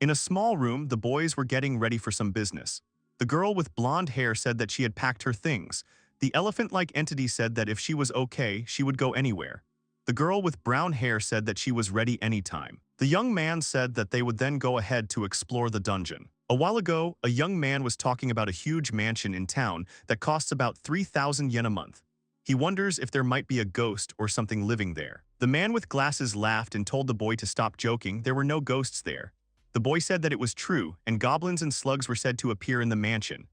In a small room, the boys were getting ready for some business. The girl with blonde hair said that she had packed her things. The elephant-like entity said that if she was okay, she would go anywhere. The girl with brown hair said that she was ready anytime. The young man said that they would then go ahead to explore the dungeon. A while ago, a young man was talking about a huge mansion in town that costs about 3,000 yen a month. He wonders if there might be a ghost or something living there. The man with glasses laughed and told the boy to stop joking. There were no ghosts there. The boy said that it was true, and goblins and slugs were said to appear in the mansion.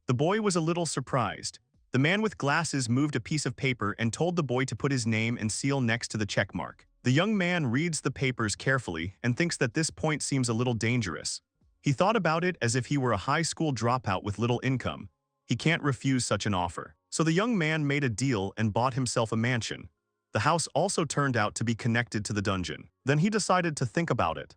The boy was a little surprised. The man with glasses moved a piece of paper and told the boy to put his name and seal next to the check mark. The young man reads the papers carefully and thinks that this point seems a little dangerous. He thought about it as if he were a high school dropout with little income. He can't refuse such an offer. So the young man made a deal and bought himself a mansion. The house also turned out to be connected to the dungeon. Then he decided to think about it.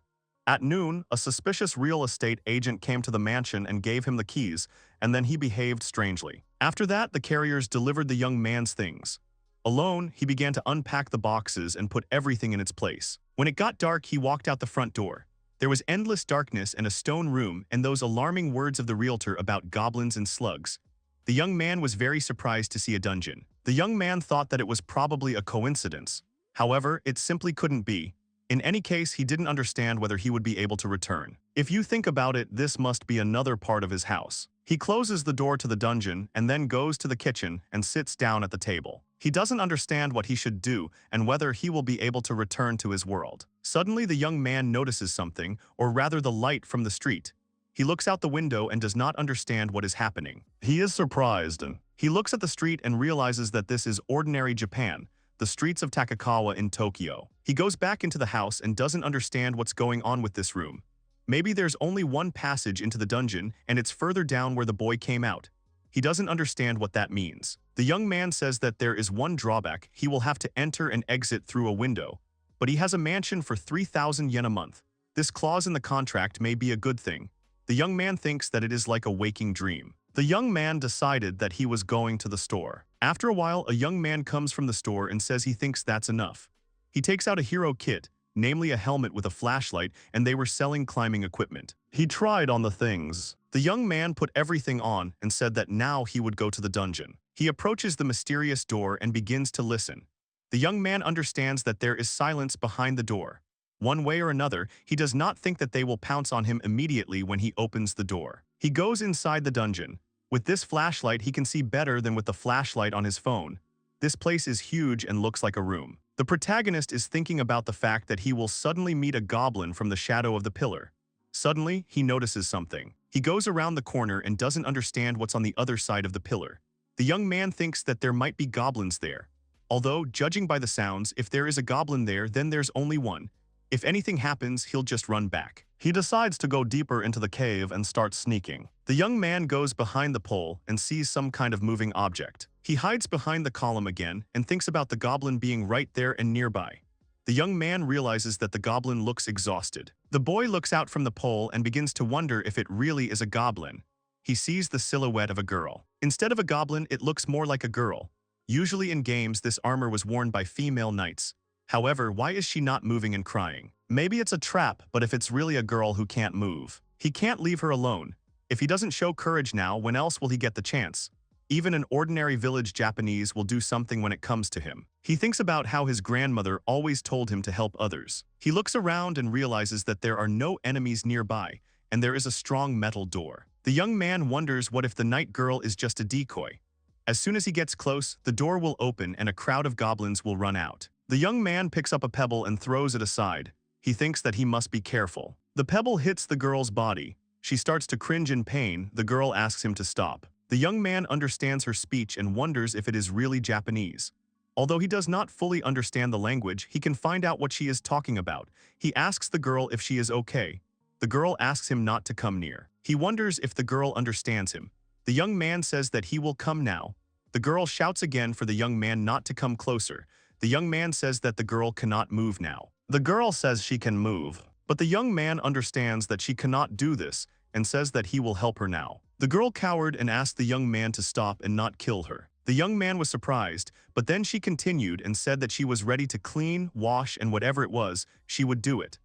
At noon, a suspicious real estate agent came to the mansion and gave him the keys, and then he behaved strangely. After that, the carriers delivered the young man's things. Alone, he began to unpack the boxes and put everything in its place. When it got dark, he walked out the front door. There was endless darkness and a stone room and those alarming words of the realtor about goblins and slugs. The young man was very surprised to see a dungeon. The young man thought that it was probably a coincidence. However, it simply couldn't be. In any case, he didn't understand whether he would be able to return. If you think about it, this must be another part of his house. He closes the door to the dungeon and then goes to the kitchen and sits down at the table. He doesn't understand what he should do and whether he will be able to return to his world. Suddenly, the young man notices something, or rather the light from the street. He looks out the window and does not understand what is happening. He is surprised. He looks at the street and realizes that this is ordinary Japan, the streets of Takakawa in Tokyo. He goes back into the house and doesn't understand what's going on with this room. Maybe there's only one passage into the dungeon and it's further down where the boy came out. He doesn't understand what that means. The young man says that there is one drawback: he will have to enter and exit through a window. But he has a mansion for 3,000 yen a month. This clause in the contract may be a good thing. The young man thinks that it is like a waking dream. The young man decided that he was going to the store. After a while, a young man comes from the store and says he thinks that's enough. He takes out a hero kit, namely a helmet with a flashlight, and they were selling climbing equipment. He tried on the things. The young man put everything on and said that now he would go to the dungeon. He approaches the mysterious door and begins to listen. The young man understands that there is silence behind the door. One way or another, he does not think that they will pounce on him immediately when he opens the door. He goes inside the dungeon. With this flashlight, he can see better than with the flashlight on his phone. This place is huge and looks like a room. The protagonist is thinking about the fact that he will suddenly meet a goblin from the shadow of the pillar. Suddenly, he notices something. He goes around the corner and doesn't understand what's on the other side of the pillar. The young man thinks that there might be goblins there. Although, judging by the sounds, if there is a goblin there, then there's only one. If anything happens, he'll just run back. He decides to go deeper into the cave and start sneaking. The young man goes behind the pole and sees some kind of moving object. He hides behind the column again and thinks about the goblin being right there and nearby. The young man realizes that the goblin looks exhausted. The boy looks out from the pole and begins to wonder if it really is a goblin. He sees the silhouette of a girl. Instead of a goblin, it looks more like a girl. Usually in games, this armor was worn by female knights. However, why is she not moving and crying? Maybe it's a trap, but if it's really a girl who can't move, he can't leave her alone. If he doesn't show courage now, when else will he get the chance? Even an ordinary village Japanese will do something when it comes to him. He thinks about how his grandmother always told him to help others. He looks around and realizes that there are no enemies nearby, and there is a strong metal door. The young man wonders what if the night girl is just a decoy. As soon as he gets close, the door will open and a crowd of goblins will run out. The young man picks up a pebble and throws it aside. He thinks that he must be careful. The pebble hits the girl's body. She starts to cringe in pain. The girl asks him to stop. The young man understands her speech and wonders if it is really Japanese. Although he does not fully understand the language, he can find out what she is talking about. He asks the girl if she is okay. The girl asks him not to come near. He wonders if the girl understands him. The young man says that he will come now. The girl shouts again for the young man not to come closer. The young man says that the girl cannot move now. The girl says she can move, but the young man understands that she cannot do this and says that he will help her now. The girl cowered and asked the young man to stop and not kill her. The young man was surprised, but then she continued and said that she was ready to clean, wash, and whatever it was, she would do it.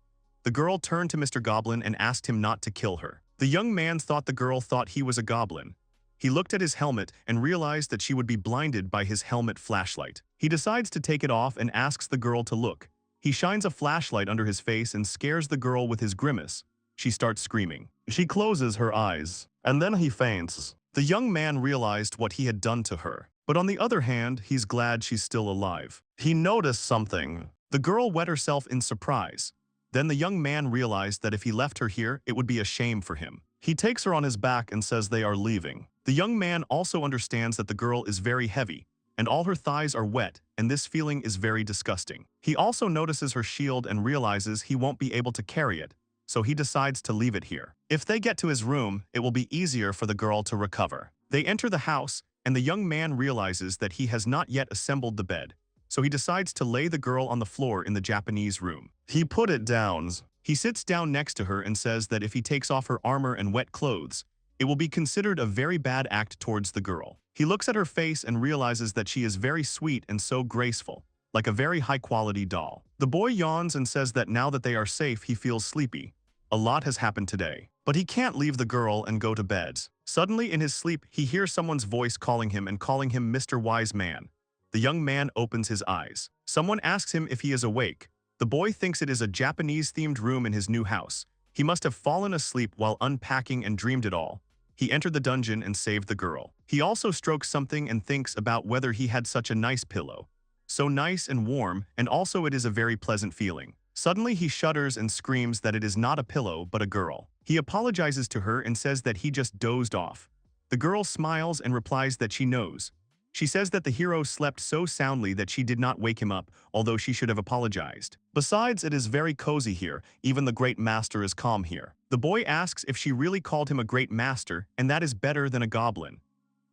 The girl turned to Mr. Goblin and asked him not to kill her. The young man thought the girl thought he was a goblin. He looked at his helmet and realized that she would be blinded by his helmet flashlight. He decides to take it off and asks the girl to look. He shines a flashlight under his face and scares the girl with his grimace. She starts screaming. She closes her eyes, and then he faints. The young man realized what he had done to her. But on the other hand, he's glad she's still alive. He noticed something. The girl wet herself in surprise. Then the young man realized that if he left her here, it would be a shame for him. He takes her on his back and says they are leaving. The young man also understands that the girl is very heavy, and all her thighs are wet, and this feeling is very disgusting. He also notices her shield and realizes he won't be able to carry it, so he decides to leave it here. If they get to his room, it will be easier for the girl to recover. They enter the house, and the young man realizes that he has not yet assembled the bed, so he decides to lay the girl on the floor in the Japanese room. He put it down. He sits down next to her and says that if he takes off her armor and wet clothes, it will be considered a very bad act towards the girl. He looks at her face and realizes that she is very sweet and so graceful, like a very high-quality doll. The boy yawns and says that now that they are safe, he feels sleepy. A lot has happened today, but he can't leave the girl and go to bed. Suddenly, in his sleep, he hears someone's voice calling him and calling him Mr. Wise Man. The young man opens his eyes. Someone asks him if he is awake. The boy thinks it is a Japanese-themed room in his new house. He must have fallen asleep while unpacking and dreamed it all. He entered the dungeon and saved the girl. He also strokes something and thinks about whether he had such a nice pillow. So nice and warm, and also it is a very pleasant feeling. Suddenly he shudders and screams that it is not a pillow but a girl. He apologizes to her and says that he just dozed off. The girl smiles and replies that she knows. She says that the hero slept so soundly that she did not wake him up, although she should have apologized. Besides, it is very cozy here. Even the great master is calm here. The boy asks if she really called him a great master, and that is better than a goblin.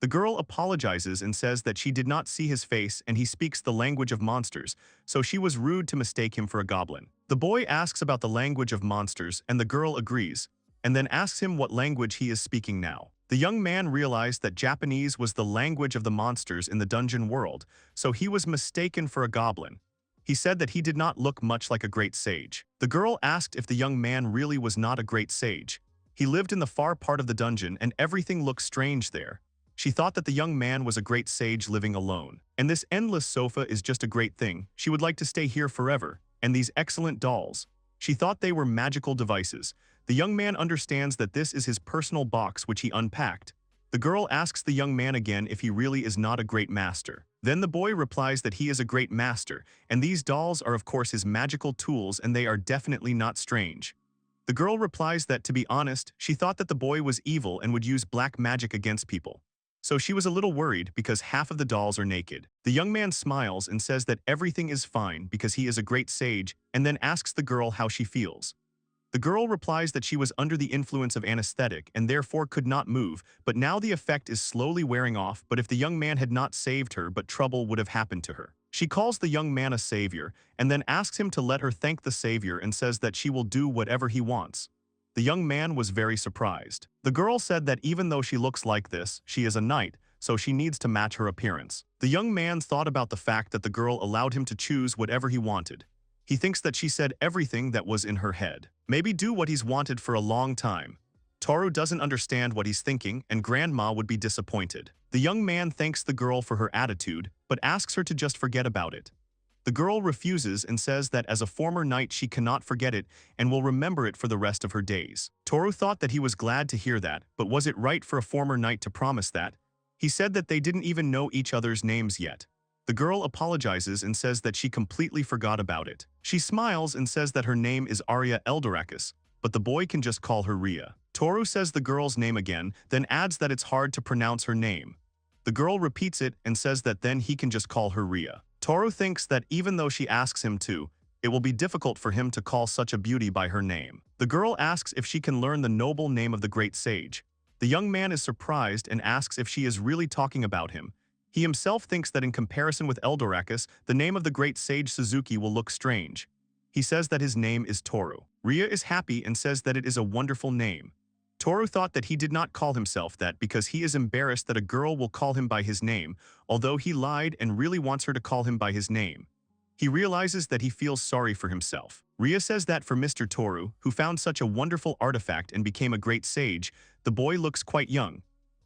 The girl apologizes and says that she did not see his face and he speaks the language of monsters, so she was rude to mistake him for a goblin. The boy asks about the language of monsters and the girl agrees, and then asks him what language he is speaking now. The young man realized that Japanese was the language of the monsters in the dungeon world, so he was mistaken for a goblin. He said that he did not look much like a great sage. The girl asked if the young man really was not a great sage. He lived in the far part of the dungeon and everything looked strange there. She thought that the young man was a great sage living alone. And this endless sofa is just a great thing. She would like to stay here forever. And these excellent dolls. She thought they were magical devices. The young man understands that this is his personal box which he unpacked. The girl asks the young man again if he really is not a great master. Then the boy replies that he is a great master, and these dolls are of course his magical tools and they are definitely not strange. The girl replies that, to be honest, she thought that the boy was evil and would use black magic against people. So she was a little worried because half of the dolls are naked. The young man smiles and says that everything is fine because he is a great sage, and then asks the girl how she feels. The girl replies that she was under the influence of anesthetic and therefore could not move, but now the effect is slowly wearing off. But if the young man had not saved her, but trouble would have happened to her. She calls the young man a savior and then asks him to let her thank the savior and says that she will do whatever he wants. The young man was very surprised. The girl said that even though she looks like this, she is a knight, so she needs to match her appearance. The young man thought about the fact that the girl allowed him to choose whatever he wanted. He thinks that she said everything that was in her head. Maybe do what he's wanted for a long time. Toru doesn't understand what he's thinking, and Grandma would be disappointed. The young man thanks the girl for her attitude, but asks her to just forget about it. The girl refuses and says that as a former knight she cannot forget it and will remember it for the rest of her days. Toru thought that he was glad to hear that, but was it right for a former knight to promise that? He said that they didn't even know each other's names yet. The girl apologizes and says that she completely forgot about it. She smiles and says that her name is Arya Eldorakis, but the boy can just call her Ria. Toru says the girl's name again, then adds that it's hard to pronounce her name. The girl repeats it and says that then he can just call her Ria. Toru thinks that even though she asks him to, it will be difficult for him to call such a beauty by her name. The girl asks if she can learn the noble name of the great sage. The young man is surprised and asks if she is really talking about him. He himself thinks that in comparison with Eldorakis, the name of the great sage Suzuki will look strange. He says that his name is Toru. Ria is happy and says that it is a wonderful name. Toru thought that he did not call himself that because he is embarrassed that a girl will call him by his name, although he lied and really wants her to call him by his name. He realizes that he feels sorry for himself. Ria says that for Mr. Toru, who found such a wonderful artifact and became a great sage, the boy looks quite young.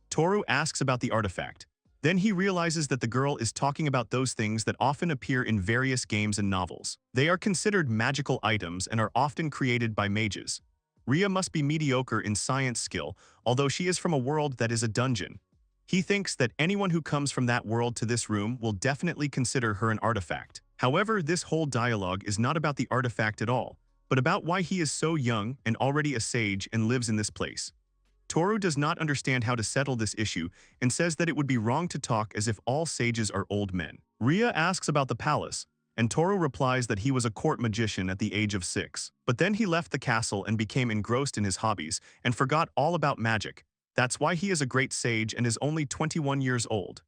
Toru asks about the artifact. Then he realizes that the girl is talking about those things that often appear in various games and novels. They are considered magical items and are often created by mages. Ria must be mediocre in science skill, although she is from a world that is a dungeon. He thinks that anyone who comes from that world to this room will definitely consider her an artifact. However, this whole dialogue is not about the artifact at all, but about why he is so young and already a sage and lives in this place. Toru does not understand how to settle this issue and says that it would be wrong to talk as if all sages are old men. Ria asks about the palace, and Toru replies that he was a court magician at the age of 6. But then he left the castle and became engrossed in his hobbies and forgot all about magic. That's why he is a great sage and is only 21 years old.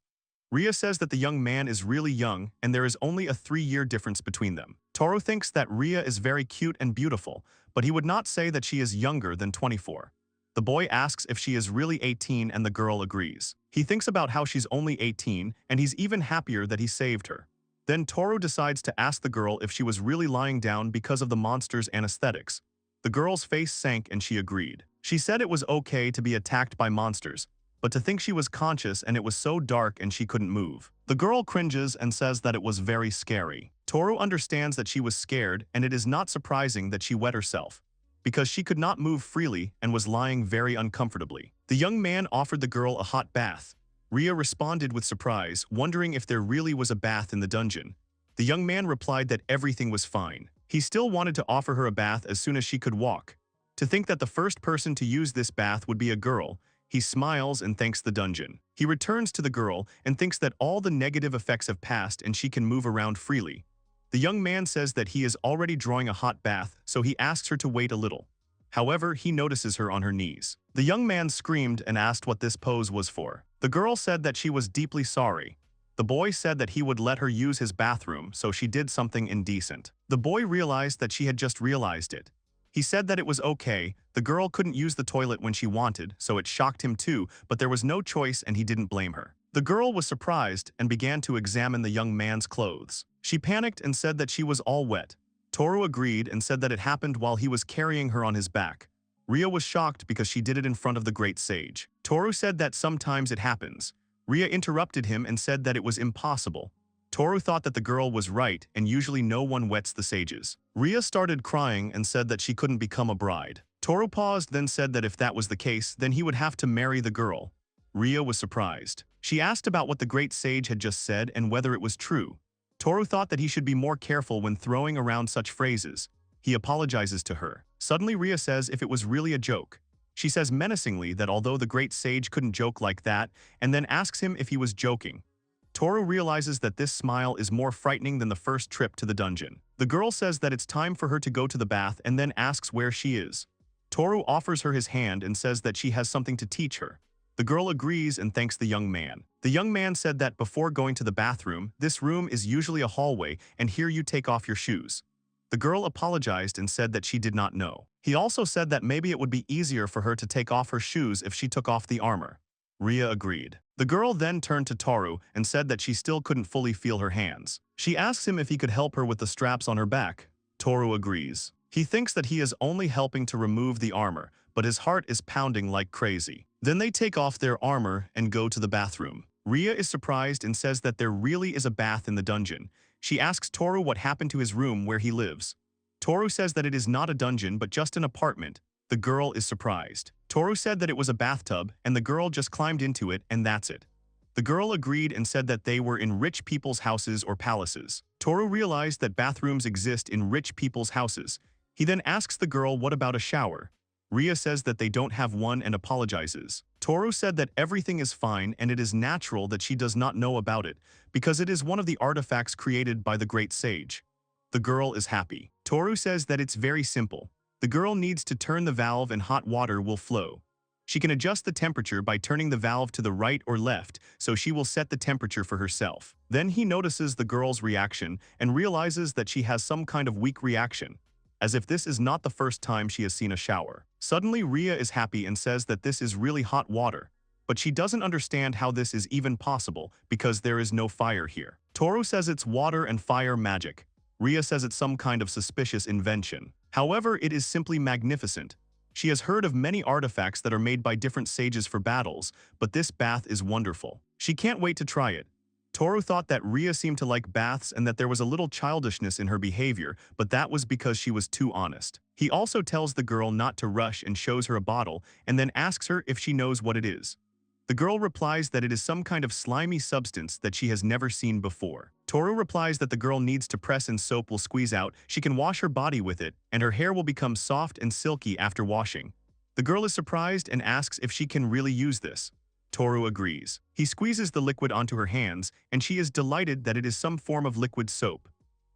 Ria says that the young man is really young and there is only a 3-year difference between them. Toru thinks that Ria is very cute and beautiful, but he would not say that she is younger than 24. The boy asks if she is really 18 and the girl agrees. He thinks about how she's only 18 and he's even happier that he saved her. Then Toru decides to ask the girl if she was really lying down because of the monster's anesthetics. The girl's face sank and she agreed. She said it was okay to be attacked by monsters, but to think she was conscious and it was so dark and she couldn't move. The girl cringes and says that it was very scary. Toru understands that she was scared and it is not surprising that she wet herself, because she could not move freely and was lying very uncomfortably. The young man offered the girl a hot bath. Ria responded with surprise, wondering if there really was a bath in the dungeon. The young man replied that everything was fine. He still wanted to offer her a bath as soon as she could walk. To think that the first person to use this bath would be a girl, he smiles and thanks the dungeon. He returns to the girl and thinks that all the negative effects have passed and she can move around freely. The young man says that he is already drawing a hot bath, so he asks her to wait a little. However, he notices her on her knees. The young man screamed and asked what this pose was for. The girl said that she was deeply sorry. The boy said that he would let her use his bathroom, so she did something indecent. The boy realized that she had just realized it. He said that it was okay, the girl couldn't use the toilet when she wanted, so it shocked him too, but there was no choice and he didn't blame her. The girl was surprised and began to examine the young man's clothes. She panicked and said that she was all wet. Toru agreed and said that it happened while he was carrying her on his back. Ria was shocked because she did it in front of the great sage. Toru said that sometimes it happens. Ria interrupted him and said that it was impossible. Toru thought that the girl was right and usually no one wets the sages. Ria started crying and said that she couldn't become a bride. Toru paused, then said that if that was the case, then he would have to marry the girl. Ria was surprised. She asked about what the great sage had just said and whether it was true. Toru thought that he should be more careful when throwing around such phrases. He apologizes to her. Suddenly Ria says if it was really a joke. She says menacingly that although the great sage couldn't joke like that, and then asks him if he was joking. Toru realizes that this smile is more frightening than the first trip to the dungeon. The girl says that it's time for her to go to the bath and then asks where she is. Toru offers her his hand and says that she has something to teach her. The girl agrees and thanks the young man. The young man said that before going to the bathroom, this room is usually a hallway and here you take off your shoes. The girl apologized and said that she did not know. He also said that maybe it would be easier for her to take off her shoes if she took off the armor. Ria agreed. The girl then turned to Toru and said that she still couldn't fully feel her hands. She asks him if he could help her with the straps on her back. Toru agrees. He thinks that he is only helping to remove the armor, but his heart is pounding like crazy. Then they take off their armor and go to the bathroom. Ria is surprised and says that there really is a bath in the dungeon. She asks Toru what happened to his room where he lives. Toru says that it is not a dungeon but just an apartment. The girl is surprised. Toru said that it was a bathtub and the girl just climbed into it and that's it. The girl agreed and said that they were in rich people's houses or palaces. Toru realized that bathrooms exist in rich people's houses. He then asks the girl what about a shower. Ria says that they don't have one and apologizes. Toru said that everything is fine and it is natural that she does not know about it because it is one of the artifacts created by the great sage. The girl is happy. Toru says that it's very simple. The girl needs to turn the valve and hot water will flow. She can adjust the temperature by turning the valve to the right or left, so she will set the temperature for herself. Then he notices the girl's reaction and realizes that she has some kind of weak reaction, as if this is not the first time she has seen a shower. Suddenly Ria is happy and says that this is really hot water, but she doesn't understand how this is even possible because there is no fire here. Toru says it's water and fire magic. Ria says it's some kind of suspicious invention. However, it is simply magnificent. She has heard of many artifacts that are made by different sages for battles, but this bath is wonderful. She can't wait to try it. Toru thought that Ria seemed to like baths and that there was a little childishness in her behavior, but that was because she was too honest. He also tells the girl not to rush and shows her a bottle, and then asks her if she knows what it is. The girl replies that it is some kind of slimy substance that she has never seen before. Toru replies that the girl needs to press and soap will squeeze out, she can wash her body with it, and her hair will become soft and silky after washing. The girl is surprised and asks if she can really use this. Toru agrees. He squeezes the liquid onto her hands, and she is delighted that it is some form of liquid soap.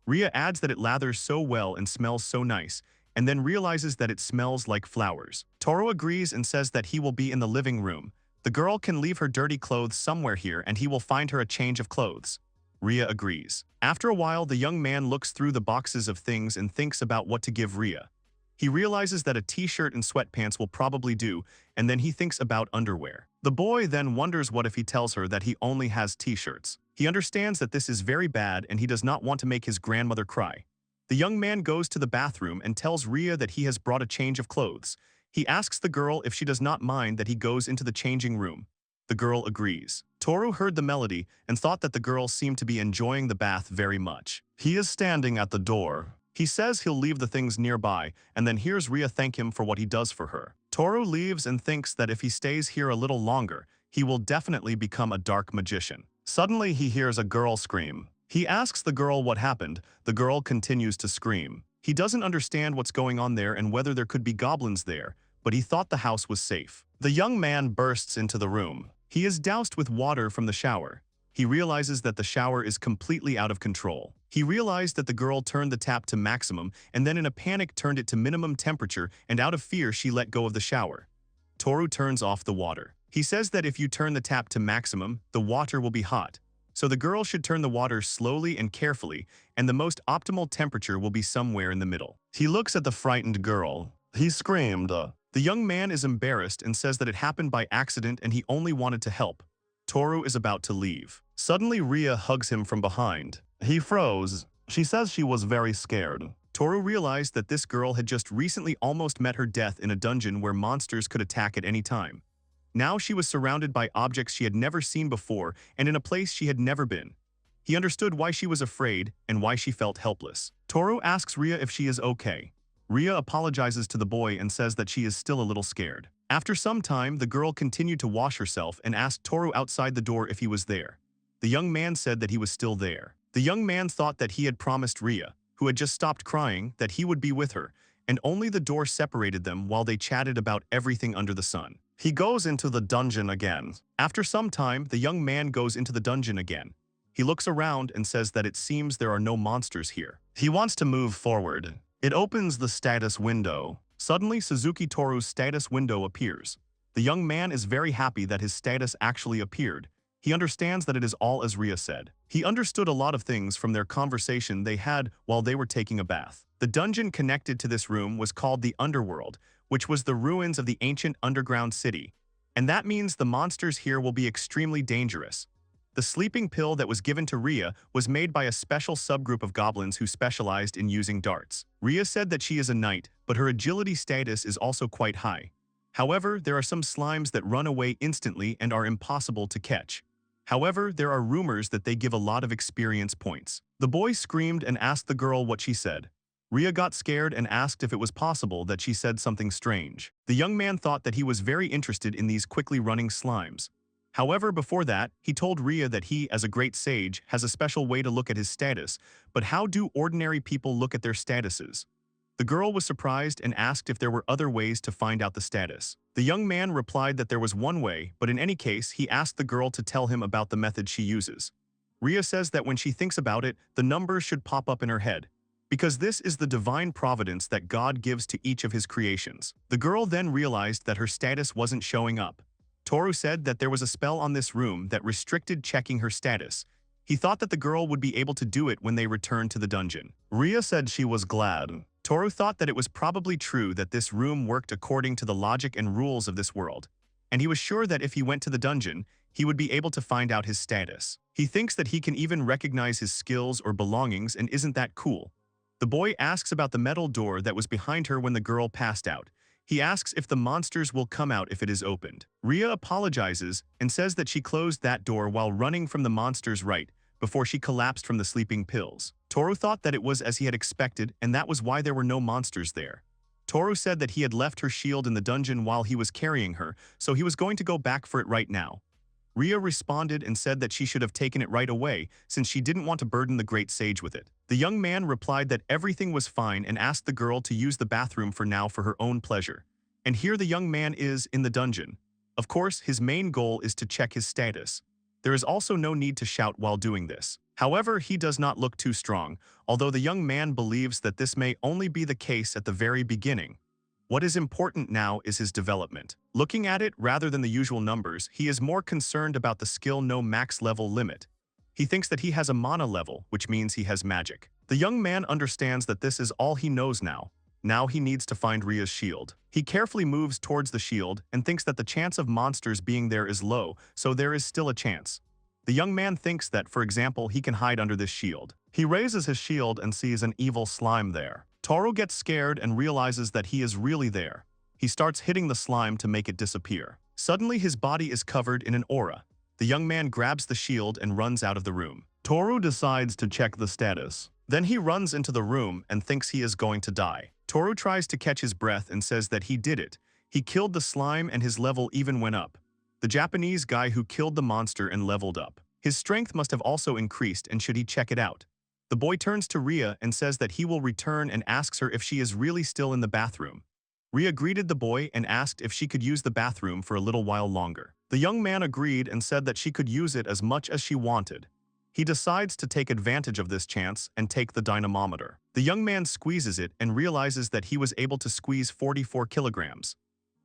Ria adds that it lathers so well and smells so nice, and then realizes that it smells like flowers. Toru agrees and says that he will be in the living room. The girl can leave her dirty clothes somewhere here and he will find her a change of clothes. Ria agrees. After a while, the young man looks through the boxes of things and thinks about what to give Ria. He realizes that a t-shirt and sweatpants will probably do, and then he thinks about underwear. The boy then wonders what if he tells her that he only has t-shirts. He understands that this is very bad and he does not want to make his grandmother cry. The young man goes to the bathroom and tells Ria that he has brought a change of clothes. He asks the girl if she does not mind that he goes into the changing room. The girl agrees. Toru heard the melody and thought that the girl seemed to be enjoying the bath very much. He is standing at the door. He says he'll leave the things nearby and then hears Ria thank him for what he does for her. Toru leaves and thinks that if he stays here a little longer, he will definitely become a dark magician. Suddenly he hears a girl scream. He asks the girl what happened. The girl continues to scream. He doesn't understand what's going on there and whether there could be goblins there, but he thought the house was safe. The young man bursts into the room. He is doused with water from the shower. He realizes that the shower is completely out of control. He realized that the girl turned the tap to maximum and then in a panic turned it to minimum temperature, and out of fear she let go of the shower. Toru turns off the water. He says that if you turn the tap to maximum, the water will be hot. So the girl should turn the water slowly and carefully, and the most optimal temperature will be somewhere in the middle. He looks at the frightened girl. He screamed. The young man is embarrassed and says that it happened by accident and he only wanted to help. Toru is about to leave. Suddenly Ria hugs him from behind. He froze. She says she was very scared. Toru realized that this girl had just recently almost met her death in a dungeon where monsters could attack at any time. Now she was surrounded by objects she had never seen before and in a place she had never been. He understood why she was afraid and why she felt helpless. Toru asks Ria if she is okay. Ria apologizes to the boy and says that she is still a little scared. After some time, the girl continued to wash herself and asked Toru outside the door if he was there. The young man said that he was still there. The young man thought that he had promised Ria, who had just stopped crying, that he would be with her, and only the door separated them while they chatted about everything under the sun. He goes into the dungeon again. After some time, the young man goes into the dungeon again. He looks around and says that it seems there are no monsters here. He wants to move forward. It opens the status window. Suddenly, Suzuki Toru's status window appears. The young man is very happy that his status actually appeared. He understands that it is all as Ria said. He understood a lot of things from their conversation they had while they were taking a bath. The dungeon connected to this room was called the Underworld, which was the ruins of the ancient underground city. And that means the monsters here will be extremely dangerous. The sleeping pill that was given to Ria was made by a special subgroup of goblins who specialized in using darts. Ria said that she is a knight, but her agility status is also quite high. However, there are some slimes that run away instantly and are impossible to catch. However, there are rumors that they give a lot of experience points. The boy screamed and asked the girl what she said. Ria got scared and asked if it was possible that she said something strange. The young man thought that he was very interested in these quickly running slimes. However, before that, he told Ria that he, as a great sage, has a special way to look at his status, but how do ordinary people look at their statuses? The girl was surprised and asked if there were other ways to find out the status. The young man replied that there was one way, but in any case, he asked the girl to tell him about the method she uses. Ria says that when she thinks about it, the numbers should pop up in her head, because this is the divine providence that God gives to each of his creations. The girl then realized that her status wasn't showing up. Toru said that there was a spell on this room that restricted checking her status. He thought that the girl would be able to do it when they returned to the dungeon. Ria said she was glad. Toru thought that it was probably true that this room worked according to the logic and rules of this world. and he was sure that if he went to the dungeon, he would be able to find out his status. He thinks that he can even recognize his skills or belongings, and isn't that cool? The boy asks about the metal door that was behind her when the girl passed out. He asks if the monsters will come out if it is opened. Ria apologizes and says that she closed that door while running from the monsters before she collapsed from the sleeping pills. Toru thought that it was as he had expected, and that was why there were no monsters there. Toru said that he had left her shield in the dungeon while he was carrying her, so he was going to go back for it right now. Ria responded and said that she should have taken it right away since she didn't want to burden the great sage with it. The young man replied that everything was fine and asked the girl to use the bathroom for now for her own pleasure. And here the young man is in the dungeon. Of course, his main goal is to check his status. There is also no need to shout while doing this. However, he does not look too strong, although the young man believes that this may only be the case at the very beginning. What is important now is his development. Looking at it rather than the usual numbers, he is more concerned about the skill no max level limit. He thinks that he has a mana level, which means he has magic. The young man understands that this is all he knows now. Now he needs to find Ria's shield. He carefully moves towards the shield and thinks that the chance of monsters being there is low, so there is still a chance. The young man thinks that, for example, he can hide under this shield. He raises his shield and sees an evil slime there. Toru gets scared and realizes that he is really there. He starts hitting the slime to make it disappear. Suddenly his body is covered in an aura. The young man grabs the shield and runs out of the room. Toru decides to check the status. Then he runs into the room and thinks he is going to die. Toru tries to catch his breath and says that he did it. He killed the slime and his level even went up. The Japanese guy who killed the monster and leveled up. His strength must have also increased, and should he check it out? The boy turns to Ria and says that he will return and asks her if she is really still in the bathroom. Ria greeted the boy and asked if she could use the bathroom for a little while longer. The young man agreed and said that she could use it as much as she wanted. He decides to take advantage of this chance and take the dynamometer. The young man squeezes it and realizes that he was able to squeeze 44 kilograms.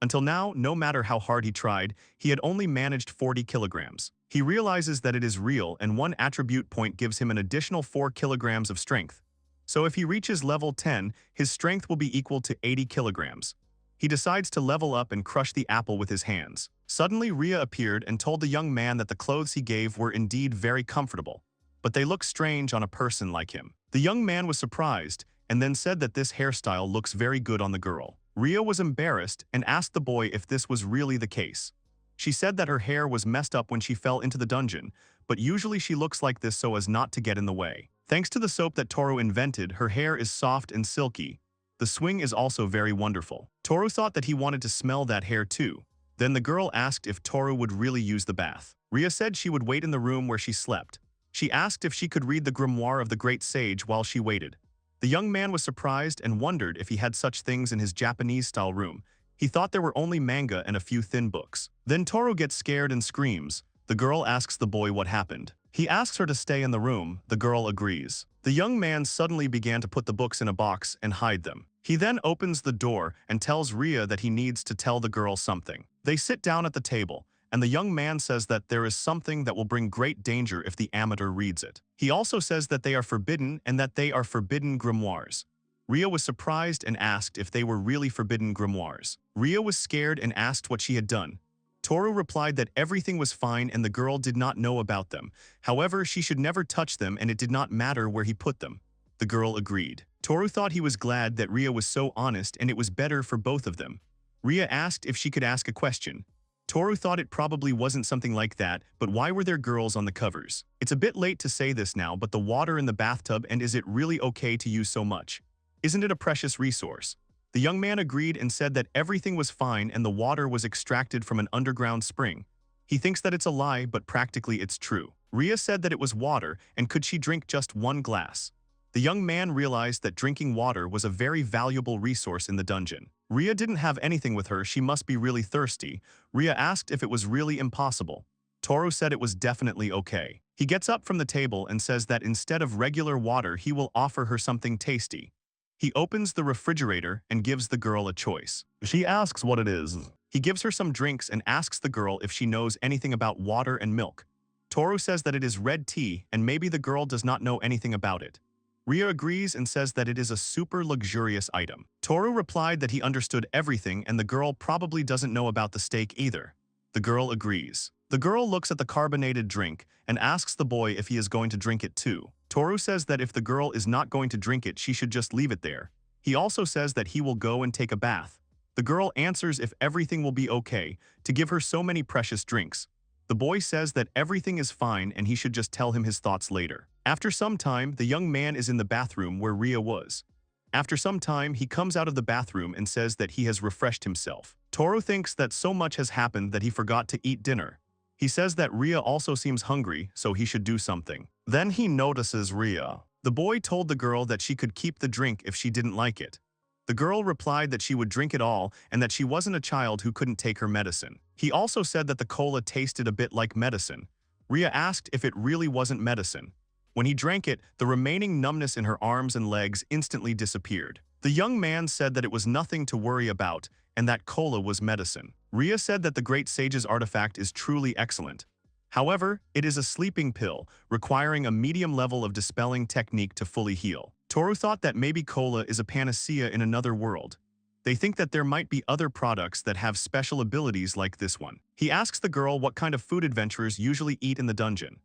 Until now, no matter how hard he tried, he had only managed 40 kilograms. He realizes that it is real, and one attribute point gives him an additional 4 kilograms of strength. So if he reaches level 10, his strength will be equal to 80 kilograms. He decides to level up and crush the apple with his hands. Suddenly, Ria appeared and told the young man that the clothes he gave were indeed very comfortable, but they look strange on a person like him. The young man was surprised and then said that this hairstyle looks very good on the girl. Ria was embarrassed and asked the boy if this was really the case. She said that her hair was messed up when she fell into the dungeon, but usually she looks like this so as not to get in the way. Thanks to the soap that Toru invented, her hair is soft and silky. The swing is also very wonderful. Toru thought that he wanted to smell that hair too. Then the girl asked if Toru would really use the bath. Ria said she would wait in the room where she slept. She asked if she could read the grimoire of the great sage while she waited. The young man was surprised and wondered if he had such things in his Japanese-style room. He thought there were only manga and a few thin books. Then Toru gets scared and screams. The girl asks the boy what happened. He asks her to stay in the room. The girl agrees. The young man suddenly began to put the books in a box and hide them. He then opens the door and tells Ria that he needs to tell the girl something. They sit down at the table, and the young man says that there is something that will bring great danger if the amateur reads it. He also says that they are forbidden and that they are forbidden grimoires. Ria was surprised and asked if they were really forbidden grimoires. Ria was scared and asked what she had done. Toru replied that everything was fine and the girl did not know about them. However, she should never touch them and it did not matter where he put them. The girl agreed. Toru thought he was glad that Ria was so honest and it was better for both of them. Ria asked if she could ask a question. Toru thought it probably wasn't something like that, but why were there girls on the covers? It's a bit late to say this now, but the water in the bathtub, and is it really okay to use so much? Isn't it a precious resource? The young man agreed and said that everything was fine and the water was extracted from an underground spring. He thinks that it's a lie, but practically it's true. Ria said that it was water, and could she drink just one glass? The young man realized that drinking water was a very valuable resource in the dungeon. Ria didn't have anything with her, she must be really thirsty. Ria asked if it was really impossible. Toru said it was definitely okay. He gets up from the table and says that instead of regular water, he will offer her something tasty. He opens the refrigerator and gives the girl a choice. She asks what it is. He gives her some drinks and asks the girl if she knows anything about water and milk. Toru says that it is red tea and maybe the girl does not know anything about it. Ria agrees and says that it is a super luxurious item. Toru replied that he understood everything and the girl probably doesn't know about the steak either. The girl agrees. The girl looks at the carbonated drink and asks the boy if he is going to drink it too. Toru says that if the girl is not going to drink it, she should just leave it there. He also says that he will go and take a bath. The girl answers if everything will be okay to give her so many precious drinks. The boy says that everything is fine and he should just tell him his thoughts later. After some time, the young man is in the bathroom where Ria was. After some time, he comes out of the bathroom and says that he has refreshed himself. Toru thinks that so much has happened that he forgot to eat dinner. He says that Ria also seems hungry, so he should do something. Then he notices Ria. The boy told the girl that she could keep the drink if she didn't like it. The girl replied that she would drink it all and that she wasn't a child who couldn't take her medicine. He also said that the cola tasted a bit like medicine. Ria asked if it really wasn't medicine. When he drank it, the remaining numbness in her arms and legs instantly disappeared. The young man said that it was nothing to worry about and that cola was medicine. Ria said that the Great Sage's artifact is truly excellent. However, it is a sleeping pill, requiring a medium level of dispelling technique to fully heal. Toru thought that maybe cola is a panacea in another world. They think that there might be other products that have special abilities like this one. He asks the girl what kind of food adventurers usually eat in the dungeon.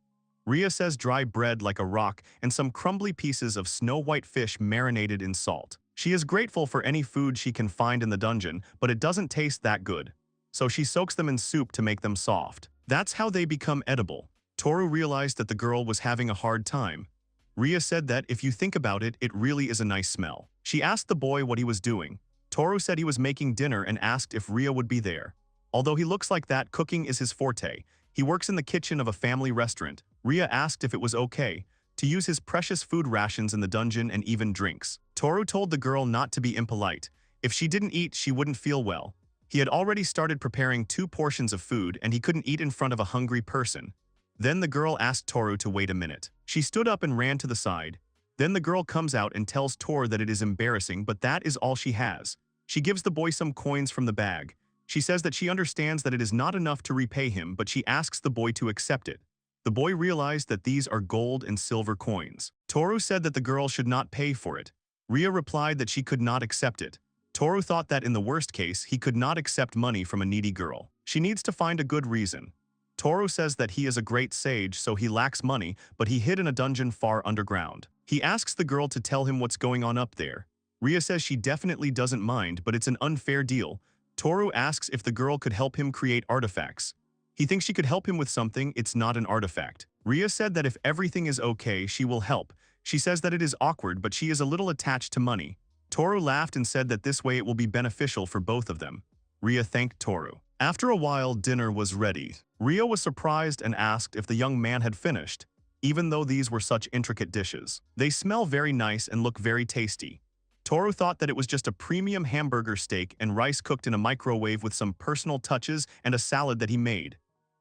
Ria says dry bread like a rock and some crumbly pieces of snow-white fish marinated in salt. She is grateful for any food she can find in the dungeon, but it doesn't taste that good. So she soaks them in soup to make them soft. That's how they become edible. Toru realized that the girl was having a hard time. Ria said that if you think about it, it really is a nice smell. She asked the boy what he was doing. Toru said he was making dinner and asked if Ria would be there. Although he looks like that, cooking is his forte. He works in the kitchen of a family restaurant. Ria asked if it was okay to use his precious food rations in the dungeon and even drinks. Toru told the girl not to be impolite. If she didn't eat, she wouldn't feel well. He had already started preparing 2 portions of food and he couldn't eat in front of a hungry person. Then the girl asked Toru to wait a minute. She stood up and ran to the side. Then the girl comes out and tells Toru that it is embarrassing, but that is all she has. She gives the boy some coins from the bag. She says that she understands that it is not enough to repay him, but she asks the boy to accept it. The boy realized that these are gold and silver coins. Toru said that the girl should not pay for it. Ria replied that she could not accept it. Toru thought that in the worst case, he could not accept money from a needy girl. She needs to find a good reason. Toru says that he is a great sage, so he lacks money, but he hid in a dungeon far underground. He asks the girl to tell him what's going on up there. Ria says she definitely doesn't mind, but it's an unfair deal. Toru asks if the girl could help him create artifacts. He thinks she could help him with something, it's not an artifact. Ria said that if everything is okay, she will help. She says that it is awkward, but she is a little attached to money. Toru laughed and said that this way it will be beneficial for both of them. Ria thanked Toru. After a while, dinner was ready. Ria was surprised and asked if the young man had finished, even though these were such intricate dishes. They smell very nice and look very tasty. Toru thought that it was just a premium hamburger steak and rice cooked in a microwave with some personal touches and a salad that he made.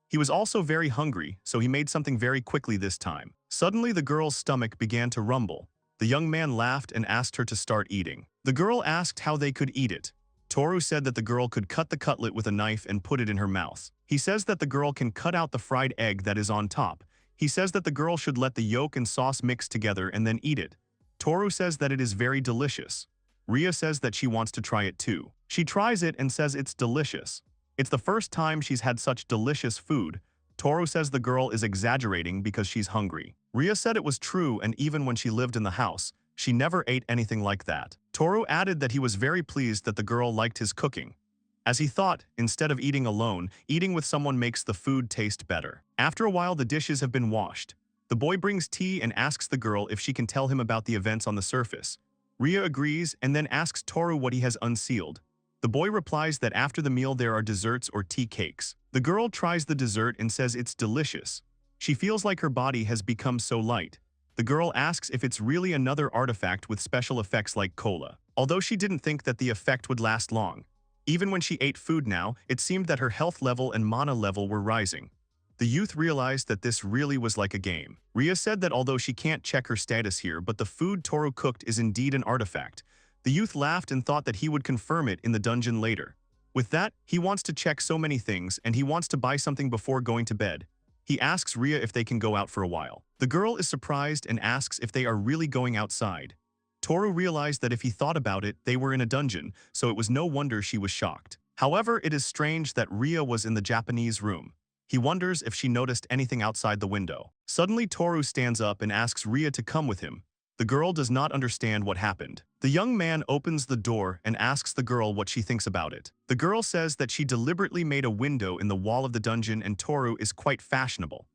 He was also very hungry, so he made something very quickly this time. Suddenly, the girl's stomach began to rumble. The young man laughed and asked her to start eating. The girl asked how they could eat it. Toru said that the girl could cut the cutlet with a knife and put it in her mouth. He says that the girl can cut out the fried egg that is on top. He says that the girl should let the yolk and sauce mix together and then eat it. Toru says that it is very delicious. Ria says that she wants to try it too. She tries it and says it's delicious. It's the first time she's had such delicious food. Toru says the girl is exaggerating because she's hungry. Ria said it was true, and even when she lived in the house, she never ate anything like that. Toru added that he was very pleased that the girl liked his cooking. As he thought, instead of eating alone, eating with someone makes the food taste better. After a while, the dishes have been washed. The boy brings tea and asks the girl if she can tell him about the events on the surface. Ria agrees and then asks Toru what he has unsealed. The boy replies that after the meal there are desserts or tea cakes. The girl tries the dessert and says it's delicious. She feels like her body has become so light. The girl asks if it's really another artifact with special effects like cola. Although she didn't think that the effect would last long. Even when she ate food now, it seemed that her health level and mana level were rising. The youth realized that this really was like a game. Ria said that although she can't check her status here, but the food Toru cooked is indeed an artifact. The youth laughed and thought that he would confirm it in the dungeon later. With that, he wants to check so many things and he wants to buy something before going to bed. He asks Ria if they can go out for a while. The girl is surprised and asks if they are really going outside. Toru realized that if he thought about it, they were in a dungeon, so it was no wonder she was shocked. However, it is strange that Ria was in the Japanese room. He wonders if she noticed anything outside the window. Suddenly, Toru stands up and asks Ria to come with him. The girl does not understand what happened. The young man opens the door and asks the girl what she thinks about it. The girl says that she deliberately made a window in the wall of the dungeon and Toru is quite fashionable.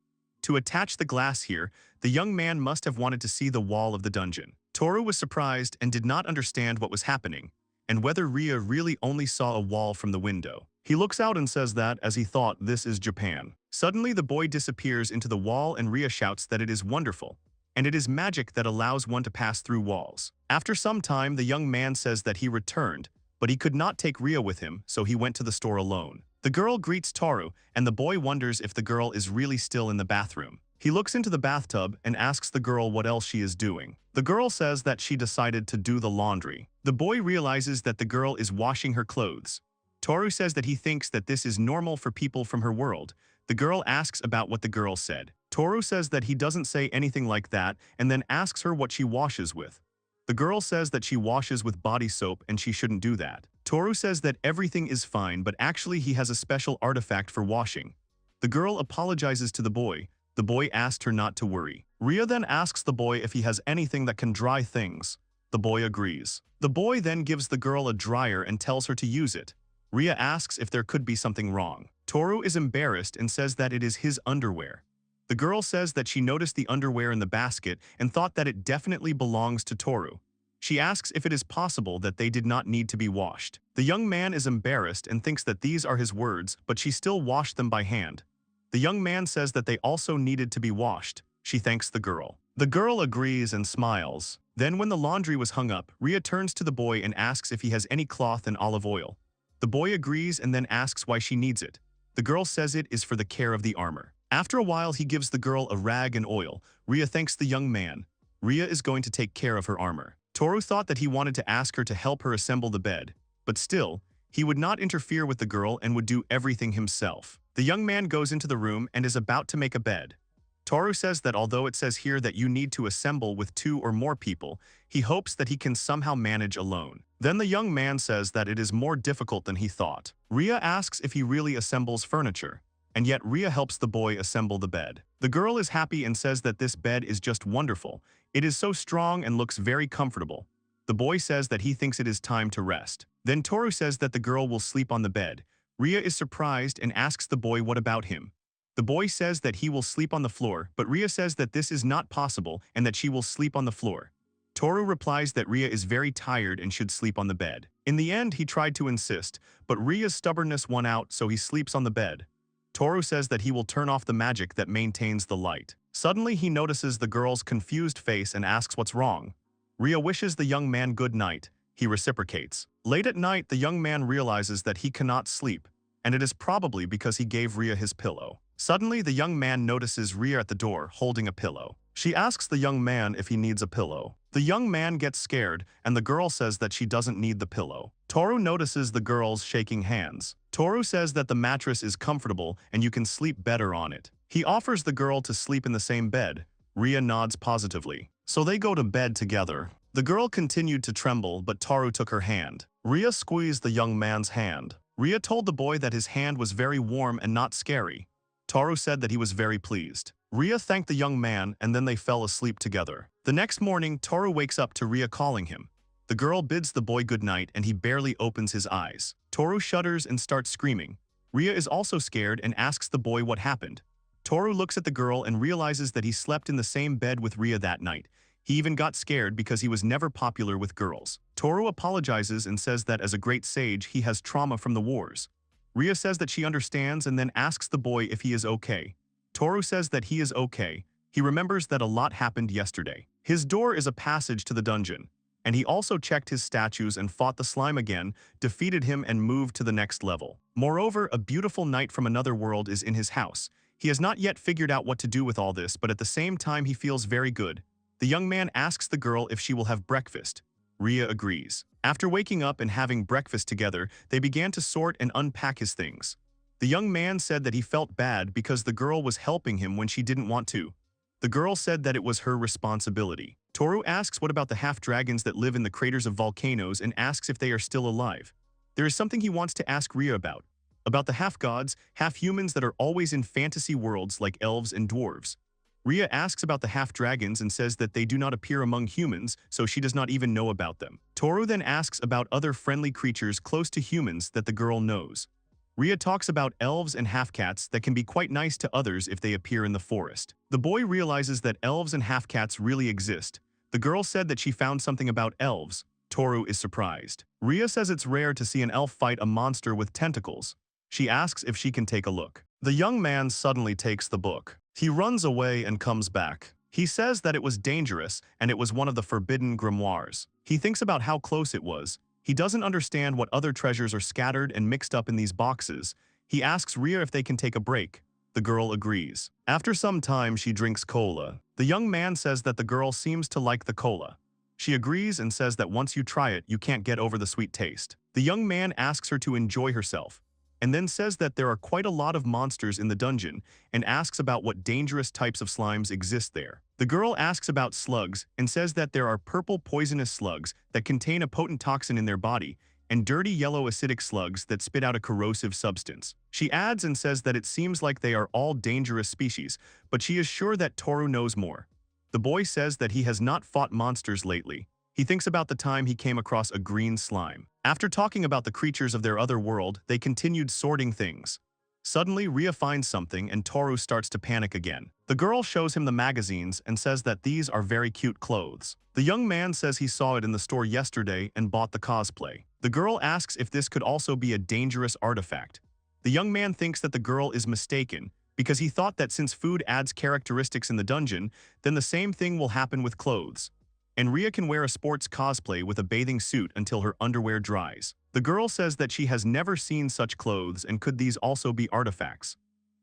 To attach the glass here, the young man must have wanted to see the wall of the dungeon. Toru was surprised and did not understand what was happening, and whether Ria really only saw a wall from the window. He looks out and says that, as he thought, this is Japan. Suddenly, the boy disappears into the wall and Ria shouts that it is wonderful, and it is magic that allows one to pass through walls. After some time, the young man says that he returned, but he could not take Ria with him, so he went to the store alone. The girl greets Toru, and the boy wonders if the girl is really still in the bathroom. He looks into the bathtub and asks the girl what else she is doing. The girl says that she decided to do the laundry. The boy realizes that the girl is washing her clothes. Toru says that he thinks that this is normal for people from her world. The girl asks about what the girl said. Toru says that he doesn't say anything like that and then asks her what she washes with. The girl says that she washes with body soap and she shouldn't do that. Toru says that everything is fine, but actually he has a special artifact for washing. The girl apologizes to the boy. The boy asked her not to worry. Ria then asks the boy if he has anything that can dry things. The boy agrees. The boy then gives the girl a dryer and tells her to use it. Ria asks if there could be something wrong. Toru is embarrassed and says that it is his underwear. The girl says that she noticed the underwear in the basket and thought that it definitely belongs to Toru. She asks if it is possible that they did not need to be washed. The young man is embarrassed and thinks that these are his words, but she still washed them by hand. The young man says that they also needed to be washed. She thanks the girl. The girl agrees and smiles. Then when the laundry was hung up, Ria turns to the boy and asks if he has any cloth and olive oil. The boy agrees and then asks why she needs it. The girl says it is for the care of the armor. After a while, he gives the girl a rag and oil. Ria thanks the young man. Ria is going to take care of her armor. Toru thought that he wanted to ask her to help her assemble the bed, but still, he would not interfere with the girl and would do everything himself. The young man goes into the room and is about to make a bed. Toru says that although it says here that you need to assemble with 2 or more people, he hopes that he can somehow manage alone. Then the young man says that it is more difficult than he thought. Ria asks if he really assembles furniture, and yet Ria helps the boy assemble the bed. The girl is happy and says that this bed is just wonderful. It is so strong and looks very comfortable. The boy says that he thinks it is time to rest. Then Toru says that the girl will sleep on the bed. Ria is surprised and asks the boy what about him. The boy says that he will sleep on the floor, but Ria says that this is not possible and that she will sleep on the floor. Toru replies that Ria is very tired and should sleep on the bed. In the end, he tried to insist, but Ria's stubbornness won out, so he sleeps on the bed. Toru says that he will turn off the magic that maintains the light. Suddenly, he notices the girl's confused face and asks what's wrong. Ria wishes the young man good night. He reciprocates. Late at night, the young man realizes that he cannot sleep, and it is probably because he gave Ria his pillow. Suddenly, the young man notices Ria at the door, holding a pillow. She asks the young man if he needs a pillow. The young man gets scared, and the girl says that she doesn't need the pillow. Toru notices the girls shaking hands. Toru says that the mattress is comfortable and you can sleep better on it. He offers the girl to sleep in the same bed. Ria nods positively. So they go to bed together. The girl continued to tremble, but Toru took her hand. Ria squeezed the young man's hand. Ria told the boy that his hand was very warm and not scary. Toru said that he was very pleased. Ria thanked the young man and then they fell asleep together. The next morning, Toru wakes up to Ria calling him. The girl bids the boy goodnight and he barely opens his eyes. Toru shudders and starts screaming. Ria is also scared and asks the boy what happened. Toru looks at the girl and realizes that he slept in the same bed with Ria that night. He even got scared because he was never popular with girls. Toru apologizes and says that as a great sage, he has trauma from the wars. Ria says that she understands and then asks the boy if he is okay. Toru says that he is okay. He remembers that a lot happened yesterday. His door is a passage to the dungeon, and he also checked his statues and fought the slime again, defeated him and moved to the next level. Moreover, a beautiful knight from another world is in his house. He has not yet figured out what to do with all this, but at the same time he feels very good. The young man asks the girl if she will have breakfast. Ria agrees. After waking up and having breakfast together, they began to sort and unpack his things. The young man said that he felt bad because the girl was helping him when she didn't want to. The girl said that it was her responsibility. Toru asks what about the half-dragons that live in the craters of volcanoes and asks if they are still alive. There is something he wants to ask Ria about the half-gods, half-humans that are always in fantasy worlds like elves and dwarves. Ria asks about the half-dragons and says that they do not appear among humans, so she does not even know about them. Toru then asks about other friendly creatures close to humans that the girl knows. Ria talks about elves and half-cats that can be quite nice to others if they appear in the forest. The boy realizes that elves and half-cats really exist. The girl said that she found something about elves. Toru is surprised. Ria says it's rare to see an elf fight a monster with tentacles. She asks if she can take a look. The young man suddenly takes the book. He runs away and comes back. He says that it was dangerous and it was one of the forbidden grimoires. He thinks about how close it was. He doesn't understand what other treasures are scattered and mixed up in these boxes. He asks Ria if they can take a break. The girl agrees. After some time, she drinks cola. The young man says that the girl seems to like the cola. She agrees and says that once you try it, you can't get over the sweet taste. The young man asks her to enjoy herself, and then says that there are quite a lot of monsters in the dungeon and asks about what dangerous types of slimes exist there. The girl asks about slugs and says that there are purple poisonous slugs that contain a potent toxin in their body and dirty yellow acidic slugs that spit out a corrosive substance. She adds and says that it seems like they are all dangerous species, but she is sure that Toru knows more. The boy says that he has not fought monsters lately. He thinks about the time he came across a green slime. After talking about the creatures of their other world, they continued sorting things. Suddenly, Ria finds something and Toru starts to panic again. The girl shows him the magazines and says that these are very cute clothes. The young man says he saw it in the store yesterday and bought the cosplay. The girl asks if this could also be a dangerous artifact. The young man thinks that the girl is mistaken because he thought that since food adds characteristics in the dungeon, then the same thing will happen with clothes. And Ria can wear a sports cosplay with a bathing suit until her underwear dries. The girl says that she has never seen such clothes and could these also be artifacts.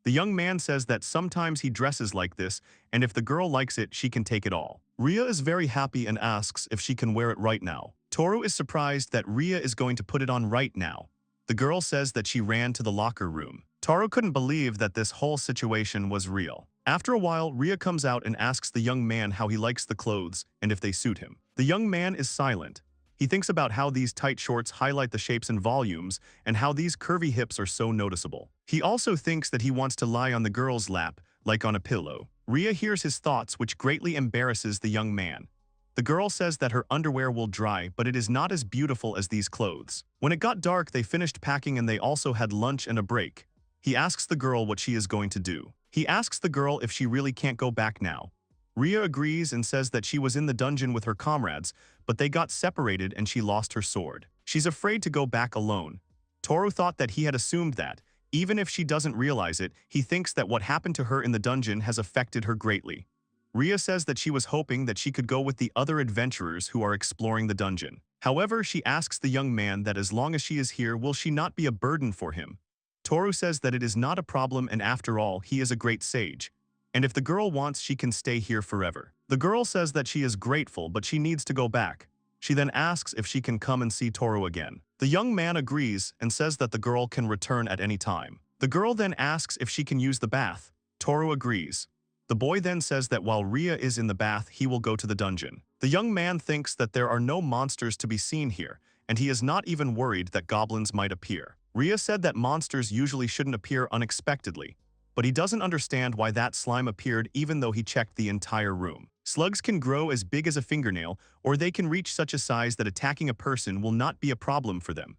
The young man says that sometimes he dresses like this and if the girl likes it, she can take it all. Ria is very happy and asks if she can wear it right now. Toru is surprised that Ria is going to put it on right now. The girl says that she ran to the locker room. Toru couldn't believe that this whole situation was real. After a while, Ria comes out and asks the young man how he likes the clothes and if they suit him. The young man is silent. He thinks about how these tight shorts highlight the shapes and volumes and how these curvy hips are so noticeable. He also thinks that he wants to lie on the girl's lap, like on a pillow. Ria hears his thoughts, which greatly embarrasses the young man. The girl says that her underwear will dry, but it is not as beautiful as these clothes. When it got dark, they finished packing and they also had lunch and a break. He asks the girl what she is going to do. He asks the girl if she really can't go back now. Ria agrees and says that she was in the dungeon with her comrades, but they got separated and she lost her sword. She's afraid to go back alone. Toru thought that he had assumed that, even if she doesn't realize it, he thinks that what happened to her in the dungeon has affected her greatly. Ria says that she was hoping that she could go with the other adventurers who are exploring the dungeon. However, she asks the young man that as long as she is here, will she not be a burden for him? Toru says that it is not a problem and after all, he is a great sage. And if the girl wants, she can stay here forever. The girl says that she is grateful, but she needs to go back. She then asks if she can come and see Toru again. The young man agrees and says that the girl can return at any time. The girl then asks if she can use the bath. Toru agrees. The boy then says that while Ria is in the bath, he will go to the dungeon. The young man thinks that there are no monsters to be seen here, and he is not even worried that goblins might appear. Ria said that monsters usually shouldn't appear unexpectedly, but he doesn't understand why that slime appeared even though he checked the entire room. Slugs can grow as big as a fingernail, or they can reach such a size that attacking a person will not be a problem for them.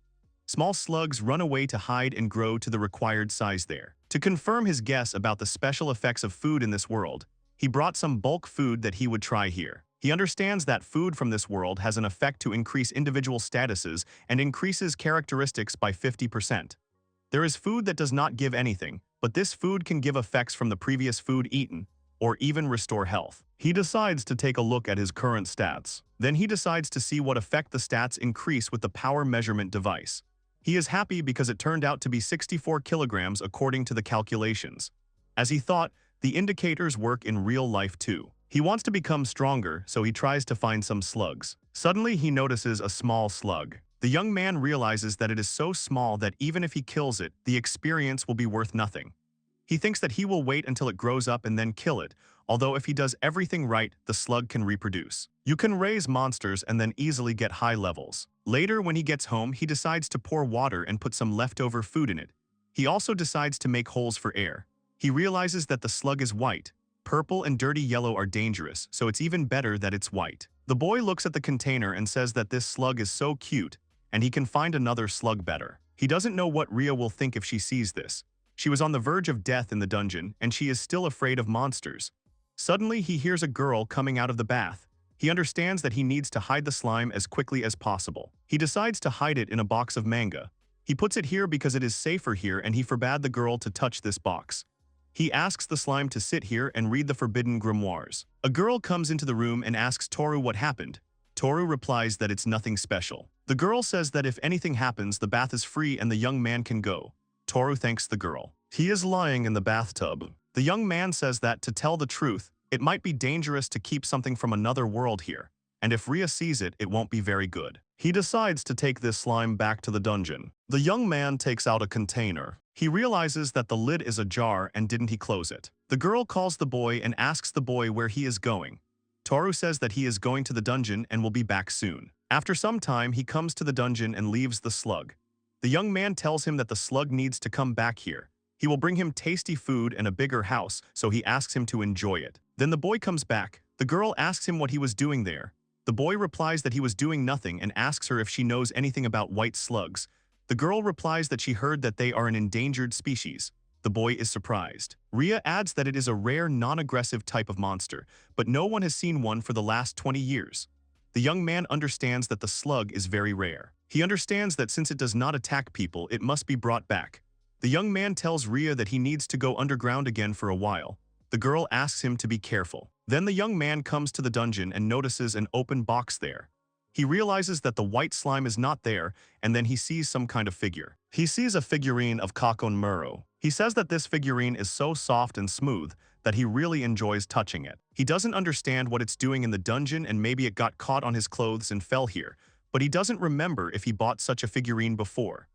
Small slugs run away to hide and grow to the required size there. To confirm his guess about the special effects of food in this world, he brought some bulk food that he would try here. He understands that food from this world has an effect to increase individual statuses and increases characteristics by 50%. There is food that does not give anything, but this food can give effects from the previous food eaten, or even restore health. He decides to take a look at his current stats. Then he decides to see what effect the stats increase with the power measurement device. He is happy because it turned out to be 64 kilograms according to the calculations. As he thought, the indicators work in real life too. He wants to become stronger, so he tries to find some slugs. Suddenly, he notices a small slug. The young man realizes that it is so small that even if he kills it, the experience will be worth nothing. He thinks that he will wait until it grows up and then kill it, although if he does everything right, the slug can reproduce. You can raise monsters and then easily get high levels. Later, when he gets home, he decides to pour water and put some leftover food in it. He also decides to make holes for air. He realizes that the slug is white. Purple and dirty yellow are dangerous, so it's even better that it's white. The boy looks at the container and says that this slug is so cute, and he can find another slug better. He doesn't know what Ria will think if she sees this. She was on the verge of death in the dungeon, and she is still afraid of monsters. Suddenly, he hears a girl coming out of the bath. He understands that he needs to hide the slime as quickly as possible. He decides to hide it in a box of manga. He puts it here because it is safer here, and he forbade the girl to touch this box. He asks the slime to sit here and read the forbidden grimoires. A girl comes into the room and asks Toru what happened. Toru replies that it's nothing special. The girl says that if anything happens, the bath is free and the young man can go. Toru thanks the girl. He is lying in the bathtub. The young man says that, to tell the truth, it might be dangerous to keep something from another world here, and if Ria sees it, it won't be very good. He decides to take this slime back to the dungeon. The young man takes out a container. He realizes that the lid is ajar and didn't he close it. The girl calls the boy and asks the boy where he is going. Toru says that he is going to the dungeon and will be back soon. After some time, he comes to the dungeon and leaves the slug. The young man tells him that the slug needs to come back here. He will bring him tasty food and a bigger house, so he asks him to enjoy it. Then the boy comes back. The girl asks him what he was doing there. The boy replies that he was doing nothing and asks her if she knows anything about white slugs. The girl replies that she heard that they are an endangered species. The boy is surprised. Ria adds that it is a rare, non-aggressive type of monster, but no one has seen one for the last 20 years. The young man understands that the slug is very rare. He understands that since it does not attack people, it must be brought back. The young man tells Ria that he needs to go underground again for a while. The girl asks him to be careful. Then the young man comes to the dungeon and notices an open box there. He realizes that the white slime is not there, and then he sees some kind of figure. He sees a figurine of Kakon Muro. He says that this figurine is so soft and smooth that he really enjoys touching it. He doesn't understand what it's doing in the dungeon, and maybe it got caught on his clothes and fell here, but he doesn't remember if he bought such a figurine before.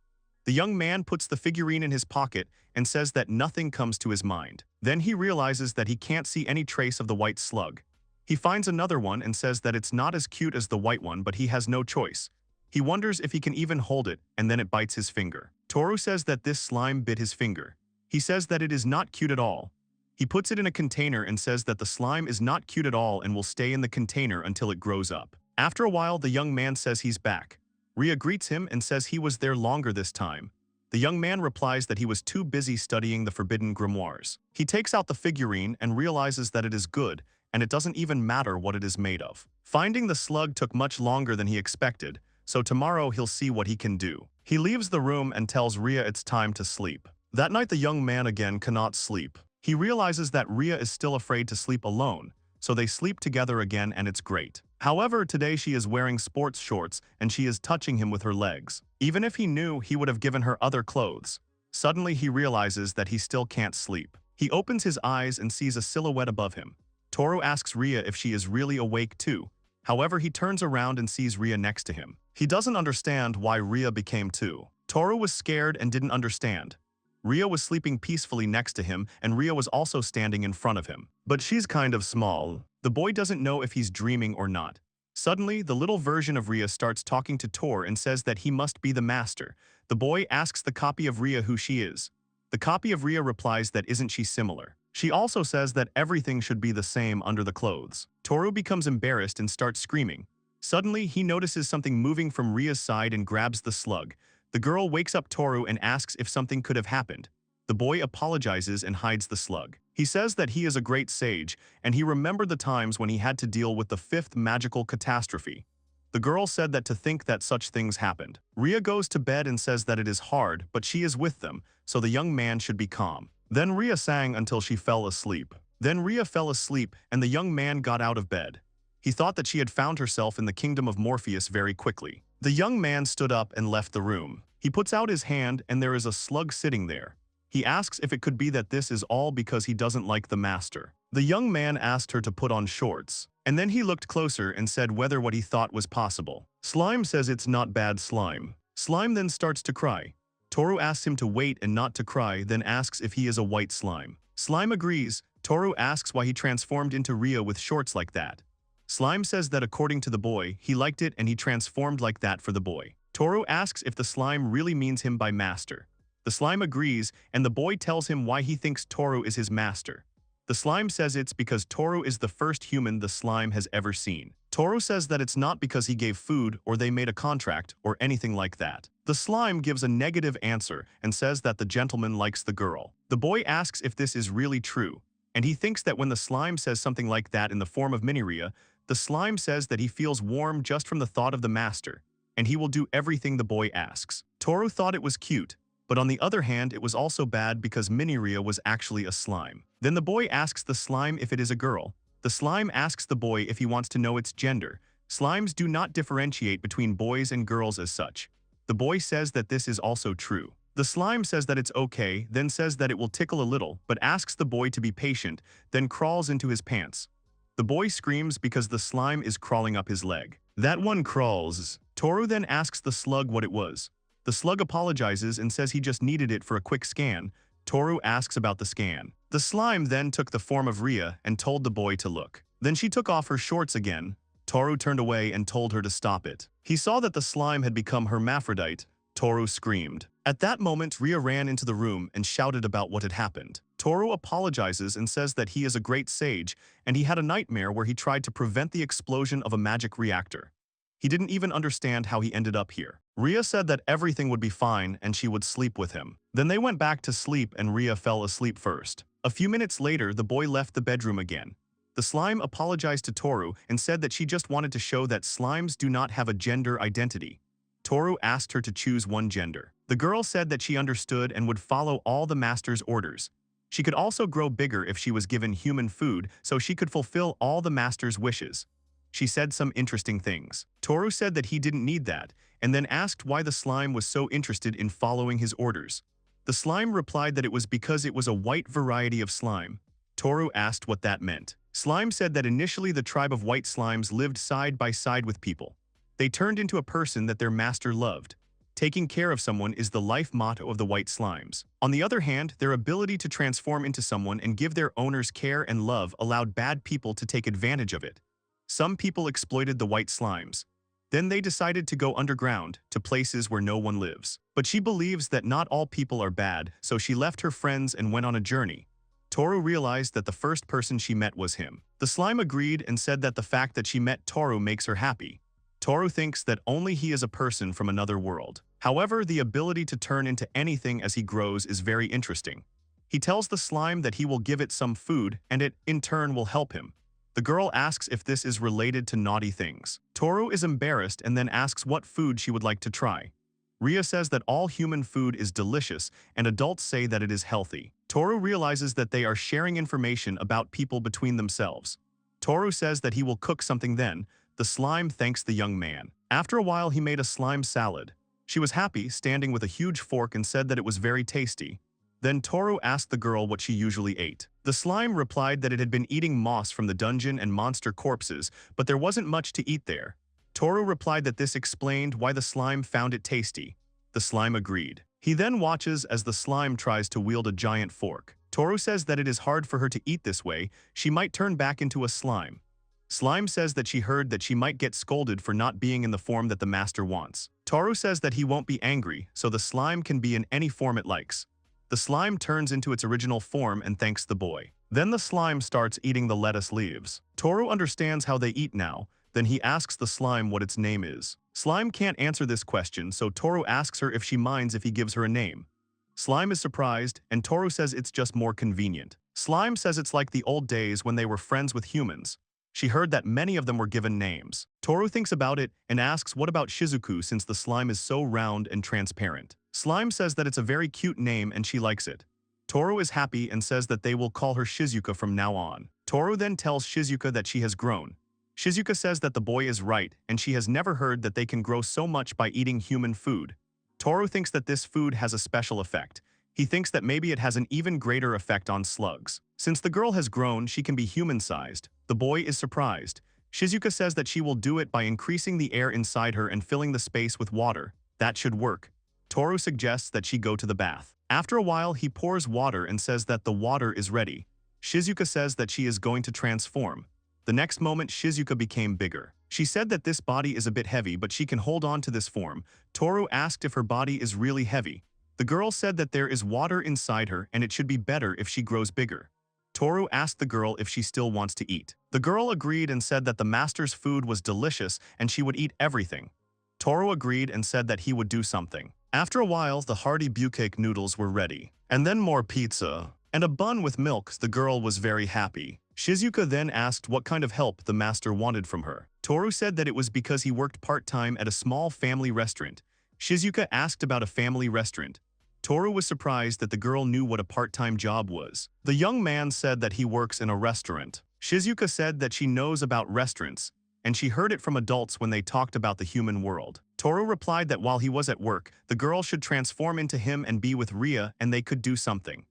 The young man puts the figurine in his pocket and says that nothing comes to his mind. Then he realizes that he can't see any trace of the white slug. He finds another one and says that it's not as cute as the white one, but he has no choice. He wonders if he can even hold it, and then it bites his finger. Toru says that this slime bit his finger. He says that it is not cute at all. He puts it in a container and says that the slime is not cute at all and will stay in the container until it grows up. After a while, the young man says he's back. Ria greets him and says he was there longer this time. The young man replies that he was too busy studying the forbidden grimoires. He takes out the figurine and realizes that it is good, and it doesn't even matter what it is made of. Finding the slug took much longer than he expected, so tomorrow he'll see what he can do. He leaves the room and tells Ria it's time to sleep. That night, the young man again cannot sleep. He realizes that Ria is still afraid to sleep alone, so they sleep together again, and it's great. However, today she is wearing sports shorts and she is touching him with her legs. Even if he knew, he would have given her other clothes. Suddenly, he realizes that he still can't sleep. He opens his eyes and sees a silhouette above him. Toru asks Ria if she is really awake too. However, he turns around and sees Ria next to him. He doesn't understand why Ria became two. Toru was scared and didn't understand. Ria was sleeping peacefully next to him, and Ria was also standing in front of him. But she's kind of small. The boy doesn't know if he's dreaming or not. Suddenly, the little version of Ria starts talking to Tor and says that he must be the master. The boy asks the copy of Ria who she is. The copy of Ria replies that isn't she similar. She also says that everything should be the same under the clothes. Toru becomes embarrassed and starts screaming. Suddenly, he notices something moving from Ria's side and grabs the slug. The girl wakes up Toru and asks if something could have happened. The boy apologizes and hides the slug. He says that he is a great sage, and he remembered the times when he had to deal with the 5th magical catastrophe. The girl said that to think that such things happened. Ria goes to bed and says that it is hard, but she is with them, so the young man should be calm. Then Ria sang until she fell asleep. Then Ria fell asleep, and the young man got out of bed. He thought that she had found herself in the kingdom of Morpheus very quickly. The young man stood up and left the room. He puts out his hand, and there is a slug sitting there. He asks if it could be that this is all because he doesn't like the master. The young man asked her to put on shorts, and then he looked closer and said whether what he thought was possible. Slime says it's not bad slime. Slime then starts to cry. Toru asks him to wait and not to cry, then asks if he is a white slime. Slime agrees. Toru asks why he transformed into Ria with shorts like that. Slime says that according to the boy, he liked it and he transformed like that for the boy. Toru asks if the slime really means him by master. The slime agrees, and the boy tells him why he thinks Toru is his master. The slime says it's because Toru is the first human the slime has ever seen. Toru says that it's not because he gave food or they made a contract or anything like that. The slime gives a negative answer and says that the gentleman likes the girl. The boy asks if this is really true, and he thinks that when the slime says something like that in the form of Miniria, the slime says that he feels warm just from the thought of the master, and he will do everything the boy asks. Toru thought it was cute, but on the other hand it was also bad because Miniria was actually a slime. Then the boy asks the slime if it is a girl. The slime asks the boy if he wants to know its gender. Slimes do not differentiate between boys and girls as such. The boy says that this is also true. The slime says that it's okay, then says that it will tickle a little, but asks the boy to be patient, then crawls into his pants. The boy screams because the slime is crawling up his leg. That one crawls. Toru then asks the slug what it was. The slug apologizes and says he just needed it for a quick scan. Toru asks about the scan. The slime then took the form of Ria and told the boy to look. Then she took off her shorts again. Toru turned away and told her to stop it. He saw that the slime had become hermaphrodite. Toru screamed. At that moment, Ria ran into the room and shouted about what had happened. Toru apologizes and says that he is a great sage, and he had a nightmare where he tried to prevent the explosion of a magic reactor. He didn't even understand how he ended up here. Ria said that everything would be fine and she would sleep with him. Then they went back to sleep and Ria fell asleep first. A few minutes later, the boy left the bedroom again. The slime apologized to Toru and said that she just wanted to show that slimes do not have a gender identity. Toru asked her to choose one gender. The girl said that she understood and would follow all the master's orders. She could also grow bigger if she was given human food, so she could fulfill all the master's wishes. She said some interesting things. Toru said that he didn't need that, and then asked why the slime was so interested in following his orders. The slime replied that it was because it was a white variety of slime. Toru asked what that meant. Slime said that initially the tribe of white slimes lived side by side with people. They turned into a person that their master loved. Taking care of someone is the life motto of the white slimes. On the other hand, their ability to transform into someone and give their owners care and love allowed bad people to take advantage of it. Some people exploited the white slimes. Then they decided to go underground, to places where no one lives. But she believes that not all people are bad, so she left her friends and went on a journey. Toru realized that the first person she met was him. The slime agreed and said that the fact that she met Toru makes her happy. Toru thinks that only he is a person from another world. However, the ability to turn into anything as he grows is very interesting. He tells the slime that he will give it some food and it, in turn, will help him. The girl asks if this is related to naughty things. Toru is embarrassed and then asks what food she would like to try. Ria says that all human food is delicious and adults say that it is healthy. Toru realizes that they are sharing information about people between themselves. Toru says that he will cook something then. The slime thanks the young man. After a while he made a slime salad. She was happy, standing with a huge fork, and said that it was very tasty. Then Toru asked the girl what she usually ate. The slime replied that it had been eating moss from the dungeon and monster corpses, but there wasn't much to eat there. Toru replied that this explained why the slime found it tasty. The slime agreed. He then watches as the slime tries to wield a giant fork. Toru says that it is hard for her to eat this way, she might turn back into a slime. Slime says that she heard that she might get scolded for not being in the form that the master wants. Toru says that he won't be angry, so the slime can be in any form it likes. The slime turns into its original form and thanks the boy. Then the slime starts eating the lettuce leaves. Toru understands how they eat now, then he asks the slime what its name is. Slime can't answer this question, so Toru asks her if she minds if he gives her a name. Slime is surprised, and Toru says it's just more convenient. Slime says it's like the old days when they were friends with humans. She heard that many of them were given names. Toru thinks about it and asks what about Shizuku since the slime is so round and transparent. Slime says that it's a very cute name and she likes it. Toru is happy and says that they will call her Shizuka from now on. Toru then tells Shizuka that she has grown. Shizuka says that the boy is right and she has never heard that they can grow so much by eating human food. Toru thinks that this food has a special effect. He thinks that maybe it has an even greater effect on slugs. Since the girl has grown, she can be human-sized. The boy is surprised. Shizuka says that she will do it by increasing the air inside her and filling the space with water. That should work. Toru suggests that she go to the bath. After a while, he pours water and says that the water is ready. Shizuka says that she is going to transform. The next moment, Shizuka became bigger. She said that this body is a bit heavy, but she can hold on to this form. Toru asked if her body is really heavy. The girl said that there is water inside her and it should be better if she grows bigger. Toru asked the girl if she still wants to eat. The girl agreed and said that the master's food was delicious and she would eat everything. Toru agreed and said that he would do something. After a while, the hearty bukkake noodles were ready. And then more pizza. And a bun with milk. The girl was very happy. Shizuka then asked what kind of help the master wanted from her. Toru said that it was because he worked part-time at a small family restaurant. Shizuka asked about a family restaurant. Toru was surprised that the girl knew what a part-time job was. The young man said that he works in a restaurant. Shizuka said that she knows about restaurants, and she heard it from adults when they talked about the human world. Toru replied that while he was at work, the girl should transform into him and be with Ria and they could do something.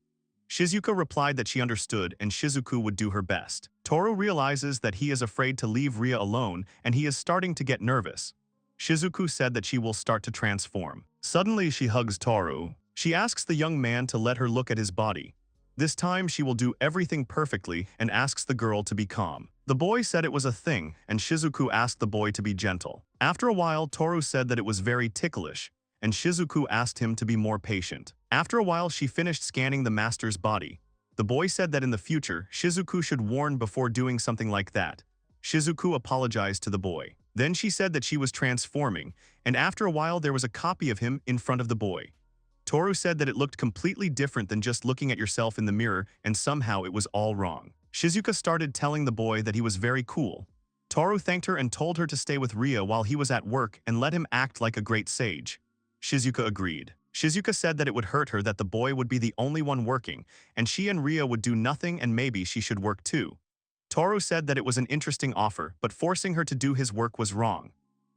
Shizuka replied that she understood and Shizuku would do her best. Toru realizes that he is afraid to leave Ria alone and he is starting to get nervous. Shizuku said that she will start to transform. Suddenly she hugs Toru. She asks the young man to let her look at his body. This time she will do everything perfectly and asks the girl to be calm. The boy said it was a thing and Shizuku asked the boy to be gentle. After a while, Toru said that it was very ticklish and Shizuku asked him to be more patient. After a while, she finished scanning the master's body. The boy said that in the future, Shizuku should warn before doing something like that. Shizuku apologized to the boy. Then she said that she was transforming, and after a while there was a copy of him in front of the boy. Toru said that it looked completely different than just looking at yourself in the mirror, and somehow it was all wrong. Shizuka started telling the boy that he was very cool. Toru thanked her and told her to stay with Ria while he was at work and let him act like a great sage. Shizuka agreed. Shizuka said that it would hurt her that the boy would be the only one working, and she and Ria would do nothing and maybe she should work too. Toru said that it was an interesting offer, but forcing her to do his work was wrong.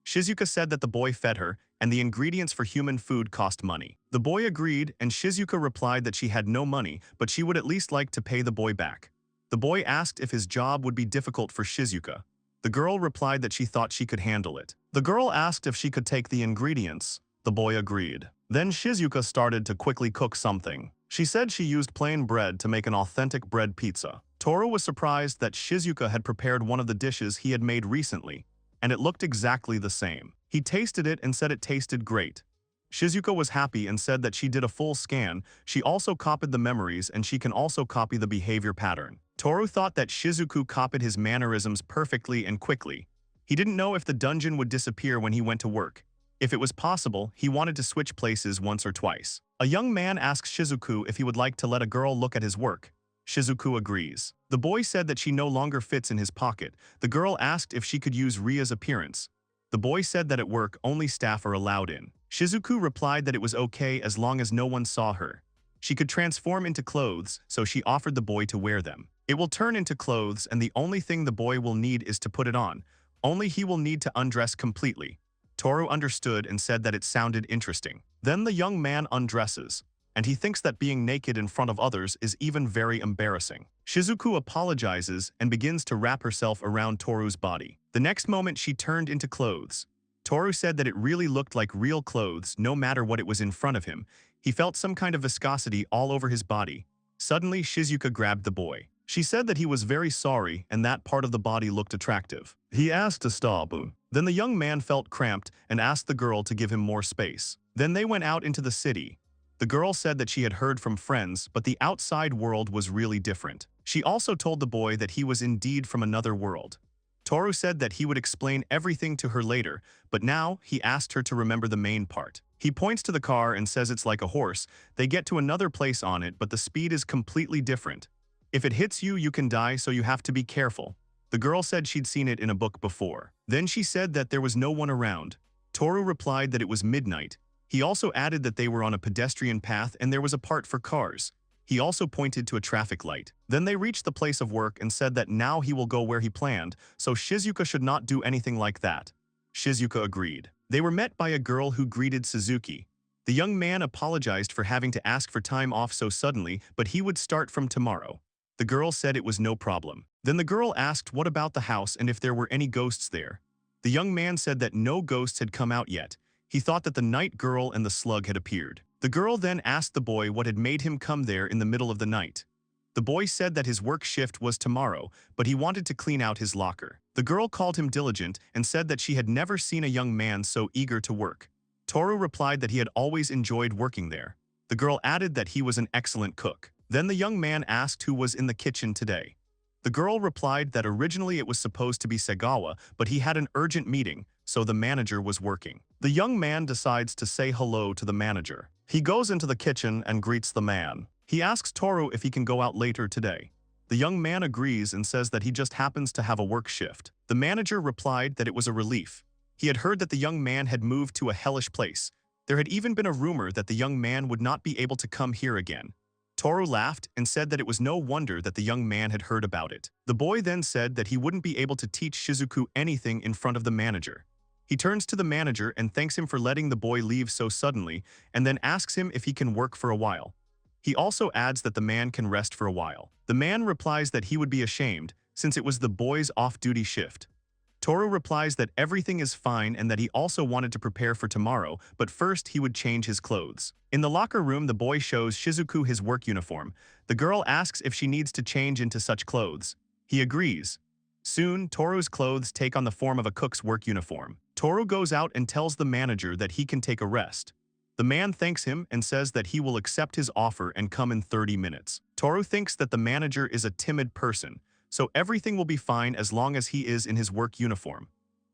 Shizuka said that the boy fed her, and the ingredients for human food cost money. The boy agreed, and Shizuka replied that she had no money, but she would at least like to pay the boy back. The boy asked if his job would be difficult for Shizuka. The girl replied that she thought she could handle it. The girl asked if she could take the ingredients. The boy agreed. Then Shizuka started to quickly cook something. She said she used plain bread to make an authentic bread pizza. Toru was surprised that Shizuka had prepared one of the dishes he had made recently, and it looked exactly the same. He tasted it and said it tasted great. Shizuka was happy and said that she did a full scan. She also copied the memories and she can also copy the behavior pattern. Toru thought that Shizuku copied his mannerisms perfectly and quickly. He didn't know if the dungeon would disappear when he went to work. If it was possible, he wanted to switch places once or twice. A young man asks Shizuku if he would like to let a girl look at his work. Shizuku agrees. The boy said that she no longer fits in his pocket. The girl asked if she could use Ria's appearance. The boy said that at work, only staff are allowed in. Shizuku replied that it was okay as long as no one saw her. She could transform into clothes, so she offered the boy to wear them. It will turn into clothes and the only thing the boy will need is to put it on. Only he will need to undress completely. Toru understood and said that it sounded interesting. Then the young man undresses, and he thinks that being naked in front of others is even very embarrassing. Shizuku apologizes and begins to wrap herself around Toru's body. The next moment she turned into clothes. Toru said that it really looked like real clothes no matter what it was in front of him. He felt some kind of viscosity all over his body. Suddenly Shizuka grabbed the boy. She said that he was very sorry and that part of the body looked attractive. He asked to stop. Then the young man felt cramped and asked the girl to give him more space. Then they went out into the city. The girl said that she had heard from friends, but the outside world was really different. She also told the boy that he was indeed from another world. Toru said that he would explain everything to her later, but now he asked her to remember the main part. He points to the car and says it's like a horse. They get to another place on it, but the speed is completely different. If it hits you, you can die, so you have to be careful. The girl said she'd seen it in a book before. Then she said that there was no one around. Toru replied that it was midnight. He also added that they were on a pedestrian path and there was a part for cars. He also pointed to a traffic light. Then they reached the place of work and said that now he will go where he planned, so Shizuka should not do anything like that. Shizuka agreed. They were met by a girl who greeted Suzuki. The young man apologized for having to ask for time off so suddenly, but he would start from tomorrow. The girl said it was no problem. Then the girl asked what about the house and if there were any ghosts there. The young man said that no ghosts had come out yet. He thought that the night girl and the slug had appeared. The girl then asked the boy what had made him come there in the middle of the night. The boy said that his work shift was tomorrow, but he wanted to clean out his locker. The girl called him diligent and said that she had never seen a young man so eager to work. Toru replied that he had always enjoyed working there. The girl added that he was an excellent cook. Then the young man asked who was in the kitchen today. The girl replied that originally it was supposed to be Segawa, but he had an urgent meeting, so the manager was working. The young man decides to say hello to the manager. He goes into the kitchen and greets the man. He asks Toru if he can go out later today. The young man agrees and says that he just happens to have a work shift. The manager replied that it was a relief. He had heard that the young man had moved to a hellish place. There had even been a rumor that the young man would not be able to come here again. Toru laughed and said that it was no wonder that the young man had heard about it. The boy then said that he wouldn't be able to teach Shizuku anything in front of the manager. He turns to the manager and thanks him for letting the boy leave so suddenly, and then asks him if he can work for a while. He also adds that the man can rest for a while. The man replies that he would be ashamed, since it was the boy's off-duty shift. Toru replies that everything is fine and that he also wanted to prepare for tomorrow, but first he would change his clothes. In the locker room, the boy shows Shizuku his work uniform. The girl asks if she needs to change into such clothes. He agrees. Soon, Toru's clothes take on the form of a cook's work uniform. Toru goes out and tells the manager that he can take a rest. The man thanks him and says that he will accept his offer and come in 30 minutes. Toru thinks that the manager is a timid person, so everything will be fine as long as he is in his work uniform.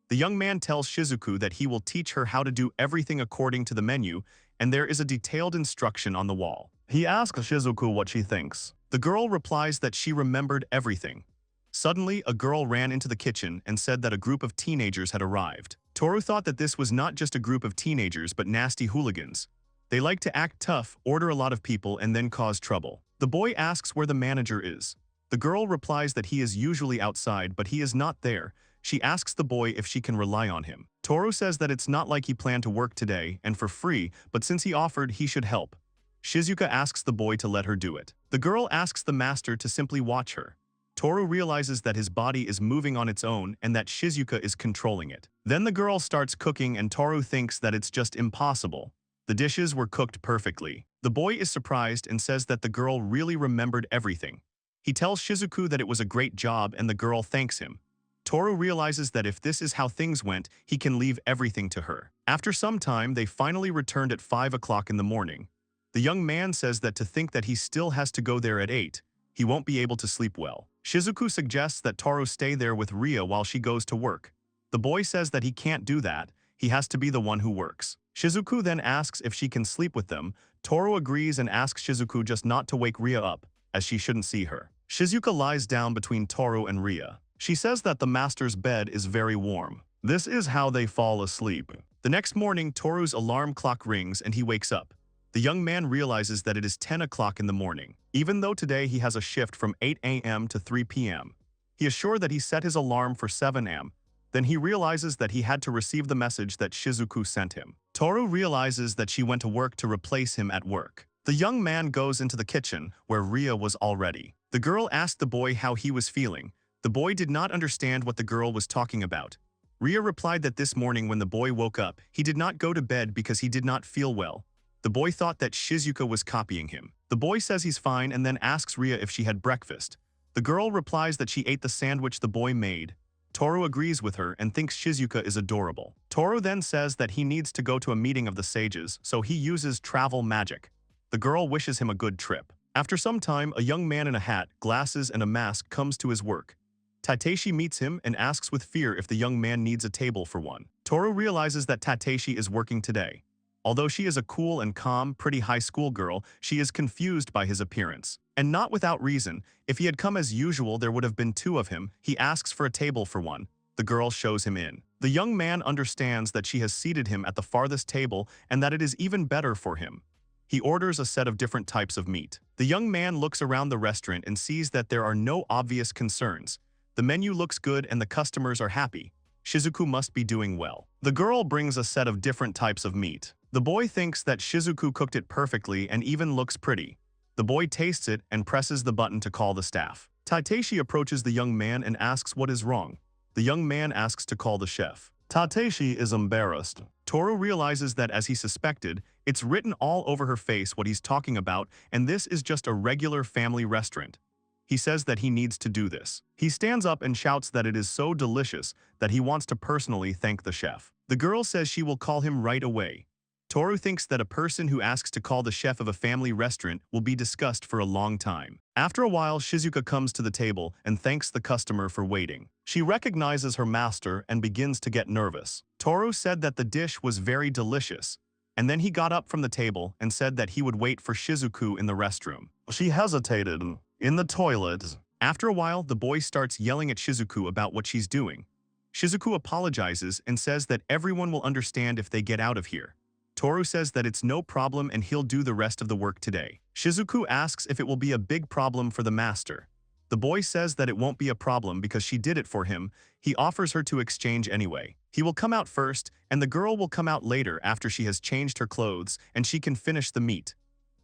The young man tells Shizuku that he will teach her how to do everything according to the menu, and there is a detailed instruction on the wall. He asks Shizuku what she thinks. The girl replies that she remembered everything. Suddenly, a girl ran into the kitchen and said that a group of teenagers had arrived. Toru thought that this was not just a group of teenagers but nasty hooligans. They like to act tough, order a lot of people, and then cause trouble. The boy asks where the manager is. The girl replies that he is usually outside, but he is not there. She asks the boy if she can rely on him. Toru says that it's not like he planned to work today and for free, but since he offered, he should help. Shizuka asks the boy to let her do it. The girl asks the master to simply watch her. Toru realizes that his body is moving on its own and that Shizuka is controlling it. Then the girl starts cooking and Toru thinks that it's just impossible. The dishes were cooked perfectly. The boy is surprised and says that the girl really remembered everything. He tells Shizuku that it was a great job and the girl thanks him. Toru realizes that if this is how things went, he can leave everything to her. After some time, they finally returned at 5 o'clock in the morning. The young man says that to think that he still has to go there at 8, he won't be able to sleep well. Shizuku suggests that Toru stay there with Ria while she goes to work. The boy says that he can't do that, he has to be the one who works. Shizuku then asks if she can sleep with them. Toru agrees and asks Shizuku just not to wake Ria up, as she shouldn't see her. Shizuka lies down between Toru and Ria. She says that the master's bed is very warm. This is how they fall asleep. The next morning, Toru's alarm clock rings and he wakes up. The young man realizes that it is 10 o'clock in the morning, even though today he has a shift from 8 a.m. to 3 p.m. He is sure that he set his alarm for 7 a.m. Then he realizes that he had to receive the message that Shizuku sent him. Toru realizes that she went to work to replace him at work. The young man goes into the kitchen, where Ria was already. The girl asked the boy how he was feeling. The boy did not understand what the girl was talking about. Ria replied that this morning when the boy woke up, he did not go to bed because he did not feel well. The boy thought that Shizuka was copying him. The boy says he's fine and then asks Ria if she had breakfast. The girl replies that she ate the sandwich the boy made. Toru agrees with her and thinks Shizuka is adorable. Toru then says that he needs to go to a meeting of the sages, so he uses travel magic. The girl wishes him a good trip. After some time, a young man in a hat, glasses, and a mask comes to his work. Tateshi meets him and asks with fear if the young man needs a table for one. Toru realizes that Tateshi is working today. Although she is a cool and calm, pretty high school girl, she is confused by his appearance. And not without reason. If he had come as usual, there would have been 2 of him. He asks for a table for one. The girl shows him in. The young man understands that she has seated him at the farthest table and that it is even better for him. He orders a set of different types of meat. The young man looks around the restaurant and sees that there are no obvious concerns. The menu looks good and the customers are happy. Shizuku must be doing well. The girl brings a set of different types of meat. The boy thinks that Shizuku cooked it perfectly and even looks pretty. The boy tastes it and presses the button to call the staff. Tateshi approaches the young man and asks what is wrong. The young man asks to call the chef. Tateshi is embarrassed. Toru realizes that as he suspected, it's written all over her face what he's talking about, and this is just a regular family restaurant. He says that he needs to do this. He stands up and shouts that it is so delicious that he wants to personally thank the chef. The girl says she will call him right away. Toru thinks that a person who asks to call the chef of a family restaurant will be discussed for a long time. After a while, Shizuka comes to the table and thanks the customer for waiting. She recognizes her master and begins to get nervous. Toru said that the dish was very delicious, and then he got up from the table and said that he would wait for Shizuku in the restroom. She hesitated. In the toilet. After a while, the boy starts yelling at Shizuku about what she's doing. Shizuku apologizes and says that everyone will understand if they get out of here. Toru says that it's no problem and he'll do the rest of the work today. Shizuku asks if it will be a big problem for the master. The boy says that it won't be a problem because she did it for him. He offers her to exchange anyway. He will come out first, and the girl will come out later after she has changed her clothes and she can finish the meat.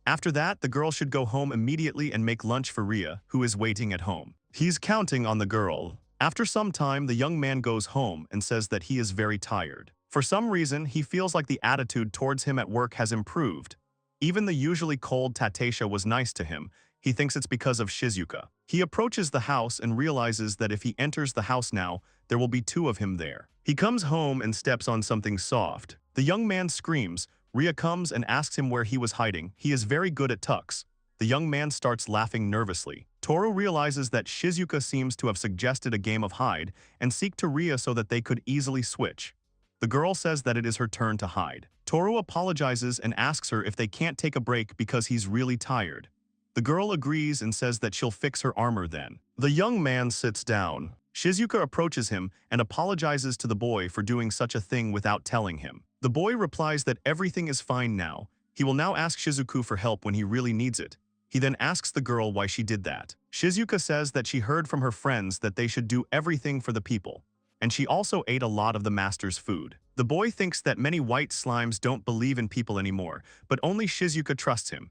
After that, the girl should go home immediately and make lunch for Ria, who is waiting at home. He's counting on the girl. After some time, the young man goes home and says that he is very tired. For some reason, he feels like the attitude towards him at work has improved. Even the usually cold Tatesha was nice to him. He thinks it's because of Shizuka. He approaches the house and realizes that if he enters the house now, there will be two of him there. He comes home and steps on something soft. The young man screams. Ria comes and asks him where he was hiding. He is very good at tucks. The young man starts laughing nervously. Toru realizes that Shizuka seems to have suggested a game of hide and seek to Ria so that they could easily switch. The girl says that it is her turn to hide. Toru apologizes and asks her if they can't take a break because he's really tired. The girl agrees and says that she'll fix her armor then. The young man sits down. Shizuka approaches him and apologizes to the boy for doing such a thing without telling him. The boy replies that everything is fine now. He will now ask Shizuku for help when he really needs it. He then asks the girl why she did that. Shizuka says that she heard from her friends that they should do everything for the people, and she also ate a lot of the master's food. The boy thinks that many white slimes don't believe in people anymore, but only Shizuka trusts him.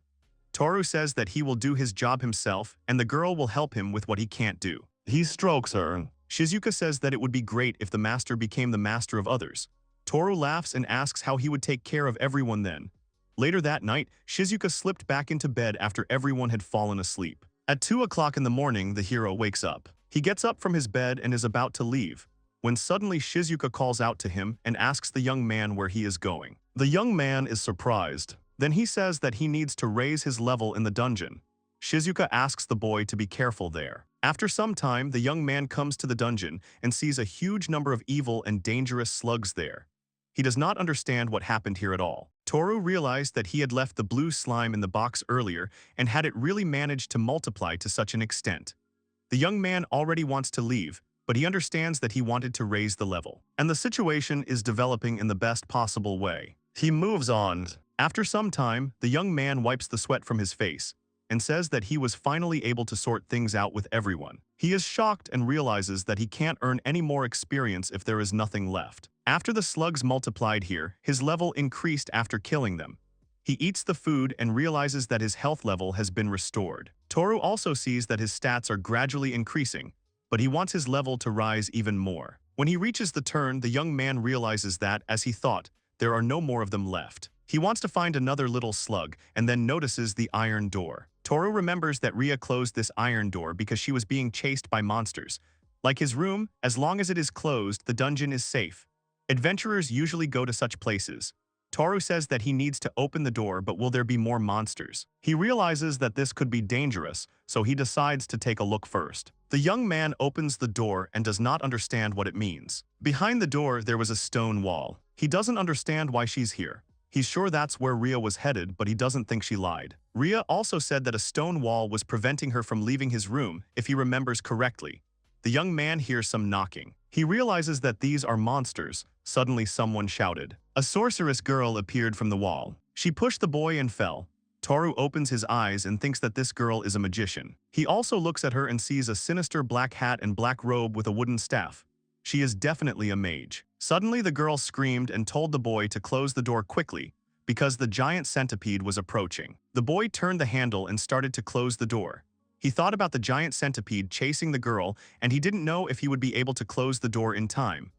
Toru says that he will do his job himself, and the girl will help him with what he can't do. He strokes her. Shizuka says that it would be great if the master became the master of others. Toru laughs and asks how he would take care of everyone then. Later that night, Shizuka slipped back into bed after everyone had fallen asleep. At 2 o'clock in the morning, the hero wakes up. He gets up from his bed and is about to leave, when suddenly Shizuka calls out to him and asks the young man where he is going. The young man is surprised. Then he says that he needs to raise his level in the dungeon. Shizuka asks the boy to be careful there. After some time, the young man comes to the dungeon and sees a huge number of evil and dangerous slugs there. He does not understand what happened here at all. Toru realized that he had left the blue slime in the box earlier and had it really managed to multiply to such an extent. The young man already wants to leave, but he understands that he wanted to raise the level, and the situation is developing in the best possible way. He moves on. After some time, the young man wipes the sweat from his face and says that he was finally able to sort things out with everyone. He is shocked and realizes that he can't earn any more experience if there is nothing left. After the slugs multiplied here, his level increased after killing them. He eats the food and realizes that his health level has been restored. Toru also sees that his stats are gradually increasing, but he wants his level to rise even more. When he reaches the turn, the young man realizes that, as he thought, there are no more of them left. He wants to find another little slug and then notices the iron door. Toru remembers that Ria closed this iron door because she was being chased by monsters. Like his room, as long as it is closed, the dungeon is safe. Adventurers usually go to such places. Toru says that he needs to open the door, but will there be more monsters? He realizes that this could be dangerous, so he decides to take a look first. The young man opens the door and does not understand what it means. Behind the door, there was a stone wall. He doesn't understand why she's here. He's sure that's where Ria was headed, but he doesn't think she lied. Ria also said that a stone wall was preventing her from leaving his room, if he remembers correctly. The young man hears some knocking. He realizes that these are monsters. Suddenly someone shouted. A sorceress girl appeared from the wall. She pushed the boy and fell. Toru opens his eyes and thinks that this girl is a magician. He also looks at her and sees a sinister black hat and black robe with a wooden staff. She is definitely a mage. Suddenly the girl screamed and told the boy to close the door quickly, because the giant centipede was approaching. The boy turned the handle and started to close the door. He thought about the giant centipede chasing the girl, and he didn't know if he would be able to close the door in time.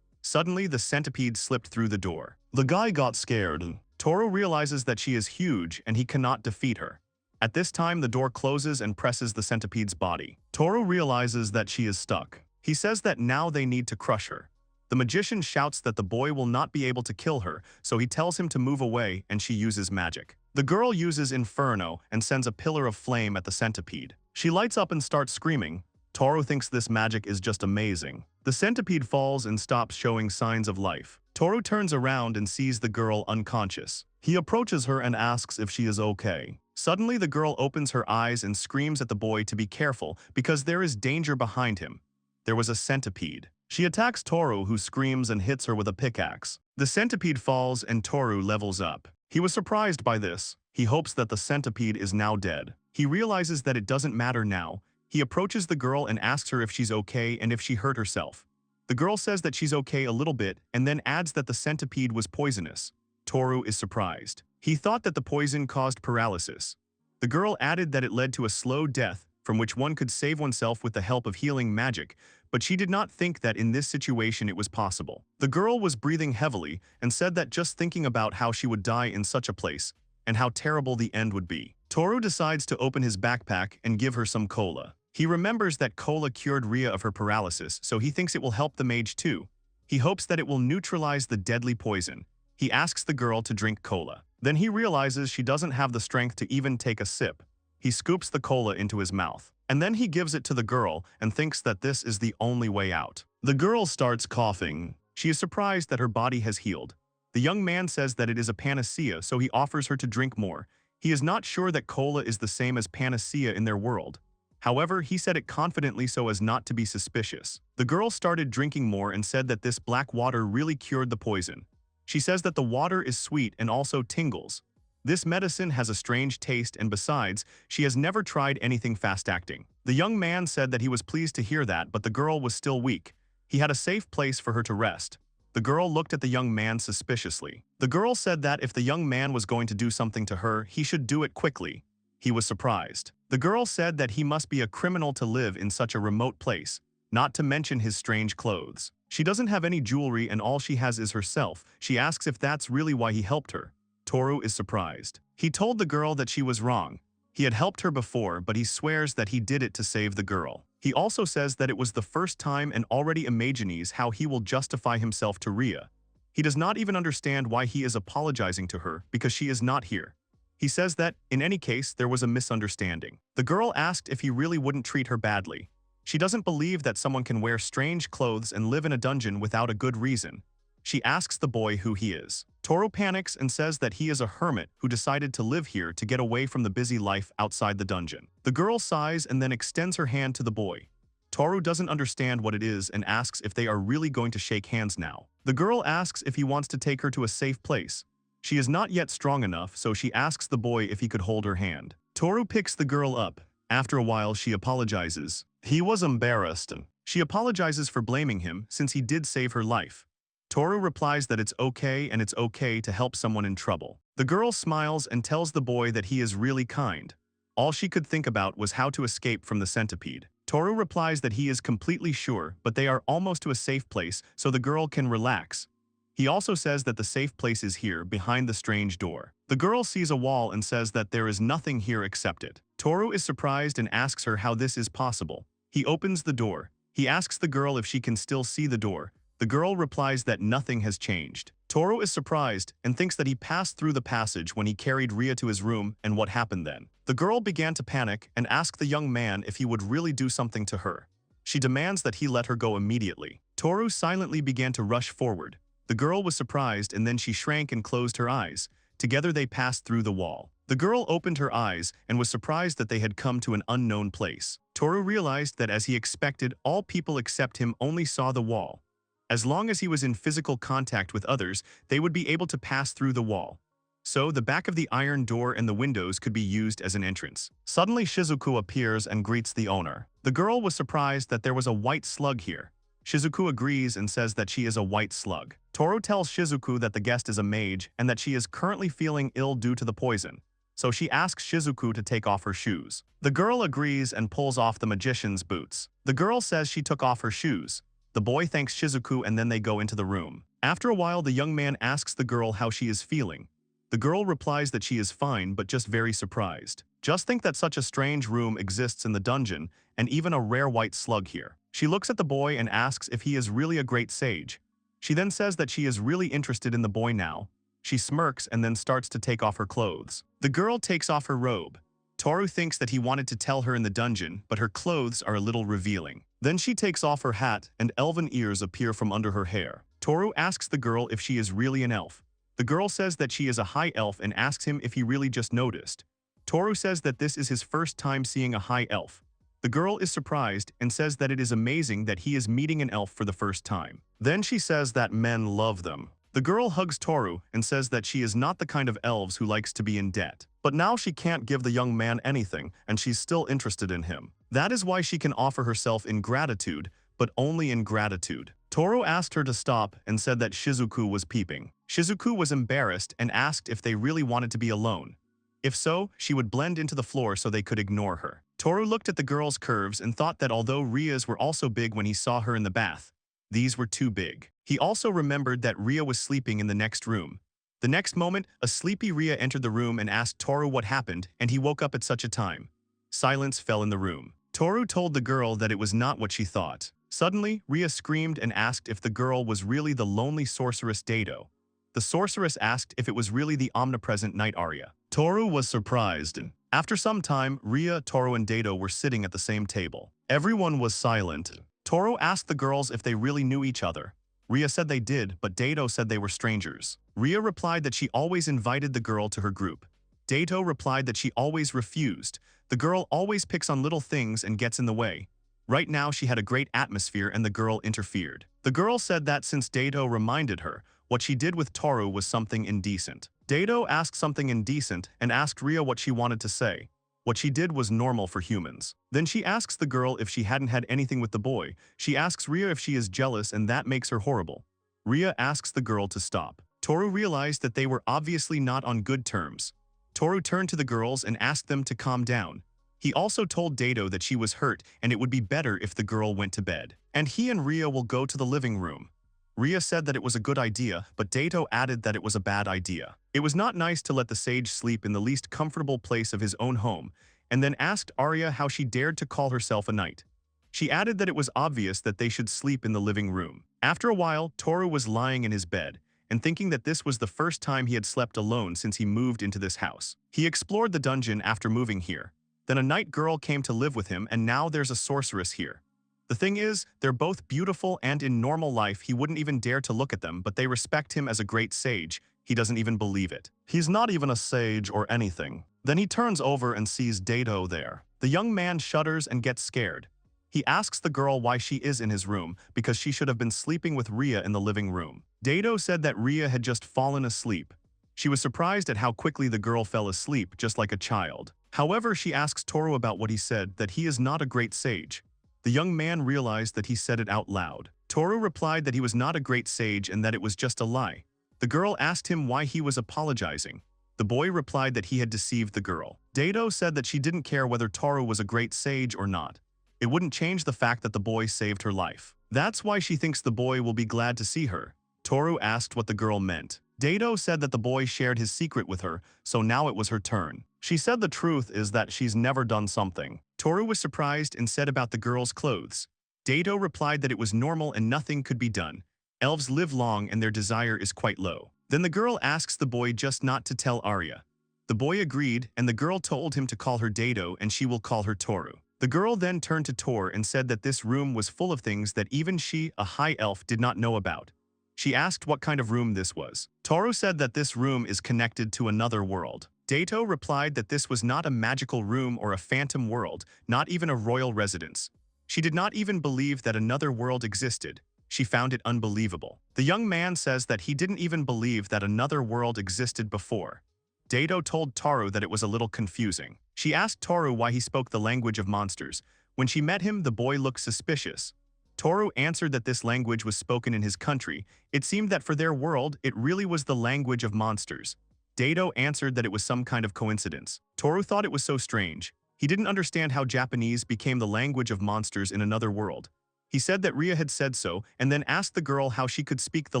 Suddenly, the centipede slipped through the door. The guy got scared. Toru realizes that she is huge and he cannot defeat her. At this time, the door closes and presses the centipede's body. Toru realizes that she is stuck. He says that now they need to crush her. The magician shouts that the boy will not be able to kill her, so he tells him to move away and she uses magic. The girl uses Inferno and sends a pillar of flame at the centipede. She lights up and starts screaming. Toru thinks this magic is just amazing. The centipede falls and stops showing signs of life. Toru turns around and sees the girl unconscious. He approaches her and asks if she is okay. Suddenly, the girl opens her eyes and screams at the boy to be careful because there is danger behind him. There was a centipede. She attacks Toru, who screams and hits her with a pickaxe. The centipede falls and Toru levels up. He was surprised by this. He hopes that the centipede is now dead. He realizes that it doesn't matter now. He approaches the girl and asks her if she's okay and if she hurt herself. The girl says that she's okay a little bit and then adds that the centipede was poisonous. Toru is surprised. He thought that the poison caused paralysis. The girl added that it led to a slow death from which one could save oneself with the help of healing magic, but she did not think that in this situation it was possible. The girl was breathing heavily and said that just thinking about how she would die in such a place and how terrible the end would be. Toru decides to open his backpack and give her some cola. He remembers that cola cured Ria of her paralysis, so he thinks it will help the mage too. He hopes that it will neutralize the deadly poison. He asks the girl to drink cola. Then he realizes she doesn't have the strength to even take a sip. He scoops the cola into his mouth. And then he gives it to the girl and thinks that this is the only way out. The girl starts coughing. She is surprised that her body has healed. The young man says that it is a panacea, so he offers her to drink more. He is not sure that cola is the same as panacea in their world. However, he said it confidently so as not to be suspicious. The girl started drinking more and said that this black water really cured the poison. She says that the water is sweet and also tingles. This medicine has a strange taste, and besides, she has never tried anything fast-acting. The young man said that he was pleased to hear that, but the girl was still weak. He had a safe place for her to rest. The girl looked at the young man suspiciously. The girl said that if the young man was going to do something to her, he should do it quickly. He was surprised. The girl said that he must be a criminal to live in such a remote place, not to mention his strange clothes. She doesn't have any jewelry and all she has is herself. She asks if that's really why he helped her. Toru is surprised. He told the girl that she was wrong. He had helped her before, but he swears that he did it to save the girl. He also says that it was the first time and already imagines how he will justify himself to Ria. He does not even understand why he is apologizing to her because she is not here. He says that, in any case, there was a misunderstanding. The girl asked if he really wouldn't treat her badly. She doesn't believe that someone can wear strange clothes and live in a dungeon without a good reason. She asks the boy who he is. Toru panics and says that he is a hermit who decided to live here to get away from the busy life outside the dungeon. The girl sighs and then extends her hand to the boy. Toru doesn't understand what it is and asks if they are really going to shake hands now. The girl asks if he wants to take her to a safe place. She is not yet strong enough, so she asks the boy if he could hold her hand. Toru picks the girl up. After a while, she apologizes. He was embarrassed. She apologizes for blaming him since he did save her life. Toru replies that it's okay and it's okay to help someone in trouble. The girl smiles and tells the boy that he is really kind. All she could think about was how to escape from the centipede. Toru replies that he is completely sure, but they are almost to a safe place, so the girl can relax. He also says that the safe place is here, behind the strange door. The girl sees a wall and says that there is nothing here except it. Toru is surprised and asks her how this is possible. He opens the door. He asks the girl if she can still see the door. The girl replies that nothing has changed. Toru is surprised and thinks that he passed through the passage when he carried Ria to his room, and what happened then. The girl began to panic and asked the young man if he would really do something to her. She demands that he let her go immediately. Toru silently began to rush forward. The girl was surprised and then she shrank and closed her eyes. Together they passed through the wall. The girl opened her eyes and was surprised that they had come to an unknown place. Toru realized that as he expected, all people except him only saw the wall. As long as he was in physical contact with others, they would be able to pass through the wall. So the back of the iron door and the windows could be used as an entrance. Suddenly Shizuku appears and greets the owner. The girl was surprised that there was a white slug here. Shizuku agrees and says that she is a white slug. Toru tells Shizuku that the guest is a mage and that she is currently feeling ill due to the poison. So she asks Shizuku to take off her shoes. The girl agrees and pulls off the magician's boots. The girl says she took off her shoes. The boy thanks Shizuku and then they go into the room. After a while, the young man asks the girl how she is feeling. The girl replies that she is fine but just very surprised. Just think that such a strange room exists in the dungeon, and even a rare white slug here. She looks at the boy and asks if he is really a great sage. She then says that she is really interested in the boy now. She smirks and then starts to take off her clothes. The girl takes off her robe. Toru thinks that he wanted to tell her in the dungeon, but her clothes are a little revealing. Then she takes off her hat and elven ears appear from under her hair. Toru asks the girl if she is really an elf. The girl says that she is a high elf and asks him if he really just noticed. Toru says that this is his first time seeing a high elf. The girl is surprised and says that it is amazing that he is meeting an elf for the first time. Then she says that men love them. The girl hugs Toru and says that she is not the kind of elves who likes to be in debt. But now she can't give the young man anything, and she's still interested in him. That is why she can offer herself in gratitude, but only in gratitude. Toru asked her to stop and said that Shizuku was peeping. Shizuku was embarrassed and asked if they really wanted to be alone. If so, she would blend into the floor so they could ignore her. Toru looked at the girl's curves and thought that although Ria's were also big when he saw her in the bath, these were too big. He also remembered that Ria was sleeping in the next room. The next moment, a sleepy Ria entered the room and asked Toru what happened, and he woke up at such a time. Silence fell in the room. Toru told the girl that it was not what she thought. Suddenly, Ria screamed and asked if the girl was really the lonely sorceress Dato. The sorceress asked if it was really the omnipresent Night Arya. Toru was surprised. After some time, Ria, Toru, and Dato were sitting at the same table. Everyone was silent. Toru asked the girls if they really knew each other. Ria said they did, but Dato said they were strangers. Ria replied that she always invited the girl to her group. Dato replied that she always refused. The girl always picks on little things and gets in the way. Right now she had a great atmosphere and the girl interfered. The girl said that since Dato reminded her, what she did with Toru was something indecent. Dato asked something indecent and asked Ria what she wanted to say. What she did was normal for humans. Then she asks the girl if she hadn't had anything with the boy. She asks Ria if she is jealous and that makes her horrible. Ria asks the girl to stop. Toru realized that they were obviously not on good terms. Toru turned to the girls and asked them to calm down. He also told Dato that she was hurt and it would be better if the girl went to bed. And he and Ria will go to the living room. Ria said that it was a good idea, but Dato added that it was a bad idea. It was not nice to let the sage sleep in the least comfortable place of his own home, and then asked Arya how she dared to call herself a knight. She added that it was obvious that they should sleep in the living room. After a while, Toru was lying in his bed, and thinking that this was the first time he had slept alone since he moved into this house. He explored the dungeon after moving here. Then a night girl came to live with him, and now there's a sorceress here. The thing is, they're both beautiful and in normal life he wouldn't even dare to look at them, but they respect him as a great sage. He doesn't even believe it. He's not even a sage or anything. Then he turns over and sees Dato there. The young man shudders and gets scared. He asks the girl why she is in his room, because she should have been sleeping with Ria in the living room. Dato said that Ria had just fallen asleep. She was surprised at how quickly the girl fell asleep, just like a child. However, she asks Toru about what he said, that he is not a great sage. The young man realized that he said it out loud. Toru replied that he was not a great sage and that it was just a lie. The girl asked him why he was apologizing. The boy replied that he had deceived the girl. Dato said that she didn't care whether Toru was a great sage or not. It wouldn't change the fact that the boy saved her life. That's why she thinks the boy will be glad to see her. Toru asked what the girl meant. Dato said that the boy shared his secret with her, so now it was her turn. She said the truth is that she's never done something. Toru was surprised and said about the girl's clothes. Dato replied that it was normal and nothing could be done. Elves live long and their desire is quite low. Then the girl asks the boy just not to tell Arya. The boy agreed, and the girl told him to call her Dato and she will call her Toru. The girl then turned to Tor and said that this room was full of things that even she, a high elf, did not know about. She asked what kind of room this was. Toru said that this room is connected to another world. Dato replied that this was not a magical room or a phantom world, not even a royal residence. She did not even believe that another world existed. She found it unbelievable. The young man says that he didn't even believe that another world existed before. Dato told Toru that it was a little confusing. She asked Toru why he spoke the language of monsters. When she met him, the boy looked suspicious. Toru answered that this language was spoken in his country. It seemed that for their world, it really was the language of monsters. Dato answered that it was some kind of coincidence. Toru thought it was so strange. He didn't understand how Japanese became the language of monsters in another world. He said that Ria had said so and then asked the girl how she could speak the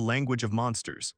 language of monsters.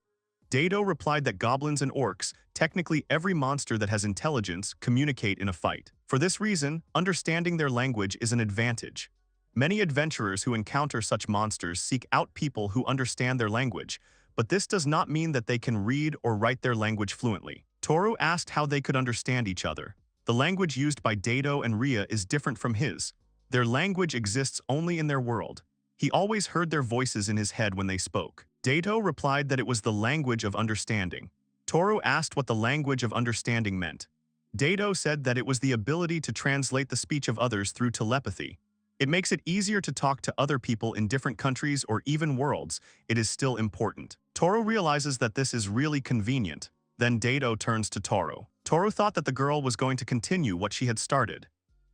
Dato replied that goblins and orcs, technically every monster that has intelligence, communicate in a fight. For this reason, understanding their language is an advantage. Many adventurers who encounter such monsters seek out people who understand their language, but this does not mean that they can read or write their language fluently. Toru asked how they could understand each other. The language used by Dato and Ria is different from his. Their language exists only in their world. He always heard their voices in his head when they spoke. Dato replied that it was the language of understanding. Toru asked what the language of understanding meant. Dato said that it was the ability to translate the speech of others through telepathy. It makes it easier to talk to other people in different countries or even worlds. It is still important. Toru realizes that this is really convenient. Then Dato turns to Toru. Toru thought that the girl was going to continue what she had started.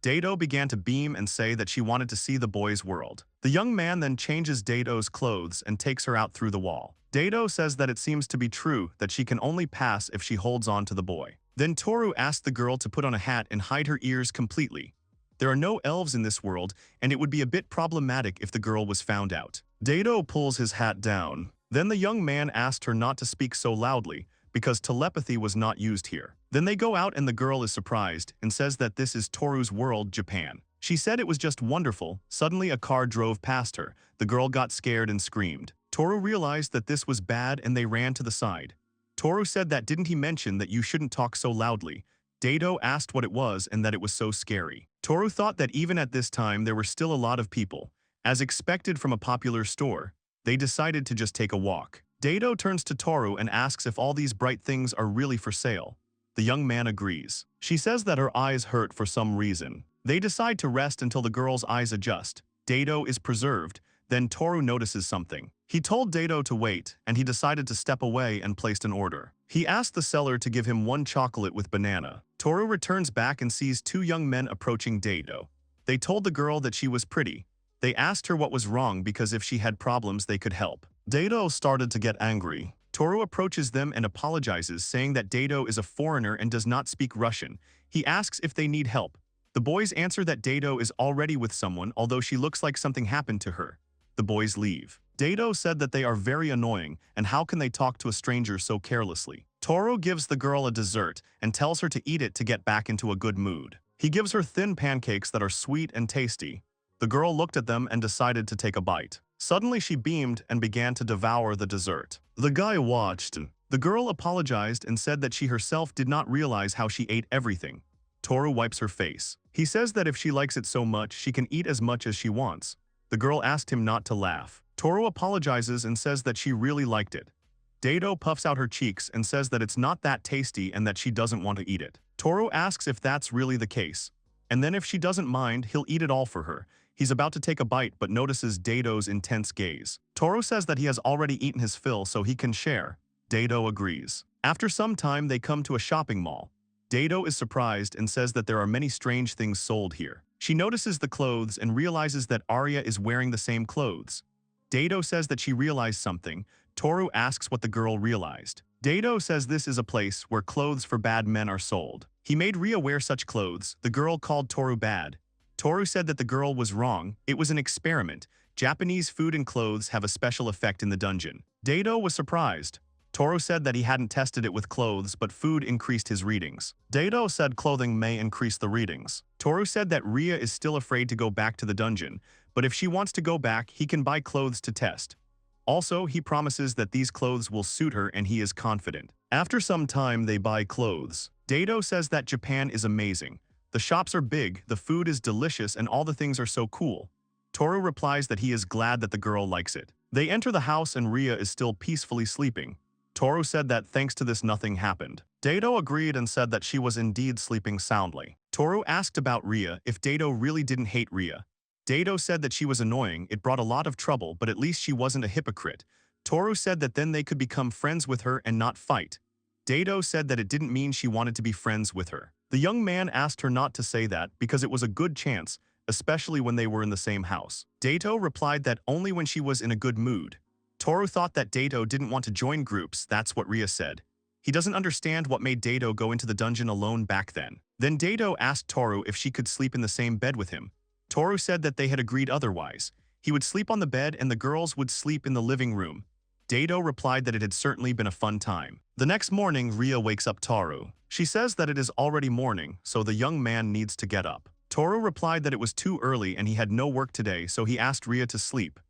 Dato began to beam and say that she wanted to see the boy's world. The young man then changes Dato's clothes and takes her out through the wall. Dato says that it seems to be true that she can only pass if she holds on to the boy. Then Toru asked the girl to put on a hat and hide her ears completely. There are no elves in this world, and it would be a bit problematic if the girl was found out. Dato pulls his hat down. Then the young man asked her not to speak so loudly, because telepathy was not used here. Then they go out and the girl is surprised and says that this is Toru's world, Japan. She said it was just wonderful. Suddenly a car drove past her. The girl got scared and screamed. Toru realized that this was bad and they ran to the side. Toru said that didn't he mention that you shouldn't talk so loudly? Dato asked what it was and that it was so scary. Toru thought that even at this time there were still a lot of people. As expected from a popular store, they decided to just take a walk. Dato turns to Toru and asks if all these bright things are really for sale. The young man agrees. She says that her eyes hurt for some reason. They decide to rest until the girl's eyes adjust. Dato is preserved. Then Toru notices something. He told Dato to wait, and he decided to step away and placed an order. He asked the seller to give him one chocolate with banana. Toru returns back and sees two young men approaching Dato. They told the girl that she was pretty. They asked her what was wrong because if she had problems they could help. Dato started to get angry. Toru approaches them and apologizes, saying that Dato is a foreigner and does not speak Russian. He asks if they need help. The boys answer that Dato is already with someone, although she looks like something happened to her. The boys leave. Dato said that they are very annoying, and how can they talk to a stranger so carelessly? Toru gives the girl a dessert and tells her to eat it to get back into a good mood. He gives her thin pancakes that are sweet and tasty. The girl looked at them and decided to take a bite. Suddenly she beamed and began to devour the dessert. The guy watched. The girl apologized and said that she herself did not realize how she ate everything. Toru wipes her face. He says that if she likes it so much, she can eat as much as she wants. The girl asked him not to laugh. Toru apologizes and says that she really liked it. Dato puffs out her cheeks and says that it's not that tasty and that she doesn't want to eat it. Toru asks if that's really the case. And then if she doesn't mind, he'll eat it all for her. He's about to take a bite but notices Dato's intense gaze. Toru says that he has already eaten his fill so he can share. Dato agrees. After some time they come to a shopping mall. Dato is surprised and says that there are many strange things sold here. She notices the clothes and realizes that Arya is wearing the same clothes. Dato says that she realized something. Toru asks what the girl realized. Dato says this is a place where clothes for bad men are sold. He made Ria wear such clothes. The girl called Toru bad. Toru said that the girl was wrong. It was an experiment. Japanese food and clothes have a special effect in the dungeon. Dato was surprised. Toru said that he hadn't tested it with clothes, but food increased his readings. Dato said clothing may increase the readings. Toru said that Ria is still afraid to go back to the dungeon, but if she wants to go back, he can buy clothes to test. Also, he promises that these clothes will suit her and he is confident. After some time, they buy clothes. Dato says that Japan is amazing. The shops are big, the food is delicious, and all the things are so cool. Toru replies that he is glad that the girl likes it. They enter the house and Ria is still peacefully sleeping. Toru said that thanks to this nothing happened. Dato agreed and said that she was indeed sleeping soundly. Toru asked about Ria if Dato really didn't hate Ria. Dato said that she was annoying, it brought a lot of trouble, but at least she wasn't a hypocrite. Toru said that then they could become friends with her and not fight. Dato said that it didn't mean she wanted to be friends with her. The young man asked her not to say that because it was a good chance, especially when they were in the same house. Dato replied that only when she was in a good mood. Toru thought that Dato didn't want to join groups, that's what Ria said. He doesn't understand what made Dato go into the dungeon alone back then. Then Dato asked Toru if she could sleep in the same bed with him. Toru said that they had agreed otherwise. He would sleep on the bed and the girls would sleep in the living room. Dado replied that it had certainly been a fun time. The next morning, Ria wakes up Toru. She says that it is already morning, so the young man needs to get up. Toru replied that it was too early and he had no work today, so he asked Ria to sleep.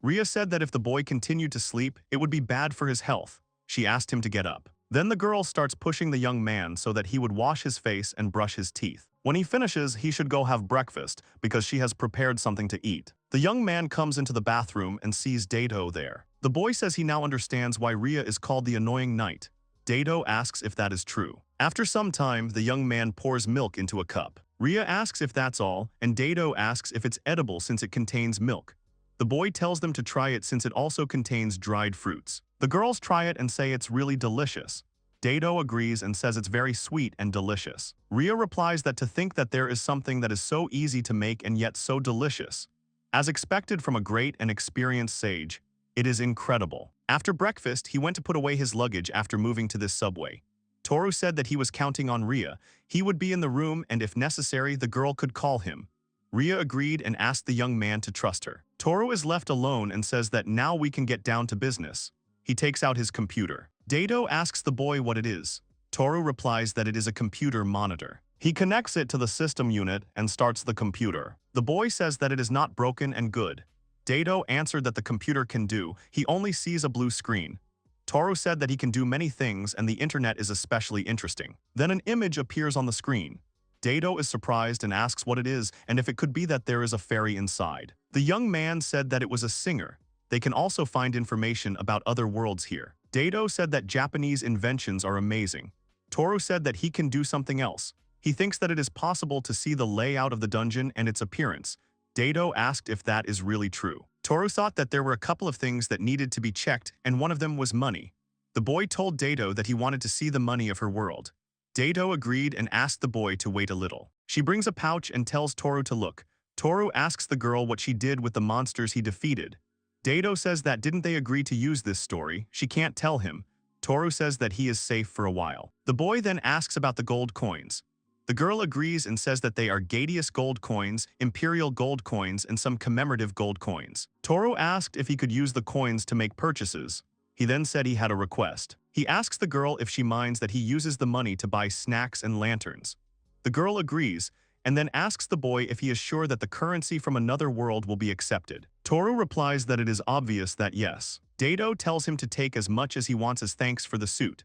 Ria said that if the boy continued to sleep, it would be bad for his health. She asked him to get up. Then the girl starts pushing the young man so that he would wash his face and brush his teeth. When he finishes, he should go have breakfast because she has prepared something to eat. The young man comes into the bathroom and sees Dado there. The boy says he now understands why Ria is called the annoying knight. Dado asks if that is true. After some time, the young man pours milk into a cup. Ria asks if that's all, and Dado asks if it's edible since it contains milk. The boy tells them to try it since it also contains dried fruits. The girls try it and say it's really delicious. Dado agrees and says it's very sweet and delicious. Ria replies that to think that there is something that is so easy to make and yet so delicious. As expected from a great and experienced sage, it is incredible. After breakfast, he went to put away his luggage after moving to this subway. Toru said that he was counting on Ria. He would be in the room and if necessary, the girl could call him. Ria agreed and asked the young man to trust her. Toru is left alone and says that now we can get down to business. He takes out his computer. Dado asks the boy what it is. Toru replies that it is a computer monitor. He connects it to the system unit and starts the computer. The boy says that it is not broken and good. Dado answered that the computer can do, he only sees a blue screen. Toru said that he can do many things and the internet is especially interesting. Then an image appears on the screen. Dado is surprised and asks what it is and if it could be that there is a fairy inside. The young man said that it was a singer. They can also find information about other worlds here. Dado said that Japanese inventions are amazing. Toru said that he can do something else. He thinks that it is possible to see the layout of the dungeon and its appearance. Dado asked if that is really true. Toru thought that there were a couple of things that needed to be checked and one of them was money. The boy told Dado that he wanted to see the money of her world. Dado agreed and asked the boy to wait a little. She brings a pouch and tells Toru to look. Toru asks the girl what she did with the monsters he defeated. Dado says that didn't they agree to use this story, she can't tell him. Toru says that he is safe for a while. The boy then asks about the gold coins. The girl agrees and says that they are Gadius gold coins, Imperial gold coins, and some commemorative gold coins. Toru asked if he could use the coins to make purchases. He then said he had a request. He asks the girl if she minds that he uses the money to buy snacks and lanterns. The girl agrees, and then asks the boy if he is sure that the currency from another world will be accepted. Toru replies that it is obvious that yes. Dado tells him to take as much as he wants as thanks for the suit.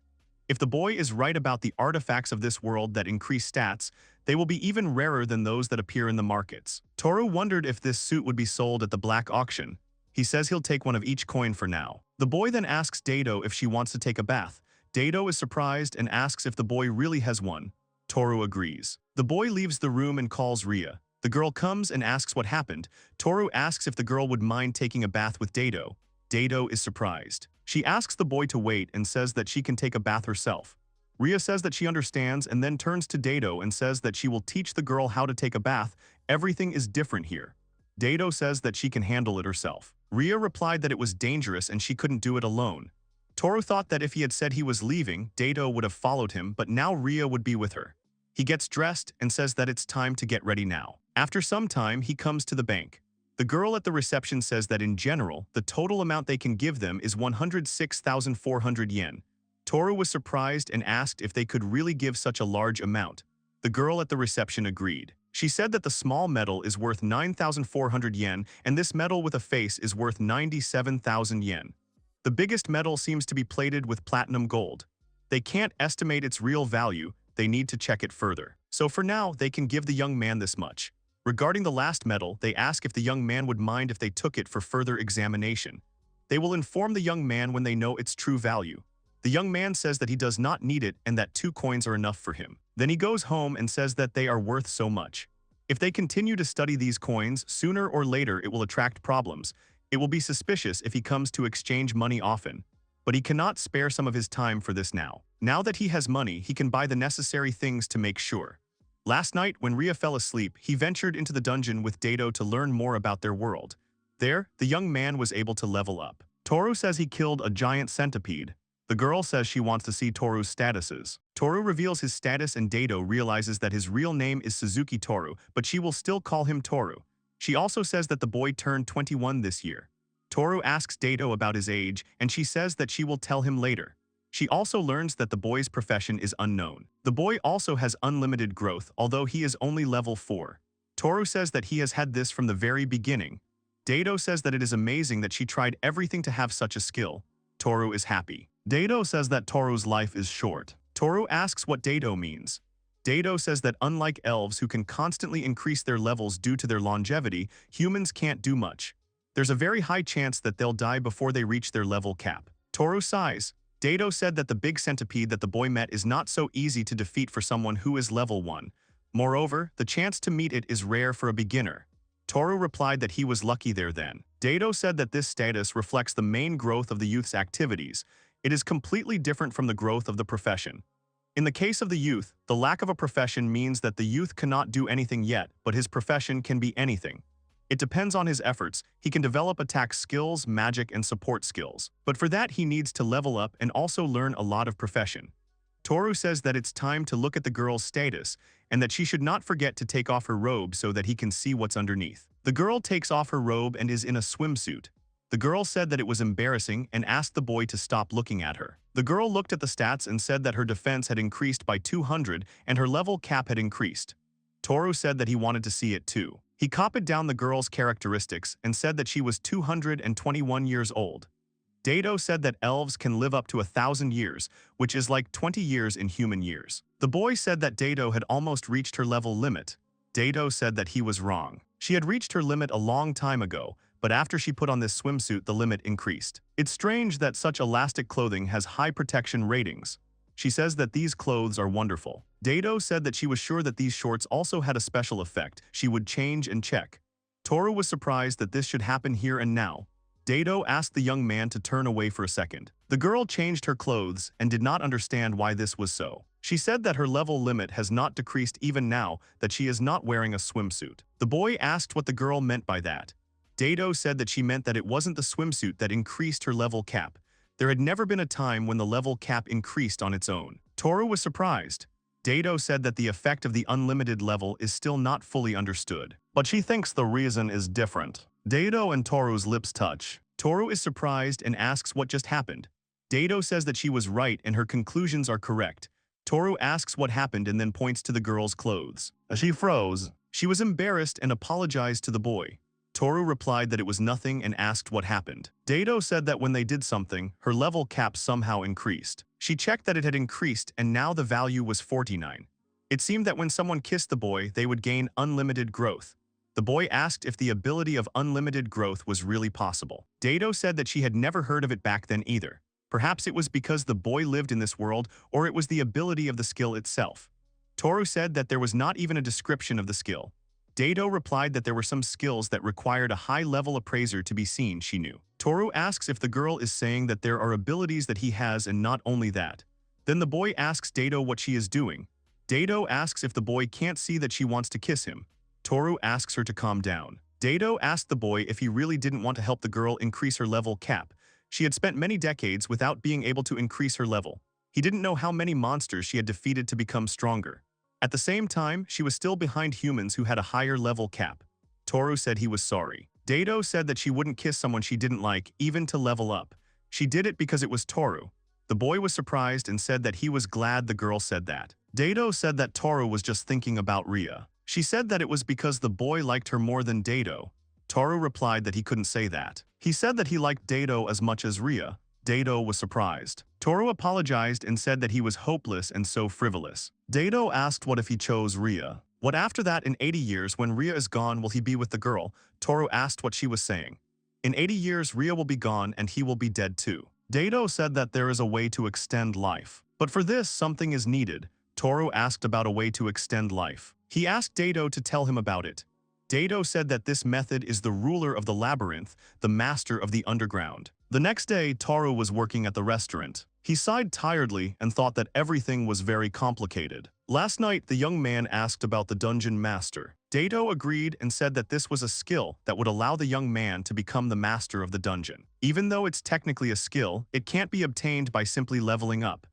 If the boy is right about the artifacts of this world that increase stats, they will be even rarer than those that appear in the markets. Toru wondered if this suit would be sold at the black auction. He says he'll take one of each coin for now. The boy then asks Dado if she wants to take a bath. Dado is surprised and asks if the boy really has one. Toru agrees. The boy leaves the room and calls Ria. The girl comes and asks what happened. Toru asks if the girl would mind taking a bath with Dado. Dado is surprised. She asks the boy to wait and says that she can take a bath herself. Ria says that she understands and then turns to Dado and says that she will teach the girl how to take a bath. Everything is different here. Dado says that she can handle it herself. Ria replied that it was dangerous and she couldn't do it alone. Toru thought that if he had said he was leaving, Dado would have followed him, but now Ria would be with her. He gets dressed and says that it's time to get ready now. After some time, he comes to the bank. The girl at the reception says that in general, the total amount they can give them is 106,400 yen. Toru was surprised and asked if they could really give such a large amount. The girl at the reception agreed. She said that the small medal is worth 9,400 yen and this medal with a face is worth 97,000 yen. The biggest medal seems to be plated with platinum gold. They can't estimate its real value, they need to check it further. So for now, they can give the young man this much. Regarding the last medal, they ask if the young man would mind if they took it for further examination. They will inform the young man when they know its true value. The young man says that he does not need it and that 2 coins are enough for him. Then he goes home and says that they are worth so much. If they continue to study these coins, sooner or later it will attract problems. It will be suspicious if he comes to exchange money often. But he cannot spare some of his time for this now. Now that he has money, he can buy the necessary things to make sure. Last night, when Ria fell asleep, he ventured into the dungeon with Dado to learn more about their world. There, the young man was able to level up. Toru says he killed a giant centipede. The girl says she wants to see Toru's statuses. Toru reveals his status and Dado realizes that his real name is Suzuki Toru, but she will still call him Toru. She also says that the boy turned 21 this year. Toru asks Dado about his age, and she says that she will tell him later. She also learns that the boy's profession is unknown. The boy also has unlimited growth, although he is only level 4. Toru says that he has had this from the very beginning. Dado says that it is amazing that she tried everything to have such a skill. Toru is happy. Dado says that Toru's life is short. Toru asks what Dado means. Dado says that unlike elves who can constantly increase their levels due to their longevity, humans can't do much. There's a very high chance that they'll die before they reach their level cap. Toru sighs. Dado said that the big centipede that the boy met is not so easy to defeat for someone who is level 1. Moreover, the chance to meet it is rare for a beginner. Toru replied that he was lucky there then. Dado said that this status reflects the main growth of the youth's activities. It is completely different from the growth of the profession. In the case of the youth, the lack of a profession means that the youth cannot do anything yet, but his profession can be anything. It depends on his efforts. He can develop attack skills, magic, and support skills. But for that, he needs to level up and also learn a lot of profession. Toru says that it's time to look at the girl's status and that she should not forget to take off her robe so that he can see what's underneath. The girl takes off her robe and is in a swimsuit. The girl said that it was embarrassing and asked the boy to stop looking at her. The girl looked at the stats and said that her defense had increased by 200 and her level cap had increased. Toru said that he wanted to see it too. He copied down the girl's characteristics and said that she was 221 years old. Dado said that elves can live up to 1,000 years, which is like 20 years in human years. The boy said that Dado had almost reached her level limit. Dado said that he was wrong. She had reached her limit a long time ago, but after she put on this swimsuit, the limit increased. It's strange that such elastic clothing has high protection ratings. She says that these clothes are wonderful. Dado said that she was sure that these shorts also had a special effect. She would change and check. Toru was surprised that this should happen here and now. Dado asked the young man to turn away for a second. The girl changed her clothes and did not understand why this was so. She said that her level limit has not decreased even now that she is not wearing a swimsuit. The boy asked what the girl meant by that. Dado said that she meant that it wasn't the swimsuit that increased her level cap. There had never been a time when the level cap increased on its own. Toru was surprised. Dado said that the effect of the unlimited level is still not fully understood, but she thinks the reason is different. Dado and Toru's lips touch. Toru is surprised and asks what just happened. Dado says that she was right and her conclusions are correct. Toru asks what happened and then points to the girl's clothes. She froze. She was embarrassed and apologized to the boy. Toru replied that it was nothing and asked what happened. Dado said that when they did something, her level cap somehow increased. She checked that it had increased and now the value was 49. It seemed that when someone kissed the boy, they would gain unlimited growth. The boy asked if the ability of unlimited growth was really possible. Dado said that she had never heard of it back then either. Perhaps it was because the boy lived in this world, or it was the ability of the skill itself. Toru said that there was not even a description of the skill. Dado replied that there were some skills that required a high-level appraiser to be seen, she knew. Toru asks if the girl is saying that there are abilities that he has and not only that. Then the boy asks Dado what she is doing. Dado asks if the boy can't see that she wants to kiss him. Toru asks her to calm down. Dado asked the boy if he really didn't want to help the girl increase her level cap. She had spent many decades without being able to increase her level. He didn't know how many monsters she had defeated to become stronger. At the same time, she was still behind humans who had a higher level cap. Toru said he was sorry. Dado said that she wouldn't kiss someone she didn't like, even to level up. She did it because it was Toru. The boy was surprised and said that he was glad the girl said that. Dado said that Toru was just thinking about Ria. She said that it was because the boy liked her more than Dado. Toru replied that he couldn't say that. He said that he liked Dado as much as Ria. Dado was surprised. Toru apologized and said that he was hopeless and so frivolous. Dado asked what if he chose Ria. What after that in 80 years when Ria is gone will he be with the girl? Toru asked what she was saying. In 80 years Ria will be gone and he will be dead too. Dado said that there is a way to extend life. But for this something is needed. Toru asked about a way to extend life. He asked Dado to tell him about it. Dado said that this method is the ruler of the labyrinth, the master of the underground. The next day, Toru was working at the restaurant. He sighed tiredly and thought that everything was very complicated. Last night, the young man asked about the dungeon master. Dado agreed and said that this was a skill that would allow the young man to become the master of the dungeon. Even though it's technically a skill, it can't be obtained by simply leveling up.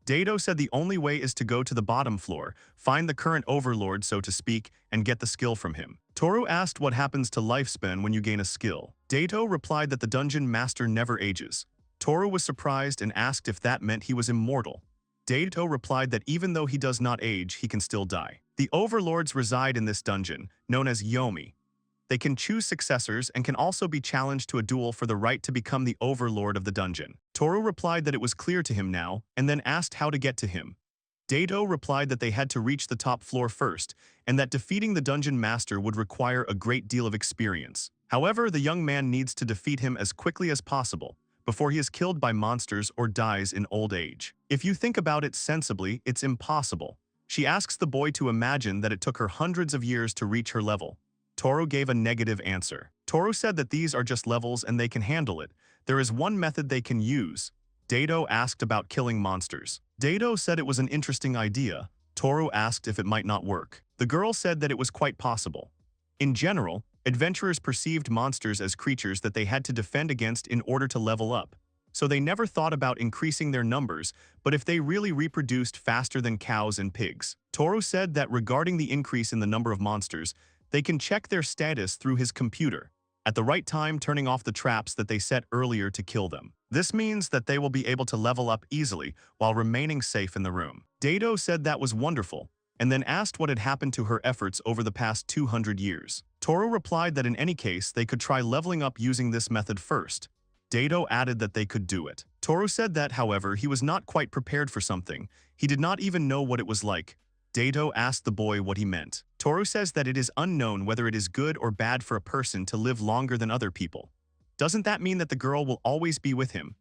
Dato said the only way is to go to the bottom floor, find the current overlord so to speak, and get the skill from him. Toru asked what happens to lifespan when you gain a skill. Dato replied that the dungeon master never ages. Toru was surprised and asked if that meant he was immortal. Dato replied that even though he does not age, he can still die. The overlords reside in this dungeon, known as Yomi. They can choose successors and can also be challenged to a duel for the right to become the overlord of the dungeon. Toru replied that it was clear to him now, and then asked how to get to him. Dato replied that they had to reach the top floor first, and that defeating the dungeon master would require a great deal of experience. However, the young man needs to defeat him as quickly as possible, before he is killed by monsters or dies in old age. If you think about it sensibly, it's impossible. She asks the boy to imagine that it took her hundreds of years to reach her level. Toru gave a negative answer. Toru said that these are just levels and they can handle it. There is one method they can use. Dato asked about killing monsters. Dato said it was an interesting idea. Toru asked if it might not work. The girl said that it was quite possible. In general, adventurers perceived monsters as creatures that they had to defend against in order to level up. So they never thought about increasing their numbers, but if they really reproduced faster than cows and pigs. Toru said that regarding the increase in the number of monsters, they can check their status through his computer, at the right time turning off the traps that they set earlier to kill them. This means that they will be able to level up easily while remaining safe in the room. Dato said that was wonderful, and then asked what had happened to her efforts over the past 200 years. Toru replied that in any case they could try leveling up using this method first. Dato added that they could do it. Toru said that, however, he was not quite prepared for something. He did not even know what it was like. Dato asked the boy what he meant. Toru says that it is unknown whether it is good or bad for a person to live longer than other people. Doesn't that mean that the girl will always be with him?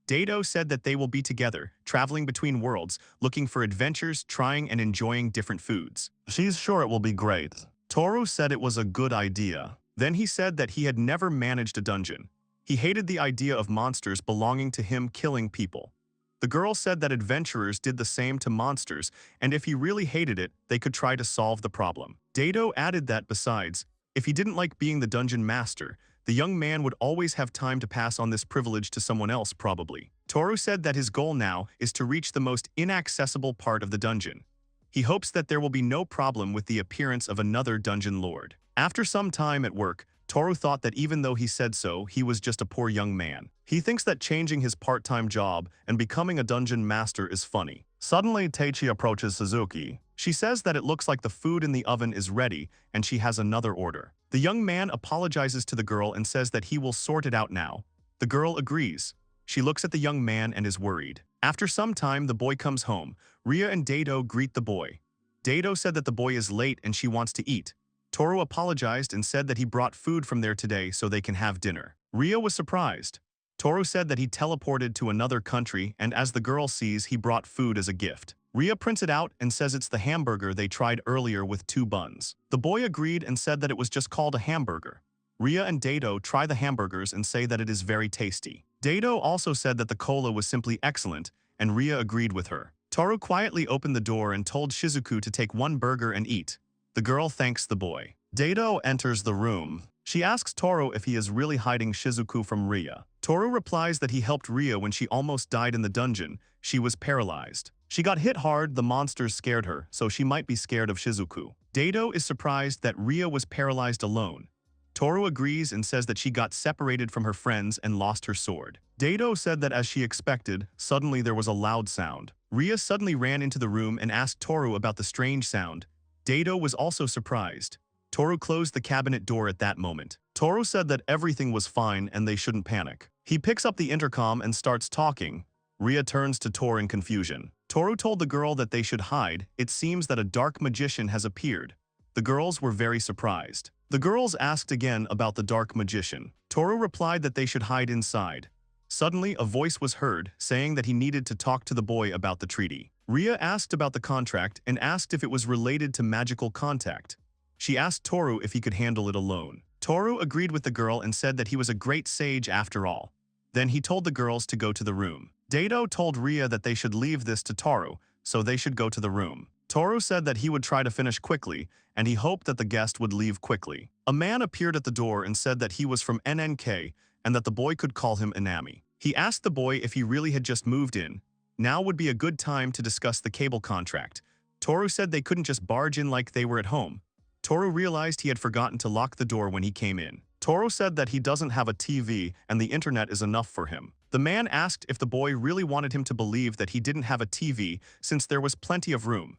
Dato said that they will be together, traveling between worlds, looking for adventures, trying and enjoying different foods. She's sure it will be great. Toru said it was a good idea. Then he said that he had never managed a dungeon. He hated the idea of monsters belonging to him killing people. The girl said that adventurers did the same to monsters, and if he really hated it, they could try to solve the problem. Dato added that besides, if he didn't like being the dungeon master, the young man would always have time to pass on this privilege to someone else probably. Toru said that his goal now is to reach the most inaccessible part of the dungeon. He hopes that there will be no problem with the appearance of another dungeon lord. After some time at work, Toru thought that even though he said so, he was just a poor young man. He thinks that changing his part-time job and becoming a dungeon master is funny. Suddenly, Teichi approaches Suzuki. She says that it looks like the food in the oven is ready and she has another order. The young man apologizes to the girl and says that he will sort it out now. The girl agrees. She looks at the young man and is worried. After some time, the boy comes home. Ria and Dato greet the boy. Dato said that the boy is late and she wants to eat. Toru apologized and said that he brought food from there today so they can have dinner. Ria was surprised. Toru said that he teleported to another country and as the girl sees, he brought food as a gift. Ria prints it out and says it's the hamburger they tried earlier with 2 buns. The boy agreed and said that it was just called a hamburger. Ria and Dato try the hamburgers and say that it is very tasty. Dato also said that the cola was simply excellent, and Ria agreed with her. Toru quietly opened the door and told Shizuku to take 1 burger and eat. The girl thanks the boy. Dato enters the room. She asks Toru if he is really hiding Shizuku from Ria. Toru replies that he helped Ria when she almost died in the dungeon. She was paralyzed. She got hit hard, the monsters scared her, so she might be scared of Shizuku. Dato is surprised that Ria was paralyzed alone. Toru agrees and says that she got separated from her friends and lost her sword. Dato said that as she expected, suddenly there was a loud sound. Ria suddenly ran into the room and asked Toru about the strange sound. Dato was also surprised. Toru closed the cabinet door at that moment. Toru said that everything was fine and they shouldn't panic. He picks up the intercom and starts talking. Ria turns to Toru in confusion. Toru told the girl that they should hide. It seems that a dark magician has appeared. The girls were very surprised. The girls asked again about the dark magician. Toru replied that they should hide inside. Suddenly, a voice was heard, saying that he needed to talk to the boy about the treaty. Ria asked about the contract and asked if it was related to magical contact. She asked Toru if he could handle it alone. Toru agreed with the girl and said that he was a great sage after all. Then he told the girls to go to the room. Dato told Ria that they should leave this to Toru, so they should go to the room. Toru said that he would try to finish quickly, and he hoped that the guest would leave quickly. A man appeared at the door and said that he was from NNK and that the boy could call him Inami. He asked the boy if he really had just moved in. Now would be a good time to discuss the cable contract. Toru said they couldn't just barge in like they were at home. Toru realized he had forgotten to lock the door when he came in. Toru said that he doesn't have a TV and the internet is enough for him. The man asked if the boy really wanted him to believe that he didn't have a TV since there was plenty of room.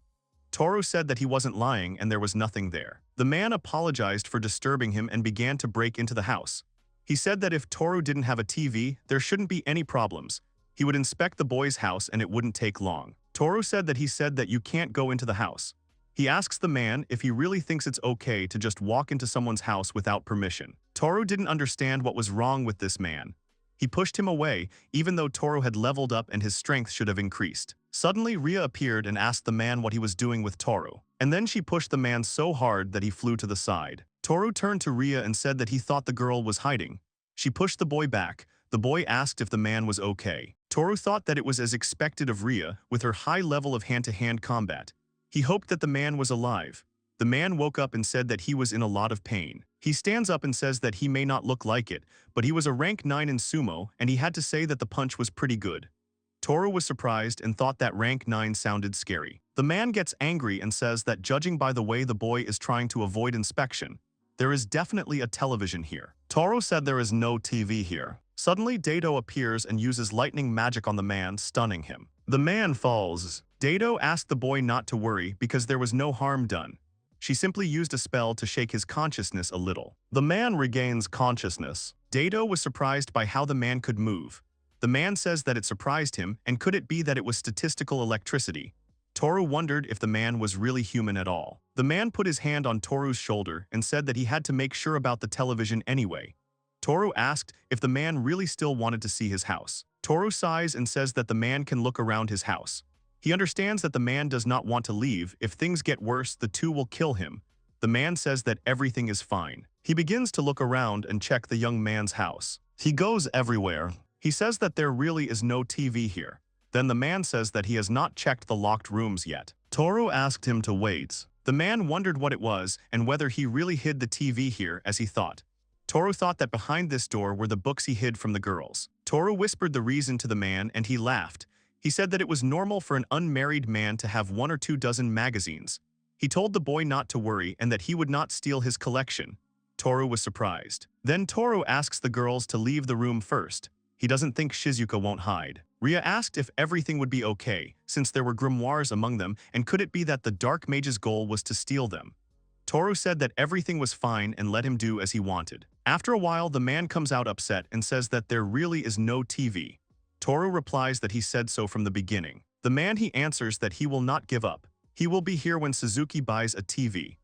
Toru said that he wasn't lying and there was nothing there. The man apologized for disturbing him and began to break into the house. He said that if Toru didn't have a TV, there shouldn't be any problems. He would inspect the boy's house and it wouldn't take long. Toru said that you can't go into the house. He asks the man if he really thinks it's okay to just walk into someone's house without permission. Toru didn't understand what was wrong with this man. He pushed him away, even though Toru had leveled up and his strength should have increased. Suddenly, Ria appeared and asked the man what he was doing with Toru. And then she pushed the man so hard that he flew to the side. Toru turned to Ria and said that he thought the girl was hiding. She pushed the boy back. The boy asked if the man was okay. Toru thought that it was as expected of Ria, with her high level of hand-to-hand combat. He hoped that the man was alive. The man woke up and said that he was in a lot of pain. He stands up and says that he may not look like it, but he was a rank 9 in sumo and he had to say that the punch was pretty good. Toru was surprised and thought that rank 9 sounded scary. The man gets angry and says that judging by the way the boy is trying to avoid inspection, there is definitely a television here. Toru said there is no TV here. Suddenly, Dato appears and uses lightning magic on the man, stunning him. The man falls. Dato asked the boy not to worry because there was no harm done. She simply used a spell to shake his consciousness a little. The man regains consciousness. Dato was surprised by how the man could move. The man says that it surprised him, and could it be that it was statistical electricity? Toru wondered if the man was really human at all. The man put his hand on Toru's shoulder and said that he had to make sure about the television anyway. Toru asked if the man really still wanted to see his house. Toru sighs and says that the man can look around his house. He understands that the man does not want to leave. If things get worse, the two will kill him. The man says that everything is fine. He begins to look around and check the young man's house. He goes everywhere. He says that there really is no TV here. Then the man says that he has not checked the locked rooms yet. Toru asked him to wait. The man wondered what it was and whether he really hid the TV here as he thought. Toru thought that behind this door were the books he hid from the girls. Toru whispered the reason to the man and he laughed. He said that it was normal for an unmarried man to have 1 or 2 dozen magazines. He told the boy not to worry and that he would not steal his collection. Toru was surprised. Then Toru asks the girls to leave the room first. He doesn't think Shizuka won't hide. Ria asked if everything would be okay, since there were grimoires among them, and could it be that the dark mage's goal was to steal them? Toru said that everything was fine and let him do as he wanted. After a while, the man comes out upset and says that there really is no TV. Toru replies that he said so from the beginning. The man he answers that he will not give up. He will be here when Suzuki buys a TV.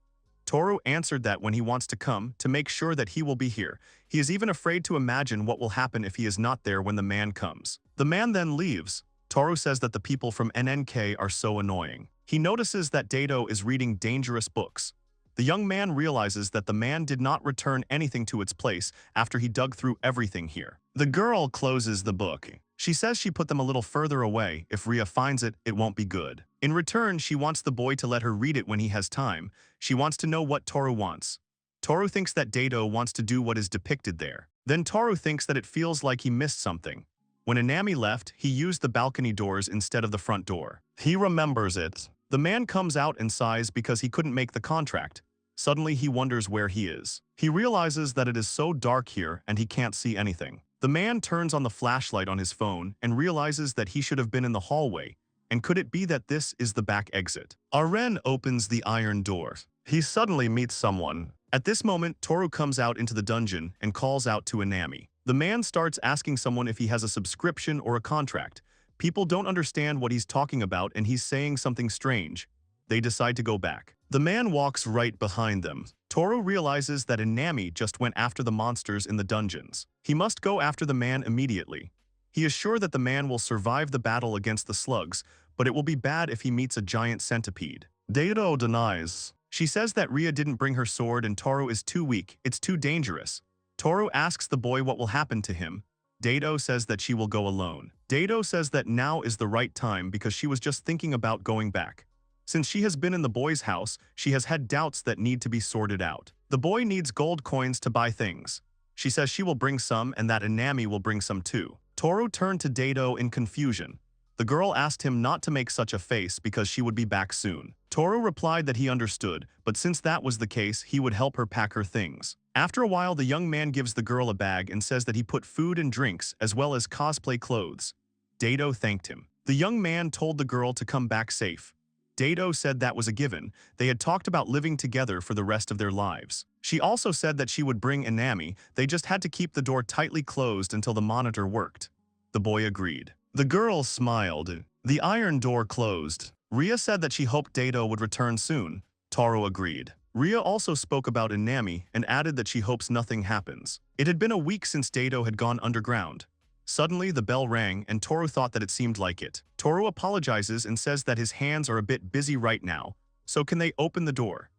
Toru answered that when he wants to come, to make sure that he will be here. He is even afraid to imagine what will happen if he is not there when the man comes. The man then leaves. Toru says that the people from NNK are so annoying. He notices that Dato is reading dangerous books. The young man realizes that the man did not return anything to its place after he dug through everything here. The girl closes the book. She says she put them a little further away. If Ria finds it, it won't be good. In return, she wants the boy to let her read it when he has time. She wants to know what Toru wants. Toru thinks that Dato wants to do what is depicted there. Then Toru thinks that it feels like he missed something. When Anami left, he used the balcony doors instead of the front door. He remembers it. The man comes out and sighs because he couldn't make the contract. Suddenly, he wonders where he is. He realizes that it is so dark here and he can't see anything. The man turns on the flashlight on his phone and realizes that he should have been in the hallway. And could it be that this is the back exit? Aren opens the iron door. He suddenly meets someone. At this moment, Toru comes out into the dungeon and calls out to Anami. The man starts asking someone if he has a subscription or a contract. People don't understand what he's talking about and he's saying something strange. They decide to go back. The man walks right behind them. Toru realizes that Anami just went after the monsters in the dungeons. He must go after the man immediately. He is sure that the man will survive the battle against the slugs, but it will be bad if he meets a giant centipede. Dato denies. She says that Ria didn't bring her sword and Toru is too weak, it's too dangerous. Toru asks the boy what will happen to him. Dato says that she will go alone. Dato says that now is the right time because she was just thinking about going back. Since she has been in the boy's house, she has had doubts that need to be sorted out. The boy needs gold coins to buy things. She says she will bring some and that Anami will bring some too. Toru turned to Dato in confusion. The girl asked him not to make such a face because she would be back soon. Toru replied that he understood, but since that was the case, he would help her pack her things. After a while, the young man gives the girl a bag and says that he put food and drinks as well as cosplay clothes. Dado thanked him. The young man told the girl to come back safe. Dado said that was a given. They had talked about living together for the rest of their lives. She also said that she would bring Inami, they just had to keep the door tightly closed until the monitor worked. The boy agreed. The girl smiled. The iron door closed. Ria said that she hoped Dado would return soon. Toru agreed. Ria also spoke about Inami and added that she hopes nothing happens. It had been a week since Dado had gone underground. Suddenly, the bell rang and Toru thought that it seemed like it. Toru apologizes and says that his hands are a bit busy right now, so can they open the door?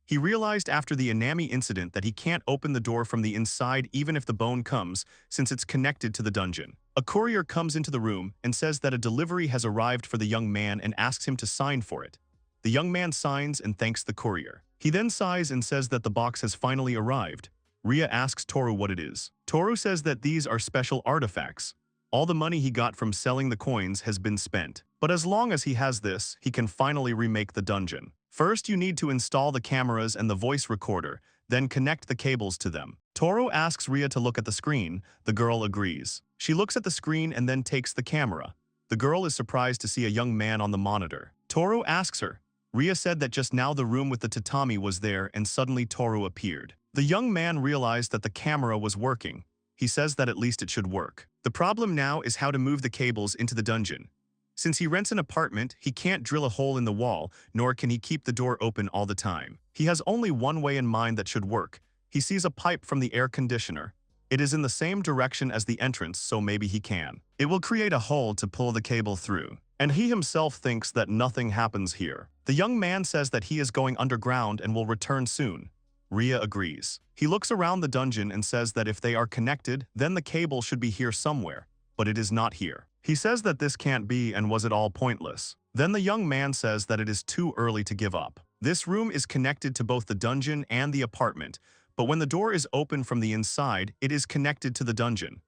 He realized after the Inami incident that he can't open the door from the inside even if the bone comes, since it's connected to the dungeon. A courier comes into the room and says that a delivery has arrived for the young man and asks him to sign for it. The young man signs and thanks the courier. He then sighs and says that the box has finally arrived. Ria asks Toru what it is. Toru says that these are special artifacts. All the money he got from selling the coins has been spent. But as long as he has this, he can finally remake the dungeon. First, you need to install the cameras and the voice recorder, then connect the cables to them. Toru asks Ria to look at the screen. The girl agrees. She looks at the screen and then takes the camera. The girl is surprised to see a young man on the monitor. Toru asks her. Ria said that just now the room with the tatami was there and suddenly Toru appeared. The young man realized that the camera was working. He says that at least it should work. The problem now is how to move the cables into the dungeon. Since he rents an apartment, he can't drill a hole in the wall, nor can he keep the door open all the time. He has only one way in mind that should work. He sees a pipe from the air conditioner. It is in the same direction as the entrance, so maybe he can. It will create a hole to pull the cable through. And he himself thinks that nothing happens here. The young man says that he is going underground and will return soon. Ria agrees. He looks around the dungeon and says that if they are connected, then the cable should be here somewhere, but it is not here. He says that this can't be and was it all pointless. Then the young man says that it is too early to give up. This room is connected to both the dungeon and the apartment, but when the door is open from the inside, it is connected to the dungeon.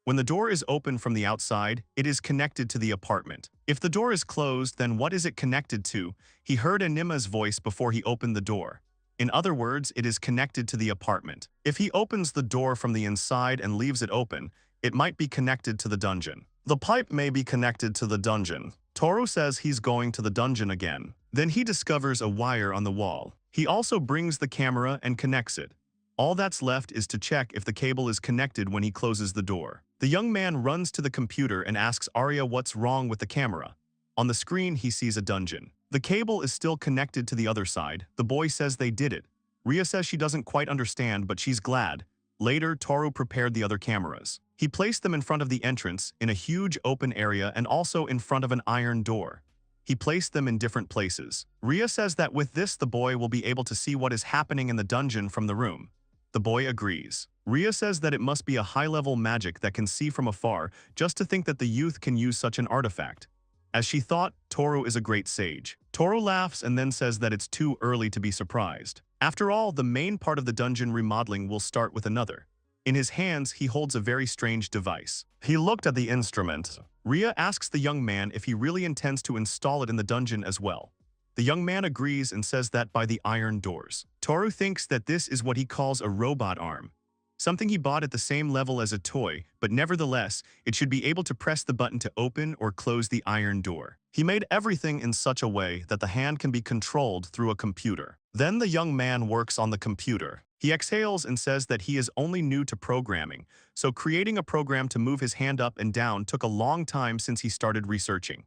When the door is open from the outside, it is connected to the apartment. If the door is closed, then what is it connected to? He heard Anima's voice before he opened the door. In other words, it is connected to the apartment. If he opens the door from the inside and leaves it open, it might be connected to the dungeon. The pipe may be connected to the dungeon. Toru says he's going to the dungeon again. Then he discovers a wire on the wall. He also brings the camera and connects it. All that's left is to check if the cable is connected when he closes the door. The young man runs to the computer and asks Arya what's wrong with the camera. On the screen, he sees a dungeon. The cable is still connected to the other side. The boy says they did it. Ria says she doesn't quite understand, but she's glad. Later, Toru prepared the other cameras. He placed them in front of the entrance, in a huge open area and also in front of an iron door. He placed them in different places. Ria says that with this the boy will be able to see what is happening in the dungeon from the room. The boy agrees. Ria says that it must be a high-level magic that can see from afar, just to think that the youth can use such an artifact. As she thought, Toru is a great sage. Toru laughs and then says that it's too early to be surprised. After all, the main part of the dungeon remodeling will start with another. In his hands, he holds a very strange device. He looked at the instrument. Ria asks the young man if he really intends to install it in the dungeon as well. The young man agrees and says that by the iron doors. Toru thinks that this is what he calls a robot arm. Something he bought at the same level as a toy, but nevertheless, it should be able to press the button to open or close the iron door. He made everything in such a way that the hand can be controlled through a computer. Then the young man works on the computer. He exhales and says that he is only new to programming, so creating a program to move his hand up and down took a long time since he started researching.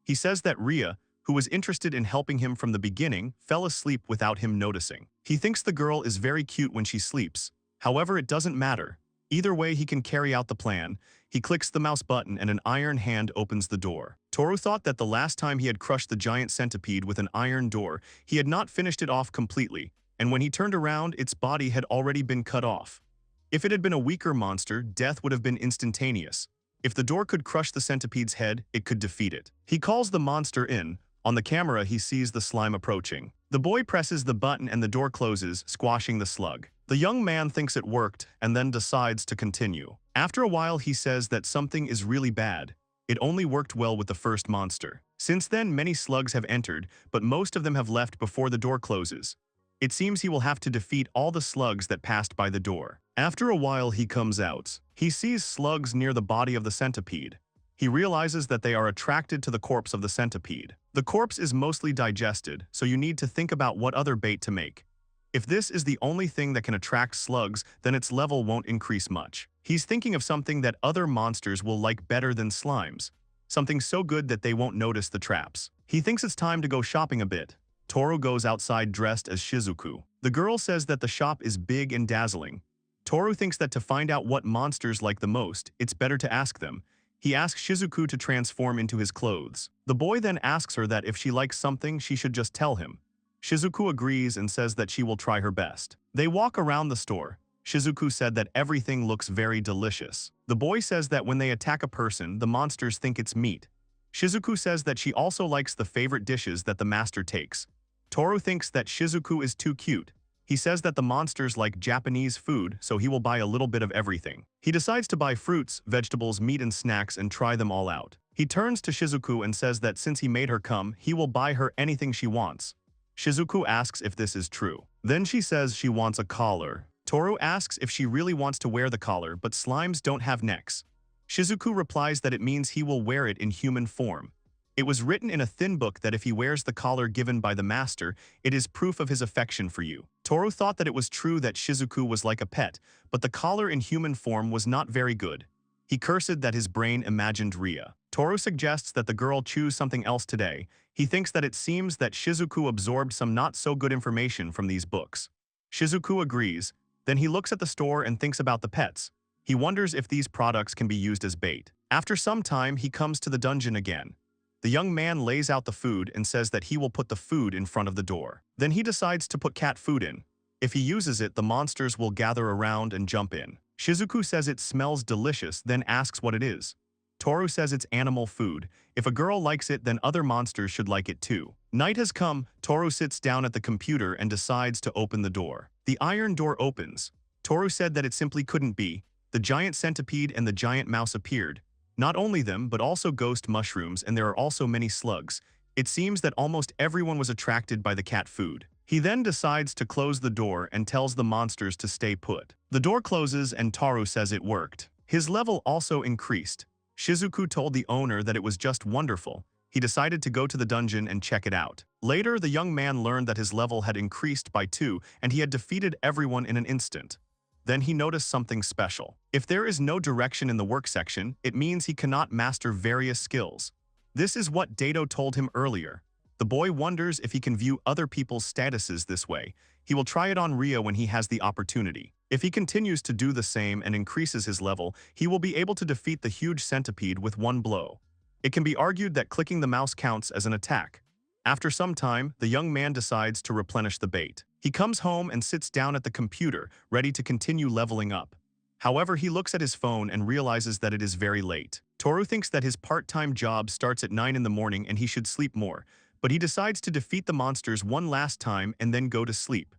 He says that Ria, who was interested in helping him from the beginning, fell asleep without him noticing. He thinks the girl is very cute when she sleeps. However, it doesn't matter. Either way, he can carry out the plan. He clicks the mouse button and an iron hand opens the door. Toru thought that the last time he had crushed the giant centipede with an iron door, he had not finished it off completely, and when he turned around, its body had already been cut off. If it had been a weaker monster, death would have been instantaneous. If the door could crush the centipede's head, it could defeat it. He calls the monster in. On the camera, he sees the slime approaching. The boy presses the button and the door closes, squashing the slug. The young man thinks it worked and then decides to continue. After a while, he says that something is really bad. It only worked well with the first monster. Since then, many slugs have entered, but most of them have left before the door closes. It seems he will have to defeat all the slugs that passed by the door. After a while, he comes out. He sees slugs near the body of the centipede. He realizes that they are attracted to the corpse of the centipede. The corpse is mostly digested, so you need to think about what other bait to make. If this is the only thing that can attract slugs, then its level won't increase much. He's thinking of something that other monsters will like better than slimes. Something so good that they won't notice the traps. He thinks it's time to go shopping a bit. Toru goes outside dressed as Shizuku. The girl says that the shop is big and dazzling. Toru thinks that to find out what monsters like the most, it's better to ask them. He asks Shizuku to transform into his clothes. The boy then asks her that if she likes something, she should just tell him. Shizuku agrees and says that she will try her best. They walk around the store. Shizuku said that everything looks very delicious. The boy says that when they attack a person, the monsters think it's meat. Shizuku says that she also likes the favorite dishes that the master takes. Toru thinks that Shizuku is too cute. He says that the monsters like Japanese food, so he will buy a little bit of everything. He decides to buy fruits, vegetables, meat and snacks and try them all out. He turns to Shizuku and says that since he made her come, he will buy her anything she wants. Shizuku asks if this is true. Then she says she wants a collar. Toru asks if she really wants to wear the collar, but slimes don't have necks. Shizuku replies that it means he will wear it in human form. It was written in a thin book that if he wears the collar given by the master, it is proof of his affection for you. Toru thought that it was true that Shizuku was like a pet, but the collar in human form was not very good. He cursed that his brain imagined Ria. Toru suggests that the girl choose something else today. He thinks that it seems that Shizuku absorbed some not-so-good information from these books. Shizuku agrees. Then he looks at the store and thinks about the pets. He wonders if these products can be used as bait. After some time, he comes to the dungeon again. The young man lays out the food and says that he will put the food in front of the door. Then he decides to put cat food in. If he uses it, the monsters will gather around and jump in. Shizuku says it smells delicious, then asks what it is. Toru says it's animal food. If a girl likes it, then other monsters should like it too. Night has come. Toru sits down at the computer and decides to open the door. The iron door opens. Toru said that it simply couldn't be. The giant centipede and the giant mouse appeared. Not only them, but also ghost mushrooms, and there are also many slugs. It seems that almost everyone was attracted by the cat food. He then decides to close the door and tells the monsters to stay put. The door closes and Toru says it worked. His level also increased. Shizuku told the owner that it was just wonderful. He decided to go to the dungeon and check it out. Later, the young man learned that his level had increased by 2 and he had defeated everyone in an instant. Then he noticed something special. If there is no direction in the work section, it means he cannot master various skills. This is what Dato told him earlier. The boy wonders if he can view other people's statuses this way. He will try it on Ria when he has the opportunity. If he continues to do the same and increases his level, he will be able to defeat the huge centipede with one blow. It can be argued that clicking the mouse counts as an attack. After some time, the young man decides to replenish the bait. He comes home and sits down at the computer, ready to continue leveling up. However, he looks at his phone and realizes that it is very late. Toru thinks that his part-time job starts at 9 in the morning and he should sleep more, but he decides to defeat the monsters one last time and then go to sleep.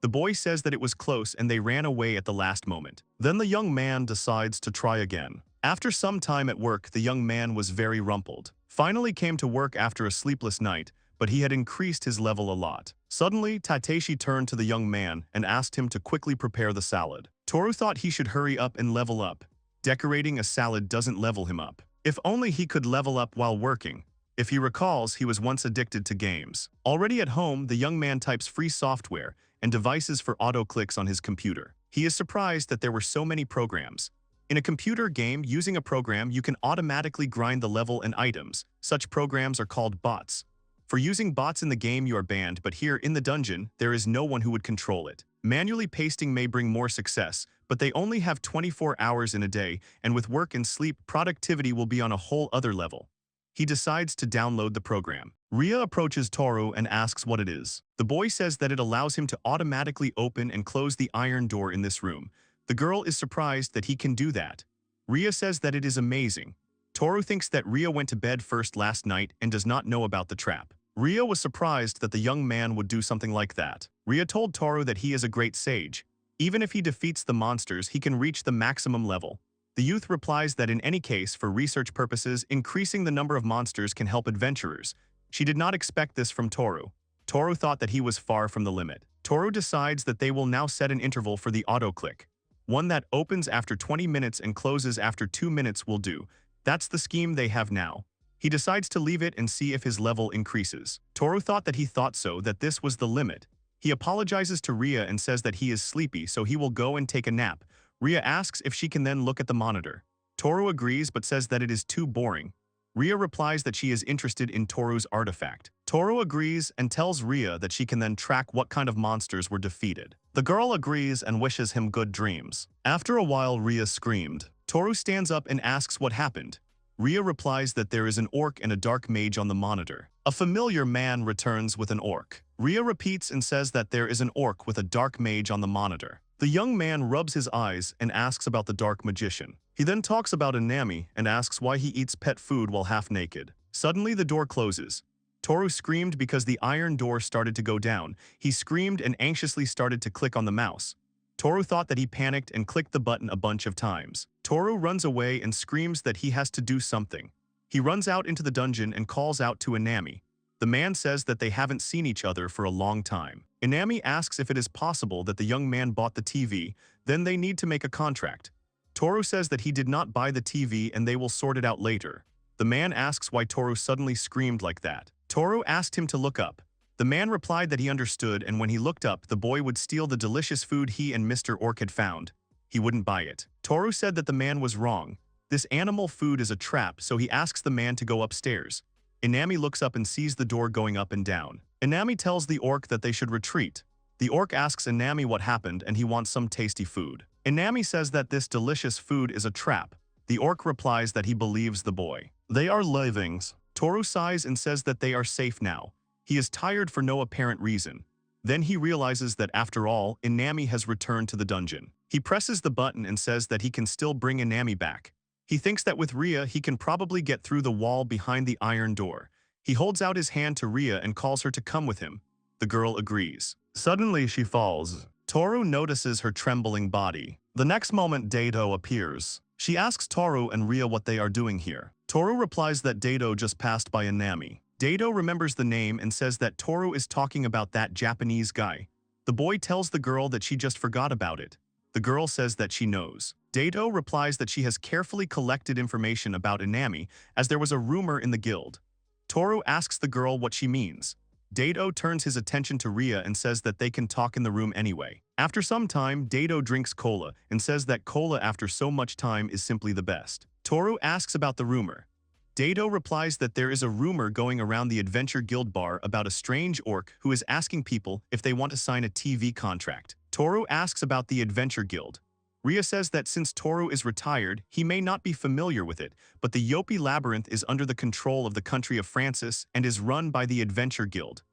The boy says that it was close and they ran away at the last moment. Then the young man decides to try again. After some time at work, the young man was very rumpled. Finally came to work after a sleepless night, but he had increased his level a lot. Suddenly, Tateshi turned to the young man and asked him to quickly prepare the salad. Toru thought he should hurry up and level up. Decorating a salad doesn't level him up. If only he could level up while working. If he recalls, he was once addicted to games. Already at home, the young man types free software and devices for auto-clicks on his computer. He is surprised that there were so many programs. In a computer game, using a program, you can automatically grind the level and items. Such programs are called bots. For using bots in the game, you are banned, but here in the dungeon, there is no one who would control it. Manually pasting may bring more success, but they only have 24 hours in a day, and with work and sleep, productivity will be on a whole other level. He decides to download the program. Ria approaches Toru and asks what it is. The boy says that it allows him to automatically open and close the iron door in this room. The girl is surprised that he can do that. Ria says that it is amazing. Toru thinks that Ria went to bed first last night and does not know about the trap. Ria was surprised that the young man would do something like that. Ria told Toru that he is a great sage. Even if he defeats the monsters, he can reach the maximum level. The youth replies that in any case, for research purposes, increasing the number of monsters can help adventurers. She did not expect this from Toru. Toru thought that he was far from the limit. Toru decides that they will now set an interval for the auto-click. One that opens after 20 minutes and closes after 2 minutes will do. That's the scheme they have now. He decides to leave it and see if his level increases. Toru thought that he thought so, that this was the limit. He apologizes to Ria and says that he is sleepy, so he will go and take a nap. Ria asks if she can then look at the monitor. Toru agrees but says that it is too boring. Ria replies that she is interested in Toru's artifact. Toru agrees and tells Ria that she can then track what kind of monsters were defeated. The girl agrees and wishes him good dreams. After a while, Ria screamed. Toru stands up and asks what happened. Ria replies that there is an orc and a dark mage on the monitor. A familiar man returns with an orc. Ria repeats and says that there is an orc with a dark mage on the monitor. The young man rubs his eyes and asks about the dark magician. He then talks about Inami and asks why he eats pet food while half naked. Suddenly the door closes. Toru screamed because the iron door started to go down. He screamed and anxiously started to click on the mouse. Toru thought that he panicked and clicked the button a bunch of times. Toru runs away and screams that he has to do something. He runs out into the dungeon and calls out to Inami. The man says that they haven't seen each other for a long time. Inami asks if it is possible that the young man bought the TV, then they need to make a contract. Toru says that he did not buy the TV and they will sort it out later. The man asks why Toru suddenly screamed like that. Toru asked him to look up. The man replied that he understood, and when he looked up, the boy would steal the delicious food he and Mr. Orc had found. He wouldn't buy it. Toru said that the man was wrong. This animal food is a trap, so he asks the man to go upstairs. Inami looks up and sees the door going up and down. Inami tells the orc that they should retreat. The orc asks Inami what happened and he wants some tasty food. Inami says that this delicious food is a trap. The orc replies that he believes the boy. They are livings. Toru sighs and says that they are safe now. He is tired for no apparent reason. Then he realizes that after all, Inami has returned to the dungeon. He presses the button and says that he can still bring Inami back. He thinks that with Ria, he can probably get through the wall behind the iron door. He holds out his hand to Ria and calls her to come with him. The girl agrees. Suddenly, she falls. Toru notices her trembling body. The next moment, Dado appears. She asks Toru and Ria what they are doing here. Toru replies that Dado just passed by Inami. Dado remembers the name and says that Toru is talking about that Japanese guy. The boy tells the girl that she just forgot about it. The girl says that she knows. Dado replies that she has carefully collected information about Inami, as there was a rumor in the guild. Toru asks the girl what she means. Dado turns his attention to Ria and says that they can talk in the room anyway. After some time, Dado drinks cola and says that cola after so much time is simply the best. Toru asks about the rumor. Dado replies that there is a rumor going around the Adventure Guild bar about a strange orc who is asking people if they want to sign a TV contract. Toru asks about the Adventure Guild. Ria says that since Toru is retired, he may not be familiar with it, but the Yopi Labyrinth is under the control of the country of Francis and is run by the Adventure Guild.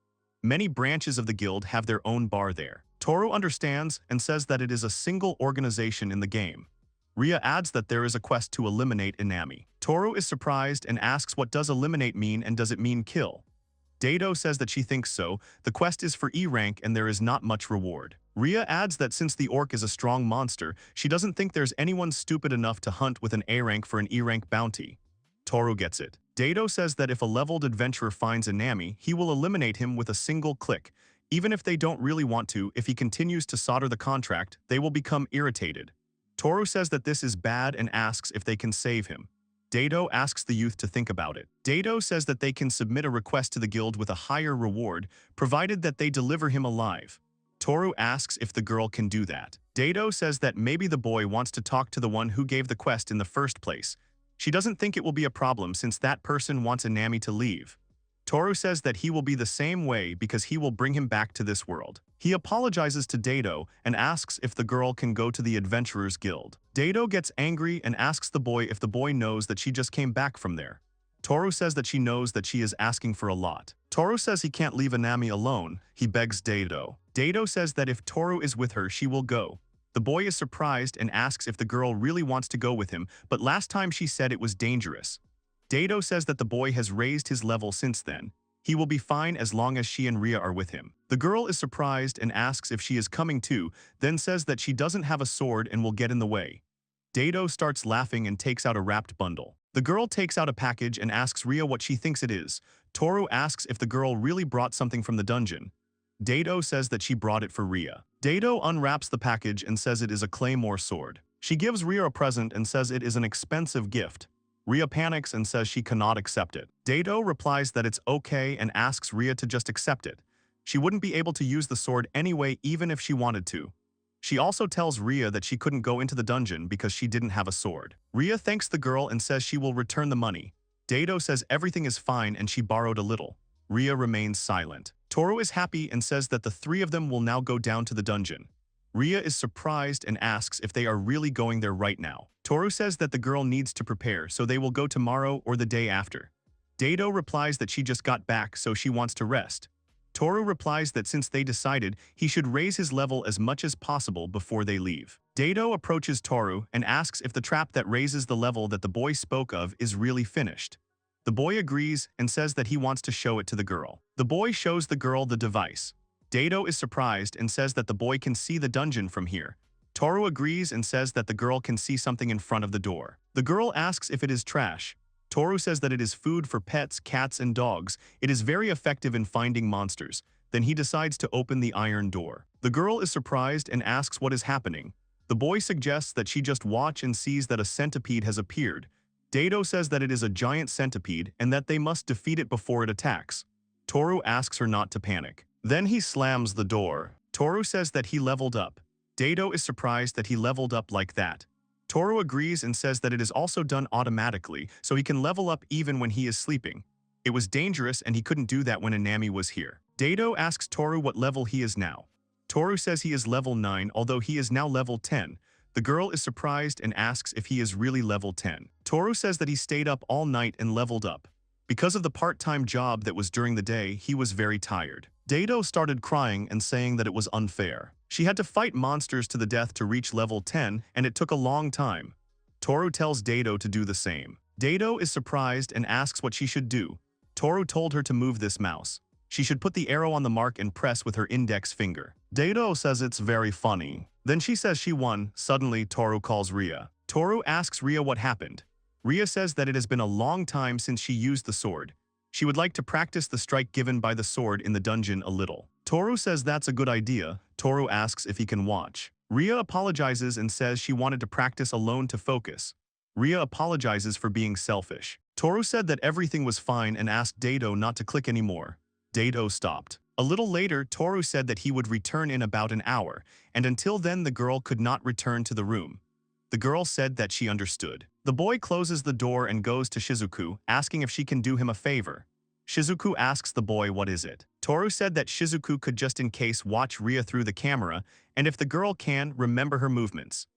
Many branches of the guild have their own bar there. Toru understands and says that it is a single organization in the game. Ria adds that there is a quest to eliminate Inami. Toru is surprised and asks what does eliminate mean and does it mean kill. Dado says that she thinks so. The quest is for E rank and there is not much reward. Ria adds that since the orc is a strong monster, she doesn't think there's anyone stupid enough to hunt with an A rank for an E rank bounty. Toru gets it. Dado says that if a leveled adventurer finds Inami, he will eliminate him with a single click. Even if they don't really want to, if he continues to solder the contract, they will become irritated. Toru says that this is bad and asks if they can save him. Dado asks the youth to think about it. Dado says that they can submit a request to the guild with a higher reward, provided that they deliver him alive. Toru asks if the girl can do that. Dado says that maybe the boy wants to talk to the one who gave the quest in the first place. She doesn't think it will be a problem since that person wants Inami to leave. Toru says that he will be the same way because he will bring him back to this world. He apologizes to Dado and asks if the girl can go to the Adventurers Guild. Dado gets angry and asks the boy if the boy knows that she just came back from there. Toru says that she knows that she is asking for a lot. Toru says he can't leave Inami alone. He begs Dado. Dado says that if Toru is with her, she will go. The boy is surprised and asks if the girl really wants to go with him, but last time she said it was dangerous. Dado says that the boy has raised his level since then. He will be fine as long as she and Ria are with him. The girl is surprised and asks if she is coming too, then says that she doesn't have a sword and will get in the way. Dato starts laughing and takes out a wrapped bundle. The girl takes out a package and asks Ria what she thinks it is. Toru asks if the girl really brought something from the dungeon. Dato says that she brought it for Ria. Dato unwraps the package and says it is a claymore sword. She gives Ria a present and says it is an expensive gift. Ria panics and says she cannot accept it. Dato replies that it's okay and asks Ria to just accept it. She wouldn't be able to use the sword anyway even if she wanted to. She also tells Ria that she couldn't go into the dungeon because she didn't have a sword. Ria thanks the girl and says she will return the money. Dato says everything is fine and she borrowed a little. Ria remains silent. Toru is happy and says that the three of them will now go down to the dungeon. Ria is surprised and asks if they are really going there right now. Toru says that the girl needs to prepare, so they will go tomorrow or the day after. Dato replies that she just got back, so she wants to rest. Toru replies that since they decided, he should raise his level as much as possible before they leave. Dato approaches Toru and asks if the trap that raises the level that the boy spoke of is really finished. The boy agrees and says that he wants to show it to the girl. The boy shows the girl the device. Dato is surprised and says that the boy can see the dungeon from here. Toru agrees and says that the girl can see something in front of the door. The girl asks if it is trash. Toru says that it is food for pets, cats, and dogs. It is very effective in finding monsters. Then he decides to open the iron door. The girl is surprised and asks what is happening. The boy suggests that she just watch and sees that a centipede has appeared. Dato says that it is a giant centipede and that they must defeat it before it attacks. Toru asks her not to panic. Then he slams the door. Toru says that he leveled up. Dato is surprised that he leveled up like that. Toru agrees and says that it is also done automatically, so he can level up even when he is sleeping. It was dangerous and he couldn't do that when Anami was here. Dato asks Toru what level he is now. Toru says he is level 9, although he is now level 10. The girl is surprised and asks if he is really level 10. Toru says that he stayed up all night and leveled up. Because of the part-time job that was during the day, he was very tired. Dato started crying and saying that it was unfair. She had to fight monsters to the death to reach level 10, and it took a long time. Toru tells Dato to do the same. Dato is surprised and asks what she should do. Toru told her to move this mouse. She should put the arrow on the mark and press with her index finger. Dato says it's very funny. Then she says she won. Suddenly, Toru calls Ria. Toru asks Ria what happened. Ria says that it has been a long time since she used the sword. She would like to practice the strike given by the sword in the dungeon a little. Toru says that's a good idea. Toru asks if he can watch. Ria apologizes and says she wanted to practice alone to focus. Ria apologizes for being selfish. Toru said that everything was fine and asked Dato not to click anymore. Dato stopped. A little later, Toru said that he would return in about an hour, and until then the girl could not return to the room. The girl said that she understood. The boy closes the door and goes to Shizuku, asking if she can do him a favor. Shizuku asks the boy what is it. Toru said that Shizuku could just in case watch Ria through the camera, and if the girl can, remember her movements.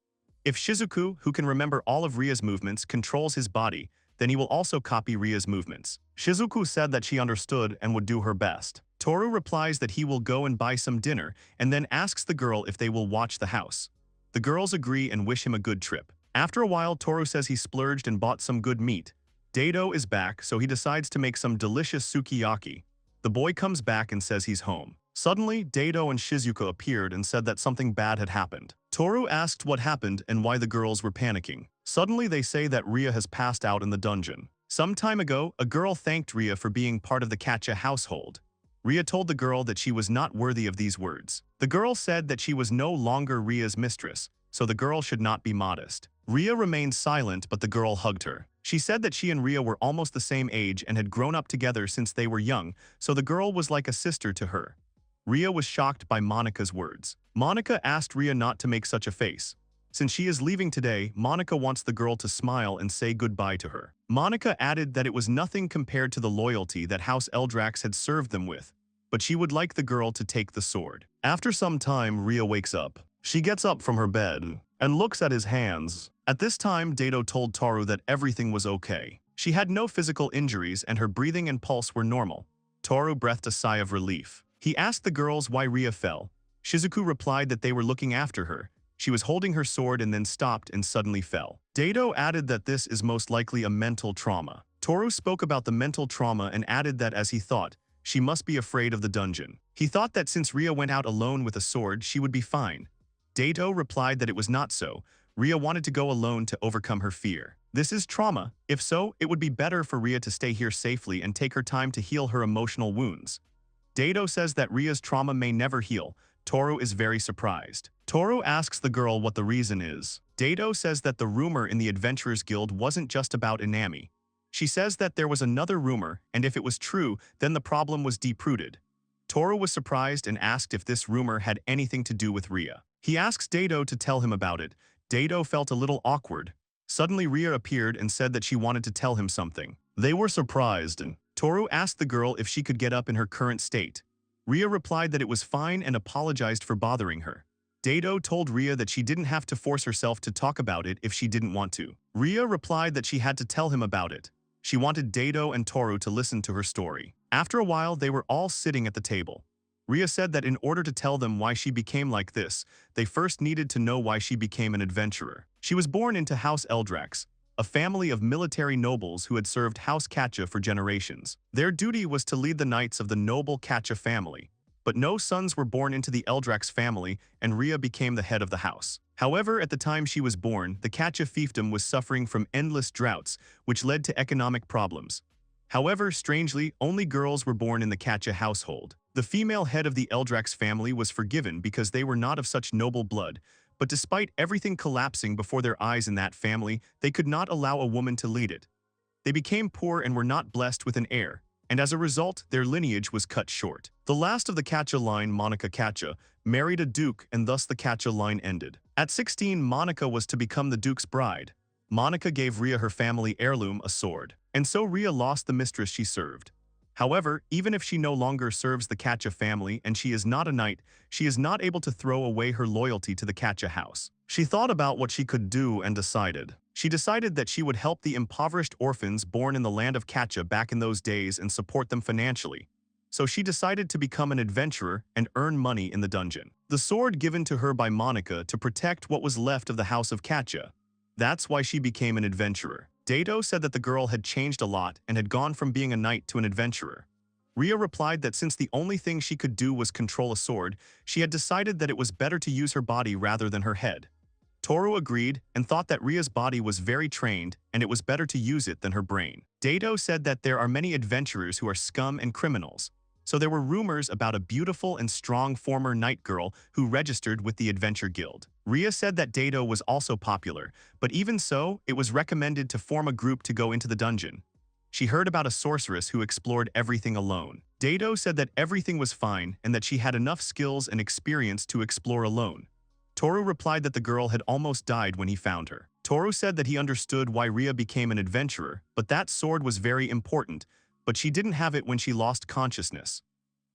If Shizuku, who can remember all of Ria's movements, controls his body, then he will also copy Ria's movements. Shizuku said that she understood and would do her best. Toru replies that he will go and buy some dinner, and then asks the girl if they will watch the house. The girls agree and wish him a good trip. After a while, Toru says he splurged and bought some good meat. Dato is back, so he decides to make some delicious sukiyaki. The boy comes back and says he's home. Suddenly, Dato and Shizuka appeared and said that something bad had happened. Toru asked what happened and why the girls were panicking. Suddenly, they say that Ria has passed out in the dungeon. Some time ago, a girl thanked Ria for being part of the Katja household. Ria told the girl that she was not worthy of these words. The girl said that she was no longer Ria's mistress, so the girl should not be modest. Ria remained silent, but the girl hugged her. She said that she and Ria were almost the same age and had grown up together since they were young, so the girl was like a sister to her. Ria was shocked by Monika's words. Monika asked Ria not to make such a face. Since she is leaving today, Monika wants the girl to smile and say goodbye to her. Monika added that it was nothing compared to the loyalty that House Eldrax had served them with, but she would like the girl to take the sword. After some time, Ria wakes up. She gets up from her bed and looks at his hands. At this time, Dato told Toru that everything was okay. She had no physical injuries and her breathing and pulse were normal. Toru breathed a sigh of relief. He asked the girls why Ria fell. Shizuku replied that they were looking after her. She was holding her sword and then stopped and suddenly fell. Dato added that this is most likely a mental trauma. Toru spoke about the mental trauma and added that as he thought, she must be afraid of the dungeon. He thought that since Ria went out alone with a sword, she would be fine. Dato replied that it was not so. Ria wanted to go alone to overcome her fear. This is trauma. If so, it would be better for Ria to stay here safely and take her time to heal her emotional wounds. Dado says that Ria's trauma may never heal. Toru is very surprised. Toru asks the girl what the reason is. Dado says that the rumor in the Adventurers Guild wasn't just about Inami. She says that there was another rumor, and if it was true, then the problem was deep-rooted. Toru was surprised and asked if this rumor had anything to do with Ria. He asks Dado to tell him about it. Dado felt a little awkward. Suddenly Ria appeared and said that she wanted to tell him something. They were surprised, and Toru asked the girl if she could get up in her current state. Ria replied that it was fine and apologized for bothering her. Dado told Ria that she didn't have to force herself to talk about it if she didn't want to. Ria replied that she had to tell him about it. She wanted Dado and Toru to listen to her story. After a while, they were all sitting at the table. Ria said that in order to tell them why she became like this, they first needed to know why she became an adventurer. She was born into House Eldrax, a family of military nobles who had served House Katja for generations. Their duty was to lead the knights of the noble Katja family. But no sons were born into the Eldrax family, and Ria became the head of the house. However, at the time she was born, the Katja fiefdom was suffering from endless droughts, which led to economic problems. However, strangely, only girls were born in the Katja household. The female head of the Eldrax family was forgiven because they were not of such noble blood, but despite everything collapsing before their eyes in that family, they could not allow a woman to lead it. They became poor and were not blessed with an heir, and as a result, their lineage was cut short. The last of the Katja line, Monica Katja, married a duke, and thus the Katja line ended. At 16, Monica was to become the duke's bride. Monica gave Ria her family heirloom, a sword, and so Ria lost the mistress she served. However, even if she no longer serves the Katja family and she is not a knight, she is not able to throw away her loyalty to the Katja house. She thought about what she could do and decided. She decided that she would help the impoverished orphans born in the land of Katja back in those days and support them financially. So she decided to become an adventurer and earn money in the dungeon. The sword given to her by Monica to protect what was left of the house of Katja. That's why she became an adventurer. Dado said that the girl had changed a lot and had gone from being a knight to an adventurer. Ria replied that since the only thing she could do was control a sword, she had decided that it was better to use her body rather than her head. Toru agreed and thought that Ria's body was very trained and it was better to use it than her brain. Dado said that there are many adventurers who are scum and criminals. So there were rumors about a beautiful and strong former knight girl who registered with the Adventure Guild. Ria said that Dado was also popular, but even so, it was recommended to form a group to go into the dungeon. She heard about a sorceress who explored everything alone. Dado said that everything was fine and that she had enough skills and experience to explore alone. Toru replied that the girl had almost died when he found her. Toru said that he understood why Ria became an adventurer, but that sword was very important, but she didn't have it when she lost consciousness.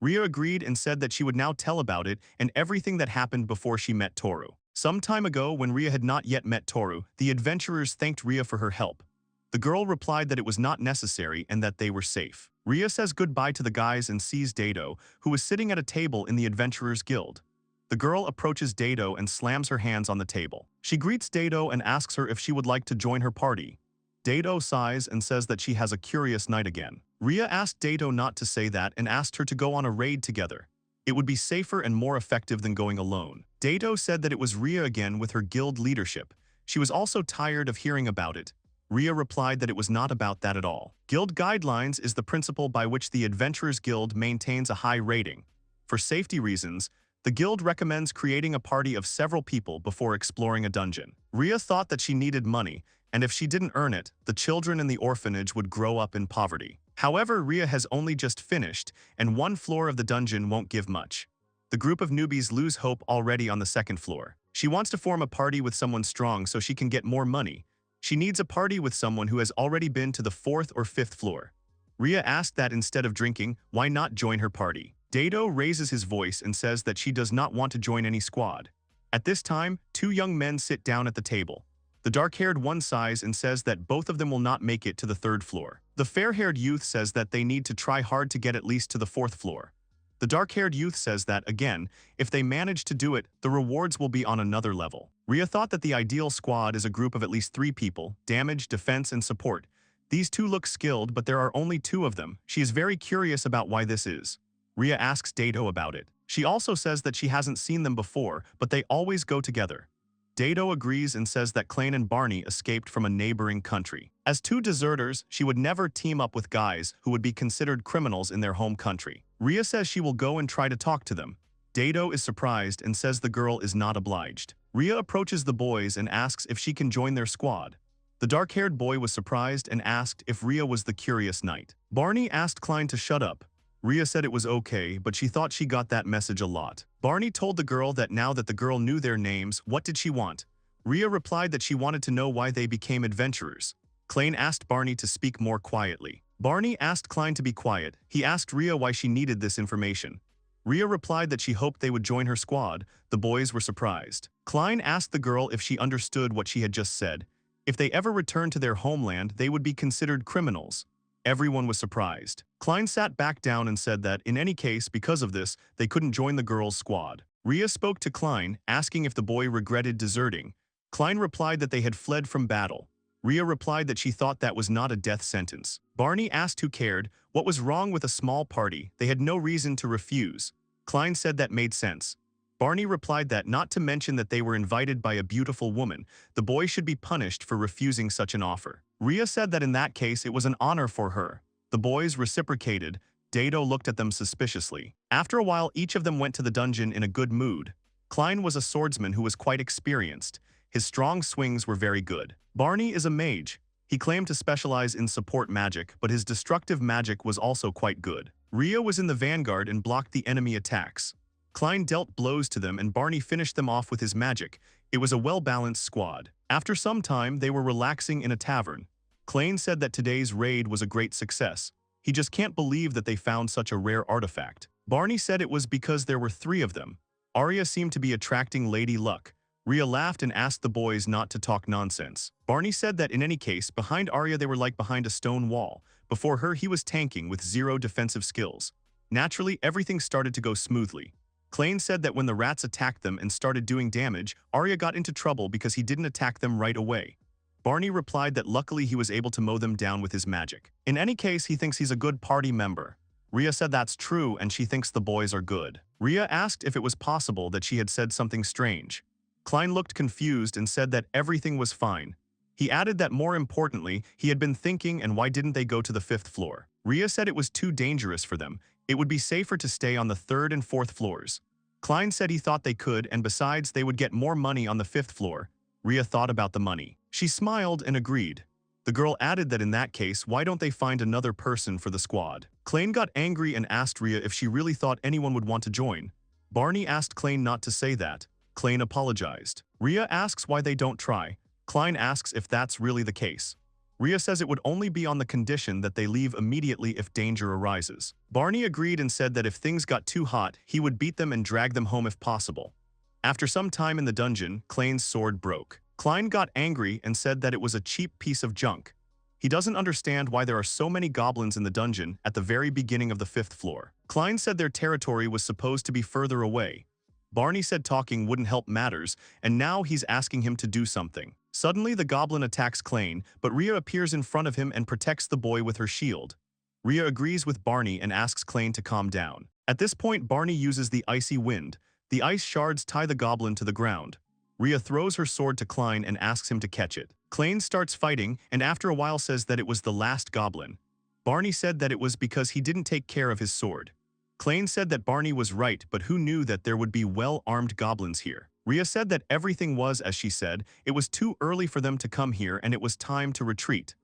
Ria agreed and said that she would now tell about it and everything that happened before she met Toru. Some time ago, when Ria had not yet met Toru, the adventurers thanked Ria for her help. The girl replied that it was not necessary and that they were safe. Ria says goodbye to the guys and sees Dado, who is sitting at a table in the Adventurers Guild. The girl approaches Dado and slams her hands on the table. She greets Dado and asks her if she would like to join her party. Dado sighs and says that she has a curious night again. Ria asked Dado not to say that and asked her to go on a raid together. It would be safer and more effective than going alone. Dado said that it was Ria again with her guild leadership. She was also tired of hearing about it. Ria replied that it was not about that at all. Guild guidelines is the principle by which the Adventurers Guild maintains a high rating. For safety reasons, the guild recommends creating a party of several people before exploring a dungeon. Ria thought that she needed money, and if she didn't earn it, the children in the orphanage would grow up in poverty. However, Ria has only just finished, and one floor of the dungeon won't give much. The group of newbies lose hope already on the second floor. She wants to form a party with someone strong so she can get more money. She needs a party with someone who has already been to the 4th or 5th floor. Ria asked that instead of drinking, why not join her party? Dado raises his voice and says that she does not want to join any squad. At this time, two young men sit down at the table. The dark-haired one sighs and says that both of them will not make it to the 3rd floor. The fair-haired youth says that they need to try hard to get at least to the 4th floor. The dark-haired youth says that, again, if they manage to do it, the rewards will be on another level. Ria thought that the ideal squad is a group of at least 3 people: damage, defense, and support. These 2 look skilled, but there are only 2 of them. She is very curious about why this is. Ria asks Dado about it. She also says that she hasn't seen them before, but they always go together. Dato agrees and says that Klein and Barney escaped from a neighboring country. As two deserters, she would never team up with guys who would be considered criminals in their home country. Ria says she will go and try to talk to them. Dato is surprised and says the girl is not obliged. Ria approaches the boys and asks if she can join their squad. The dark-haired boy was surprised and asked if Ria was the curious knight. Barney asked Klein to shut up. Ria said it was okay, but she thought she got that message a lot. Barney told the girl that now that the girl knew their names, what did she want? Ria replied that she wanted to know why they became adventurers. Klein asked Barney to speak more quietly. Barney asked Klein to be quiet. He asked Ria why she needed this information. Ria replied that she hoped they would join her squad. The boys were surprised. Klein asked the girl if she understood what she had just said. If they ever returned to their homeland, they would be considered criminals. Everyone was surprised. Klein sat back down and said that, in any case, because of this, they couldn't join the girls' squad. Ria spoke to Klein, asking if the boy regretted deserting. Klein replied that they had fled from battle. Ria replied that she thought that was not a death sentence. Barney asked who cared, what was wrong with a small party, they had no reason to refuse. Klein said that made sense. Barney replied that, not to mention that they were invited by a beautiful woman, the boy should be punished for refusing such an offer. Ria said that in that case it was an honor for her. The boys reciprocated. Dato looked at them suspiciously. After a while, each of them went to the dungeon in a good mood. Klein was a swordsman who was quite experienced. His strong swings were very good. Barney is a mage. He claimed to specialize in support magic, but his destructive magic was also quite good. Ria was in the vanguard and blocked the enemy attacks. Klein dealt blows to them and Barney finished them off with his magic. It was a well-balanced squad. After some time, they were relaxing in a tavern. Klein said that today's raid was a great success. He just can't believe that they found such a rare artifact. Barney said it was because there were 3 of them. Arya seemed to be attracting Lady Luck. Ria laughed and asked the boys not to talk nonsense. Barney said that in any case, behind Arya they were like behind a stone wall. Before her, he was tanking with 0 defensive skills. Naturally, everything started to go smoothly. Klein said that when the rats attacked them and started doing damage, Arya got into trouble because he didn't attack them right away. Barney replied that luckily he was able to mow them down with his magic. In any case, he thinks he's a good party member. Ria said that's true and she thinks the boys are good. Ria asked if it was possible that she had said something strange. Klein looked confused and said that everything was fine. He added that more importantly, he had been thinking and why didn't they go to the 5th floor. Ria said it was too dangerous for them. It would be safer to stay on the 3rd and 4th floors. Klein said he thought they could and besides they would get more money on the 5th floor. Ria thought about the money. She smiled and agreed. The girl added that in that case, why don't they find another person for the squad? Klein got angry and asked Ria if she really thought anyone would want to join. Barney asked Klein not to say that. Klein apologized. Ria asks why they don't try. Klein asks if that's really the case. Ria says it would only be on the condition that they leave immediately if danger arises. Barney agreed and said that if things got too hot, he would beat them and drag them home if possible. After some time in the dungeon, Klein's sword broke. Klein got angry and said that it was a cheap piece of junk. He doesn't understand why there are so many goblins in the dungeon at the very beginning of the 5th floor. Klein said their territory was supposed to be further away. Barney said talking wouldn't help matters, and now he's asking him to do something. Suddenly, the goblin attacks Klein, but Ria appears in front of him and protects the boy with her shield. Ria agrees with Barney and asks Klein to calm down. At this point, Barney uses the icy wind. The ice shards tie the goblin to the ground. Ria throws her sword to Klein and asks him to catch it. Klein starts fighting and after a while says that it was the last goblin. Barney said that it was because he didn't take care of his sword. Klein said that Barney was right, but who knew that there would be well-armed goblins here? Ria said that everything was as she said, it was too early for them to come here and it was time to retreat.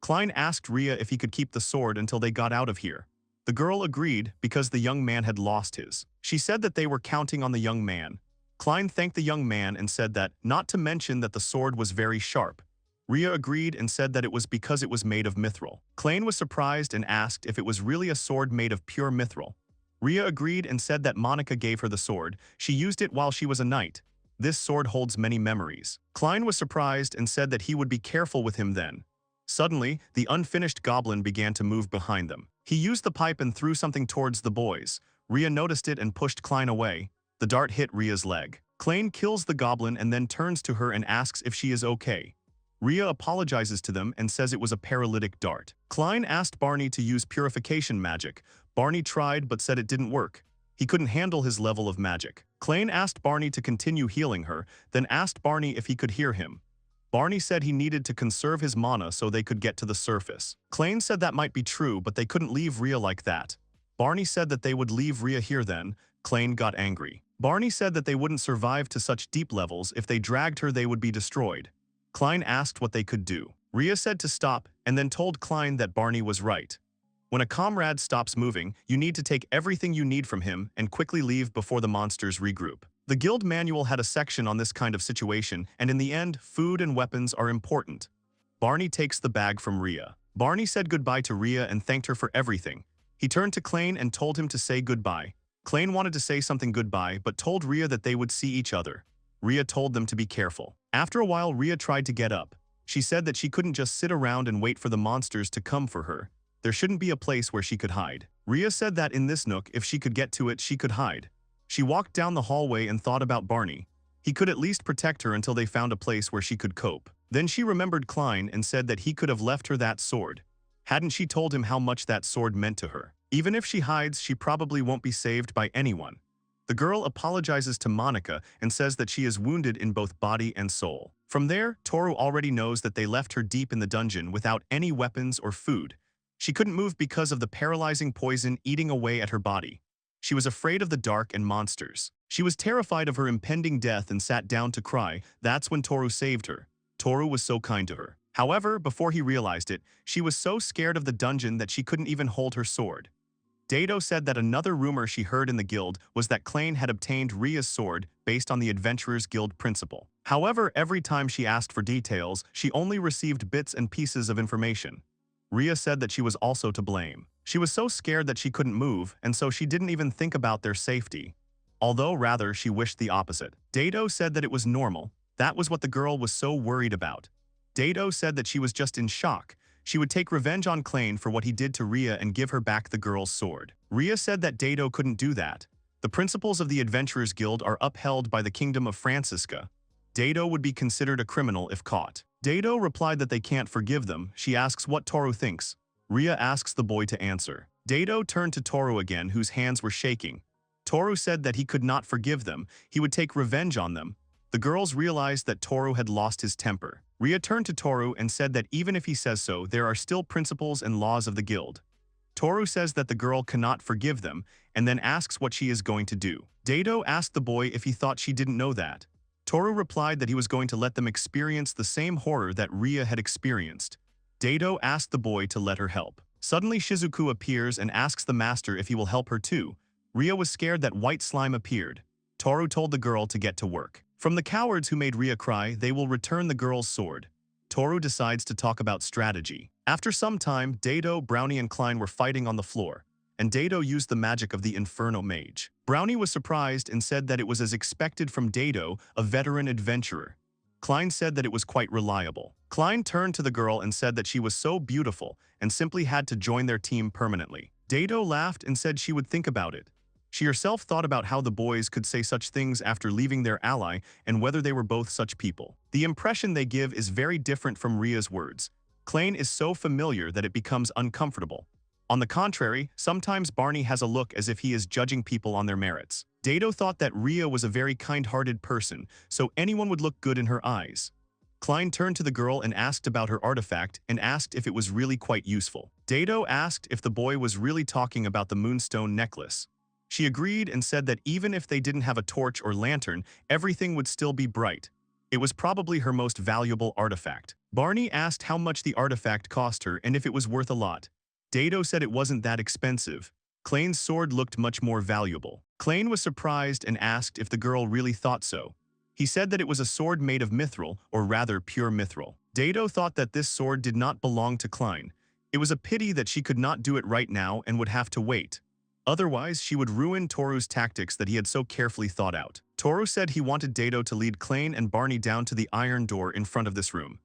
Klein asked Ria if he could keep the sword until they got out of here. The girl agreed because the young man had lost his. She said that they were counting on the young man. Klein thanked the young man and said that, not to mention that the sword was very sharp. Ria agreed and said that it was because it was made of mithril. Klein was surprised and asked if it was really a sword made of pure mithril. Ria agreed and said that Monica gave her the sword. She used it while she was a knight. This sword holds many memories. Klein was surprised and said that he would be careful with him then. Suddenly, the unfinished goblin began to move behind them. He used the pipe and threw something towards the boys. Ria noticed it and pushed Klein away. The dart hit Ria's leg. Klein kills the goblin and then turns to her and asks if she is okay. Ria apologizes to them and says it was a paralytic dart. Klein asked Barney to use purification magic. Barney tried but said it didn't work. He couldn't handle his level of magic. Klein asked Barney to continue healing her, then asked Barney if he could hear him. Barney said he needed to conserve his mana so they could get to the surface. Klein said that might be true, but they couldn't leave Rhea like that. Barney said that they would leave Rhea here then. Klein got angry. Barney said that they wouldn't survive to such deep levels. If they dragged her, they would be destroyed. Klein asked what they could do. Rhea said to stop and then told Klein that Barney was right. When a comrade stops moving, you need to take everything you need from him and quickly leave before the monsters regroup. The guild manual had a section on this kind of situation, and in the end, food and weapons are important. Barney takes the bag from Rhea. Barney said goodbye to Rhea and thanked her for everything. He turned to Klein and told him to say goodbye. Klein wanted to say something goodbye but told Rhea that they would see each other. Rhea told them to be careful. After a while, Rhea tried to get up. She said that she couldn't just sit around and wait for the monsters to come for her. There shouldn't be a place where she could hide. Rhea said that in this nook, if she could get to it, she could hide. She walked down the hallway and thought about Barney. He could at least protect her until they found a place where she could cope. Then she remembered Klein and said that he could have left her that sword. Hadn't she told him how much that sword meant to her? Even if she hides, she probably won't be saved by anyone. The girl apologizes to Monica and says that she is wounded in both body and soul. From there, Toru already knows that they left her deep in the dungeon without any weapons or food. She couldn't move because of the paralyzing poison eating away at her body. She was afraid of the dark and monsters. She was terrified of her impending death and sat down to cry. That's when Toru saved her. Toru was so kind to her. However, before he realized it, she was so scared of the dungeon that she couldn't even hold her sword. Dato said that another rumor she heard in the guild was that Klein had obtained Rhea's sword based on the Adventurers Guild principle. However, every time she asked for details, she only received bits and pieces of information. Rhea said that she was also to blame. She was so scared that she couldn't move, and so she didn't even think about their safety. Although rather, she wished the opposite. Dato said that it was normal. That was what the girl was so worried about. Dato said that she was just in shock. She would take revenge on Klein for what he did to Rhea and give her back the girl's sword. Rhea said that Dato couldn't do that. The principles of the Adventurers Guild are upheld by the Kingdom of Francisca. Dato would be considered a criminal if caught. Dato replied that they can't forgive them. She asks what Toru thinks. Rhea asks the boy to answer. Dato turned to Toru again, whose hands were shaking. Toru said that he could not forgive them. He would take revenge on them. The girls realized that Toru had lost his temper. Rhea turned to Toru and said that even if he says so, there are still principles and laws of the guild. Toru says that the girl cannot forgive them, and then asks what she is going to do. Dato asked the boy if he thought she didn't know that. Toru replied that he was going to let them experience the same horror that Rhea had experienced. Dato asked the boy to let her help. Suddenly Shizuku appears and asks the master if he will help her too. Rhea was scared that white slime appeared. Toru told the girl to get to work. From the cowards who made Rhea cry, they will return the girl's sword. Toru decides to talk about strategy. After some time, Dato, Brownie, and Klein were fighting on the floor, and Dato used the magic of the Inferno Mage. Brownie was surprised and said that it was as expected from Dato, a veteran adventurer. Klein said that it was quite reliable. Klein turned to the girl and said that she was so beautiful and simply had to join their team permanently. Dato laughed and said she would think about it. She herself thought about how the boys could say such things after leaving their ally and whether they were both such people. The impression they give is very different from Rhea's words. Klein is so familiar that it becomes uncomfortable. On the contrary, sometimes Barney has a look as if he is judging people on their merits. Dato thought that Rhea was a very kind-hearted person, so anyone would look good in her eyes. Klein turned to the girl and asked about her artifact and asked if it was really quite useful. Dato asked if the boy was really talking about the moonstone necklace. She agreed and said that even if they didn't have a torch or lantern, everything would still be bright. It was probably her most valuable artifact. Barney asked how much the artifact cost her and if it was worth a lot. Dato said it wasn't that expensive. Klein's sword looked much more valuable. Klein was surprised and asked if the girl really thought so. He said that it was a sword made of mithril, or rather pure mithril. Dato thought that this sword did not belong to Klein. It was a pity that she could not do it right now and would have to wait. Otherwise, she would ruin Toru's tactics that he had so carefully thought out. Toru said he wanted Dato to lead Klein and Barney down to the iron door in front of this room.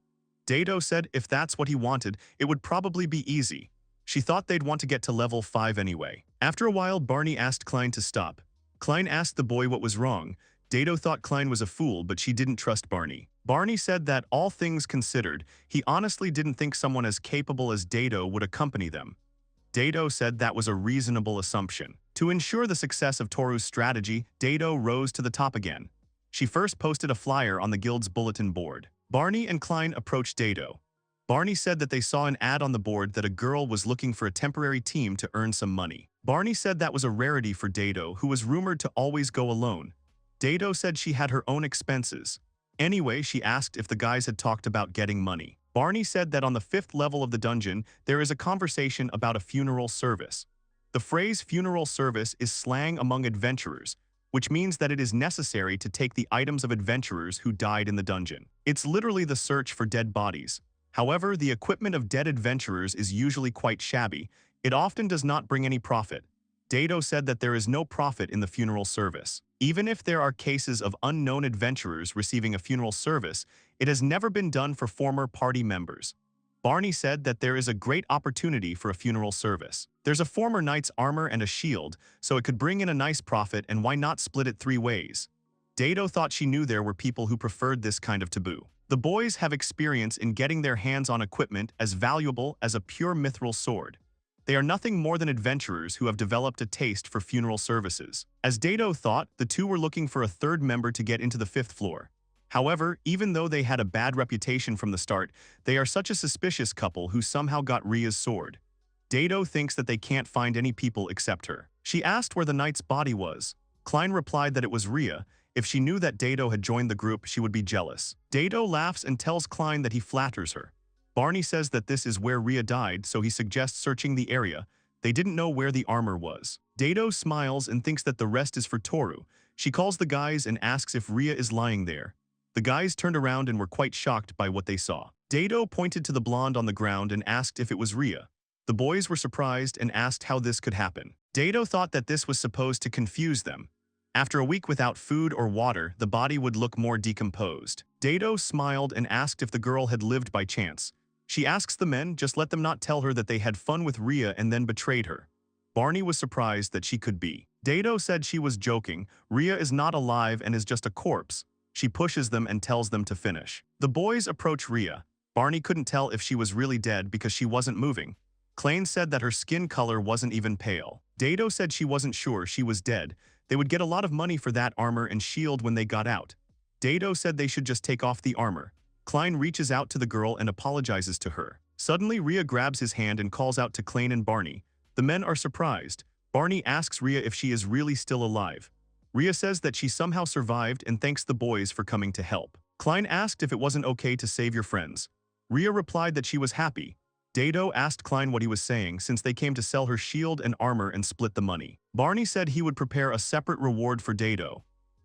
Dato said if that's what he wanted, it would probably be easy. She thought they'd want to get to level 5 anyway. After a while, Barney asked Klein to stop. Klein asked the boy what was wrong. Dato thought Klein was a fool, but she didn't trust Barney. Barney said that, all things considered, he honestly didn't think someone as capable as Dato would accompany them. Dado said that was a reasonable assumption. To ensure the success of Toru's strategy, Dado rose to the top again. She first posted a flyer on the guild's bulletin board. Barney and Klein approached Dado. Barney said that they saw an ad on the board that a girl was looking for a temporary team to earn some money. Barney said that was a rarity for Dado, who was rumored to always go alone. Dado said she had her own expenses. Anyway, she asked if the guys had talked about getting money. Barney said that on the 5th level of the dungeon, there is a conversation about a funeral service. The phrase funeral service is slang among adventurers, which means that it is necessary to take the items of adventurers who died in the dungeon. It's literally the search for dead bodies. However, the equipment of dead adventurers is usually quite shabby. It often does not bring any profit. Dado said that there is no profit in the funeral service. Even if there are cases of unknown adventurers receiving a funeral service, it has never been done for former party members. Barney said that there is a great opportunity for a funeral service. There's a former knight's armor and a shield, so it could bring in a nice profit, and why not split it 3 ways? Dado thought she knew there were people who preferred this kind of taboo. The boys have experience in getting their hands on equipment as valuable as a pure mithril sword. They are nothing more than adventurers who have developed a taste for funeral services. As Dado thought, the two were looking for a 3rd member to get into the 5th floor. However, even though they had a bad reputation from the start, they are such a suspicious couple who somehow got Ria's sword. Dado thinks that they can't find any people except her. She asked where the knight's body was. Klein replied that it was Ria. If she knew that Dado had joined the group, she would be jealous. Dado laughs and tells Klein that he flatters her. Barney says that this is where Ria died, so he suggests searching the area. They didn't know where the armor was. Dado smiles and thinks that the rest is for Toru. She calls the guys and asks if Ria is lying there. The guys turned around and were quite shocked by what they saw. Dado pointed to the blonde on the ground and asked if it was Ria. The boys were surprised and asked how this could happen. Dado thought that this was supposed to confuse them. After a week without food or water, the body would look more decomposed. Dado smiled and asked if the girl had lived by chance. She asks the men just let them not tell her that they had fun with Ria and then betrayed her. Barney was surprised that she could be. Dado said she was joking. Ria is not alive and is just a corpse. She pushes them and tells them to finish. The boys approach Ria. Barney couldn't tell if she was really dead because she wasn't moving. Klein said that her skin color wasn't even pale. Dado said she wasn't sure she was dead. They would get a lot of money for that armor and shield when they got out. Dado said they should just take off the armor. Klein reaches out to the girl and apologizes to her. Suddenly, Ria grabs his hand and calls out to Klein and Barney. The men are surprised. Barney asks Ria if she is really still alive. Ria says that she somehow survived and thanks the boys for coming to help. Klein asked if it wasn't okay to save your friends. Ria replied that she was happy. Dado asked Klein what he was saying since they came to sell her shield and armor and split the money. Barney said he would prepare a separate reward for Dado.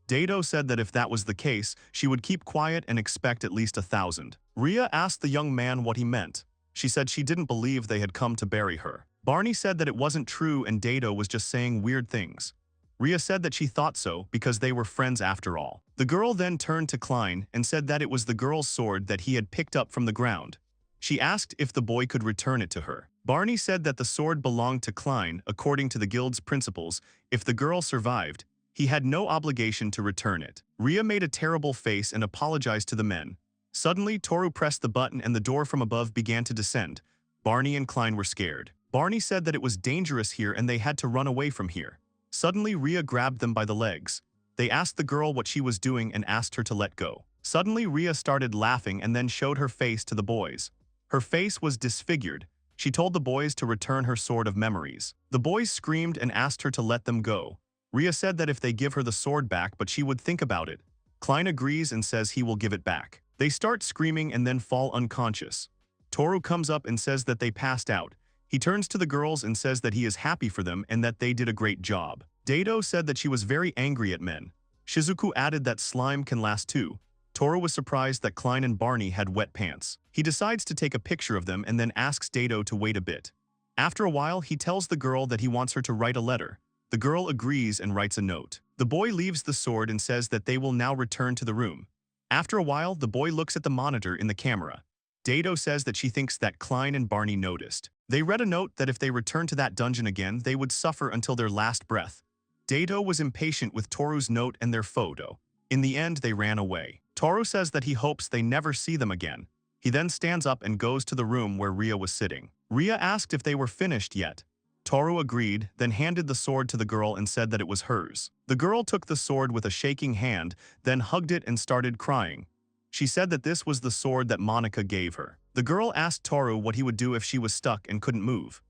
Dado said that if that was the case, she would keep quiet and expect at least 1,000. Ria asked the young man what he meant. She said she didn't believe they had come to bury her. Barney said that it wasn't true and Dado was just saying weird things. Ria said that she thought so because they were friends after all. The girl then turned to Klein and said that it was the girl's sword that he had picked up from the ground. She asked if the boy could return it to her. Barney said that the sword belonged to Klein according to the guild's principles. If the girl survived, he had no obligation to return it. Ria made a terrible face and apologized to the men. Suddenly, Toru pressed the button and the door from above began to descend. Barney and Klein were scared. Barney said that it was dangerous here and they had to run away from here. Suddenly, Ria grabbed them by the legs. They asked the girl what she was doing and asked her to let go. Suddenly, Ria started laughing and then showed her face to the boys. Her face was disfigured. She told the boys to return her sword of memories. The boys screamed and asked her to let them go. Ria said that if they give her the sword back, but she would think about it. Klein agrees and says he will give it back. They start screaming and then fall unconscious. Toru comes up and says that they passed out. He turns to the girls and says that he is happy for them and that they did a great job. Dado said that she was very angry at men. Shizuku added that slime can last too. Toru was surprised that Klein and Barney had wet pants. He decides to take a picture of them and then asks Dado to wait a bit. After a while, he tells the girl that he wants her to write a letter. The girl agrees and writes a note. The boy leaves the sword and says that they will now return to the room. After a while, the boy looks at the monitor in the camera. Dado says that she thinks that Klein and Barney noticed. They read a note that if they returned to that dungeon again, they would suffer until their last breath. Dado was impatient with Toru's note and their photo. In the end, they ran away. Toru says that he hopes they never see them again. He then stands up and goes to the room where Ria was sitting. Ria asked if they were finished yet. Toru agreed, then handed the sword to the girl and said that it was hers. The girl took the sword with a shaking hand, then hugged it and started crying. She said that this was the sword that Monica gave her. The girl asked Toru what he would do if she was stuck and couldn't move.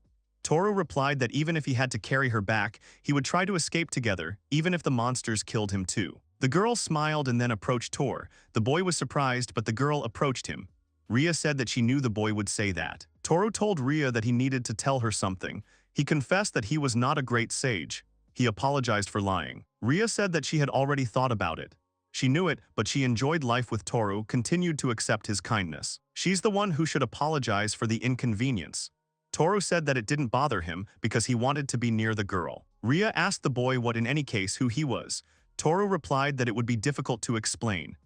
Toru replied that even if he had to carry her back, he would try to escape together, even if the monsters killed him too. The girl smiled and then approached Toru. The boy was surprised, but the girl approached him. Ria said that she knew the boy would say that. Toru told Ria that he needed to tell her something. He confessed that he was not a great sage. He apologized for lying. Ria said that she had already thought about it. She knew it, but she enjoyed life with Toru, continued to accept his kindness. She's the one who should apologize for the inconvenience. Toru said that it didn't bother him because he wanted to be near the girl. Ria asked the boy what in any case who he was. Toru replied that it would be difficult to explain.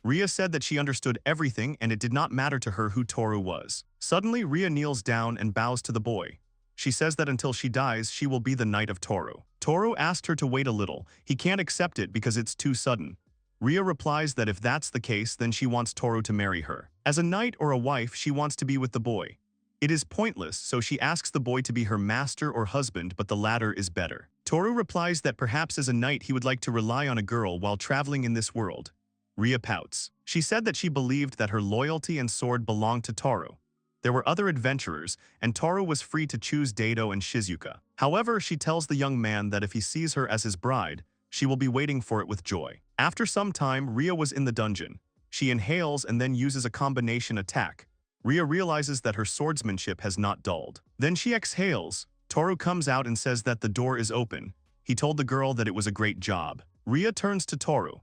Ria said that she understood everything and it did not matter to her who Toru was. Suddenly, Ria kneels down and bows to the boy. She says that until she dies, she will be the knight of Toru. Toru asked her to wait a little. He can't accept it because it's too sudden. Ria replies that if that's the case, then she wants Toru to marry her. As a knight or a wife, she wants to be with the boy. It is pointless, so she asks the boy to be her master or husband, but the latter is better. Toru replies that perhaps as a knight he would like to rely on a girl while traveling in this world. Ria pouts. She said that she believed that her loyalty and sword belonged to Toru. There were other adventurers, and Toru was free to choose Dado and Shizuka. However, she tells the young man that if he sees her as his bride, she will be waiting for it with joy. After some time, Ria was in the dungeon. She inhales and then uses a combination attack. Ria realizes that her swordsmanship has not dulled. Then she exhales. Toru comes out and says that the door is open. He told the girl that it was a great job. Ria turns to Toru.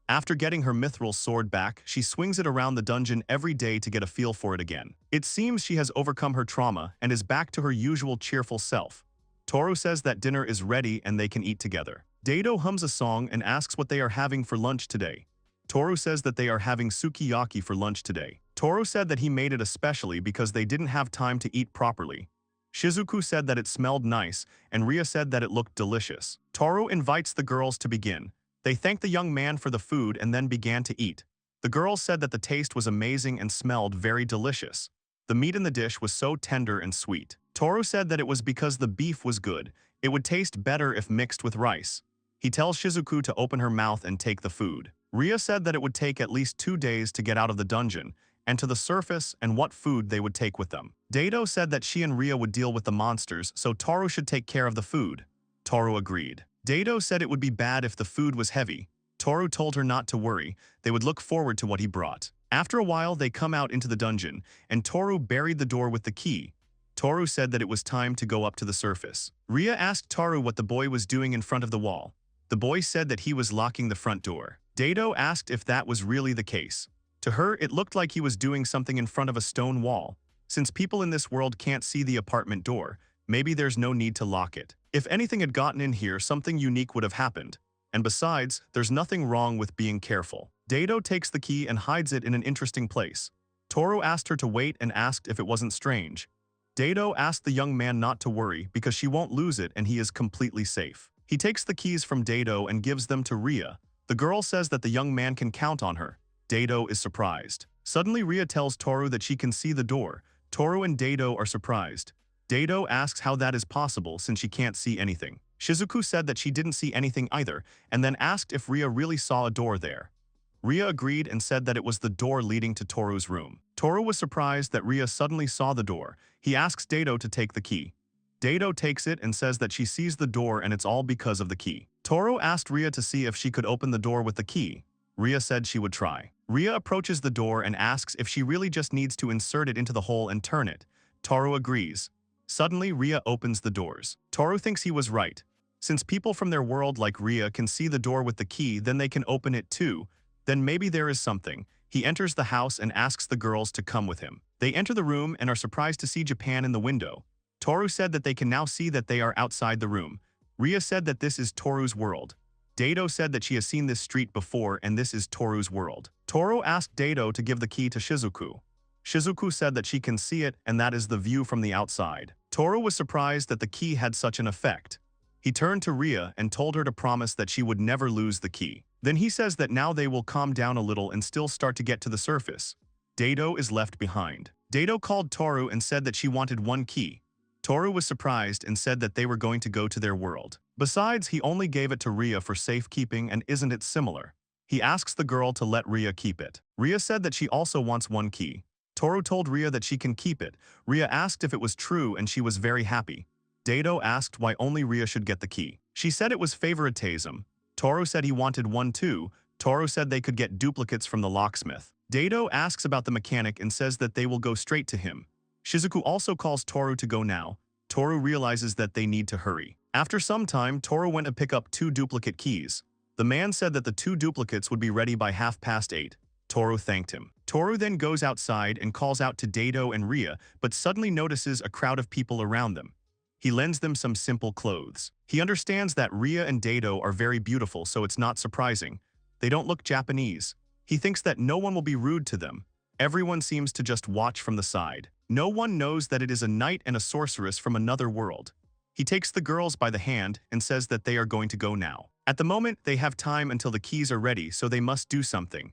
After getting her mithril sword back, she swings it around the dungeon every day to get a feel for it again. It seems she has overcome her trauma and is back to her usual cheerful self. Toru says that dinner is ready and they can eat together. Dado hums a song and asks what they are having for lunch today. Toru says that they are having sukiyaki for lunch today. Toru said that he made it especially because they didn't have time to eat properly. Shizuku said that it smelled nice, and Ria said that it looked delicious. Toru invites the girls to begin. They thanked the young man for the food and then began to eat. The girls said that the taste was amazing and smelled very delicious. The meat in the dish was so tender and sweet. Toru said that it was because the beef was good. It would taste better if mixed with rice. He tells Shizuku to open her mouth and take the food. Ria said that it would take at least 2 days to get out of the dungeon, and to the surface and what food they would take with them. Dado said that she and Ria would deal with the monsters, so Toru should take care of the food. Toru agreed. Dado said it would be bad if the food was heavy. Toru told her not to worry, they would look forward to what he brought. After a while, they come out into the dungeon, and Toru buried the door with the key. Toru said that it was time to go up to the surface. Ria asked Toru what the boy was doing in front of the wall. The boy said that he was locking the front door. Dado asked if that was really the case. To her, it looked like he was doing something in front of a stone wall. Since people in this world can't see the apartment door, maybe there's no need to lock it. If anything had gotten in here, something unique would have happened. And besides, there's nothing wrong with being careful. Dado takes the key and hides it in an interesting place. Toru asked her to wait and asked if it wasn't strange. Dado asked the young man not to worry because she won't lose it and he is completely safe. He takes the keys from Dado and gives them to Ria. The girl says that the young man can count on her. Dado is surprised. Suddenly, Ria tells Toru that she can see the door. Toru and Dado are surprised. Dado asks how that is possible since she can't see anything. Shizuku said that she didn't see anything either, and then asked if Ria really saw a door there. Ria agreed and said that it was the door leading to Toru's room. Toru was surprised that Ria suddenly saw the door. He asks Dado to take the key. Dado takes it and says that she sees the door and it's all because of the key. Toru asked Ria to see if she could open the door with the key. Ria said she would try. Ria approaches the door and asks if she really just needs to insert it into the hole and turn it. Toru agrees. Suddenly, Ria opens the doors. Toru thinks he was right. Since people from their world like Ria can see the door with the key, then they can open it too. Then maybe there is something. He enters the house and asks the girls to come with him. They enter the room and are surprised to see Japan in the window. Toru said that they can now see that they are outside the room. Ria said that this is Toru's world. Dado said that she has seen this street before and this is Toru's world. Toru asked Dado to give the key to Shizuku. Shizuku said that she can see it and that is the view from the outside. Toru was surprised that the key had such an effect. He turned to Ria and told her to promise that she would never lose the key. Then he says that now they will calm down a little and still start to get to the surface. Dado is left behind. Dado called Toru and said that she wanted one key. Toru was surprised and said that they were going to go to their world. Besides, he only gave it to Ria for safekeeping, and isn't it similar? He asks the girl to let Ria keep it. Ria said that she also wants one key. Toru told Ria that she can keep it. Ria asked if it was true and she was very happy. Dado asked why only Ria should get the key. She said it was favoritism. Toru said he wanted one too. Toru said they could get duplicates from the locksmith. Dado asks about the mechanic and says that they will go straight to him. Shizuku also calls Toru to go now. Toru realizes that they need to hurry. After some time, Toru went to pick up 2 duplicate keys. The man said that the 2 duplicates would be ready by 8:30. Toru thanked him. Toru then goes outside and calls out to Dado and Ria, but suddenly notices a crowd of people around them. He lends them some simple clothes. He understands that Ria and Dado are very beautiful, so it's not surprising. They don't look Japanese. He thinks that no one will be rude to them. Everyone seems to just watch from the side. No one knows that it is a knight and a sorceress from another world. He takes the girls by the hand and says that they are going to go now. At the moment, they have time until the keys are ready, so they must do something.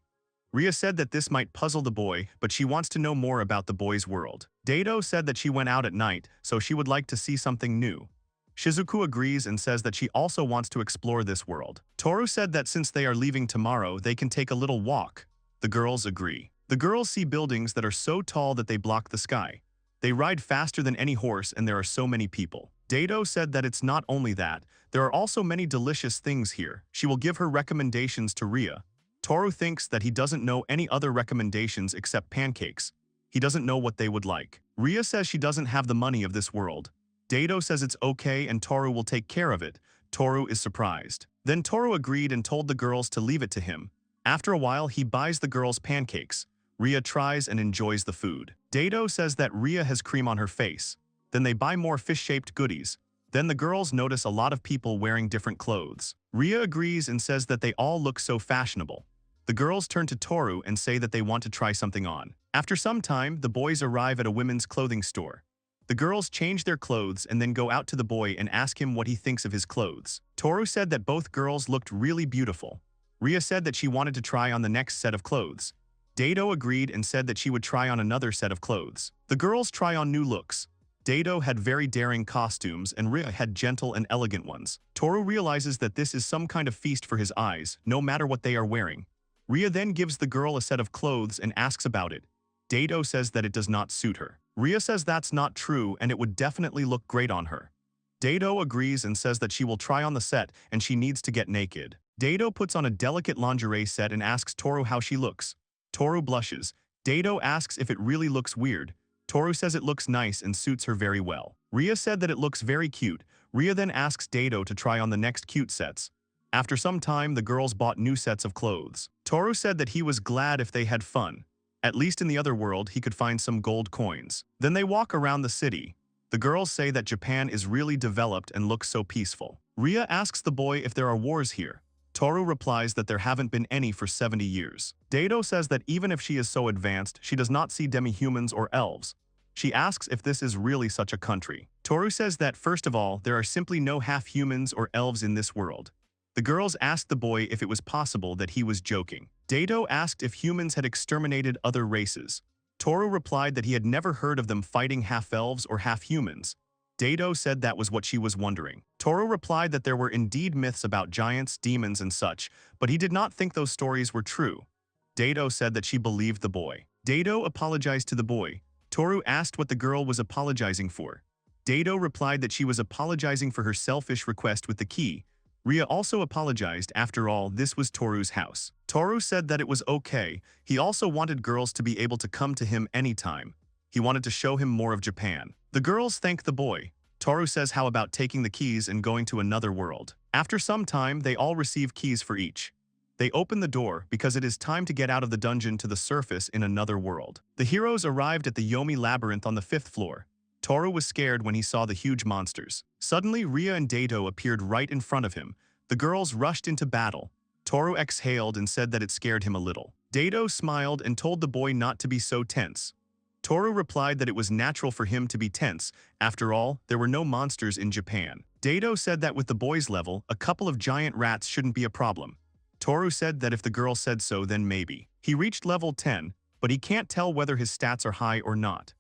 Ria said that this might puzzle the boy, but she wants to know more about the boy's world. Dado said that she went out at night, so she would like to see something new. Shizuku agrees and says that she also wants to explore this world. Toru said that since they are leaving tomorrow, they can take a little walk. The girls agree. The girls see buildings that are so tall that they block the sky. They ride faster than any horse, and there are so many people. Dado said that it's not only that, there are also many delicious things here. She will give her recommendations to Ria. Toru thinks that he doesn't know any other recommendations except pancakes. He doesn't know what they would like. Ria says she doesn't have the money of this world. Dado says it's okay and Toru will take care of it. Toru is surprised. Then Toru agreed and told the girls to leave it to him. After a while, he buys the girls pancakes. Ria tries and enjoys the food. Dado says that Ria has cream on her face. Then they buy more fish-shaped goodies. Then the girls notice a lot of people wearing different clothes. Ria agrees and says that they all look so fashionable. The girls turn to Toru and say that they want to try something on. After some time, the boys arrive at a women's clothing store. The girls change their clothes and then go out to the boy and ask him what he thinks of his clothes. Toru said that both girls looked really beautiful. Ria said that she wanted to try on the next set of clothes. Dado agreed and said that she would try on another set of clothes. The girls try on new looks. Dado had very daring costumes and Ria had gentle and elegant ones. Toru realizes that this is some kind of feast for his eyes, no matter what they are wearing. Ria then gives the girl a set of clothes and asks about it. Dado says that it does not suit her. Ria says that's not true and it would definitely look great on her. Dado agrees and says that she will try on the set and she needs to get naked. Dado puts on a delicate lingerie set and asks Toru how she looks. Toru blushes. Dado asks if it really looks weird. Toru says it looks nice and suits her very well. Ria said that it looks very cute. Ria then asks Dado to try on the next cute sets. After some time, the girls bought new sets of clothes. Toru said that he was glad if they had fun. At least in the other world, he could find some gold coins. Then they walk around the city. The girls say that Japan is really developed and looks so peaceful. Ria asks the boy if there are wars here. Toru replies that there haven't been any for 70 years. Dado says that even if she is so advanced, she does not see demi-humans or elves. She asks if this is really such a country. Toru says that, first of all, there are simply no half-humans or elves in this world. The girls asked the boy if it was possible that he was joking. Dado asked if humans had exterminated other races. Toru replied that he had never heard of them fighting half-elves or half-humans. Dado said that was what she was wondering. Toru replied that there were indeed myths about giants, demons, and such, but he did not think those stories were true. Dado said that she believed the boy. Dado apologized to the boy. Toru asked what the girl was apologizing for. Dado replied that she was apologizing for her selfish request with the key. Ria also apologized. After all, this was Toru's house. Toru said that it was okay. He also wanted girls to be able to come to him anytime. He wanted to show him more of Japan. The girls thank the boy. Toru says how about taking the keys and going to another world. After some time, they all receive keys for each. They open the door because it is time to get out of the dungeon to the surface in another world. The heroes arrived at the Yomi labyrinth on the 5th floor. Toru was scared when he saw the huge monsters. Suddenly, Ria and Dado appeared right in front of him. The girls rushed into battle. Toru exhaled and said that it scared him a little. Dado smiled and told the boy not to be so tense. Toru replied that it was natural for him to be tense. After all, there were no monsters in Japan. Dado said that with the boy's level, a couple of giant rats shouldn't be a problem. Toru said that if the girl said so, then maybe. He reached level 10, but he can't tell whether his stats are high or not.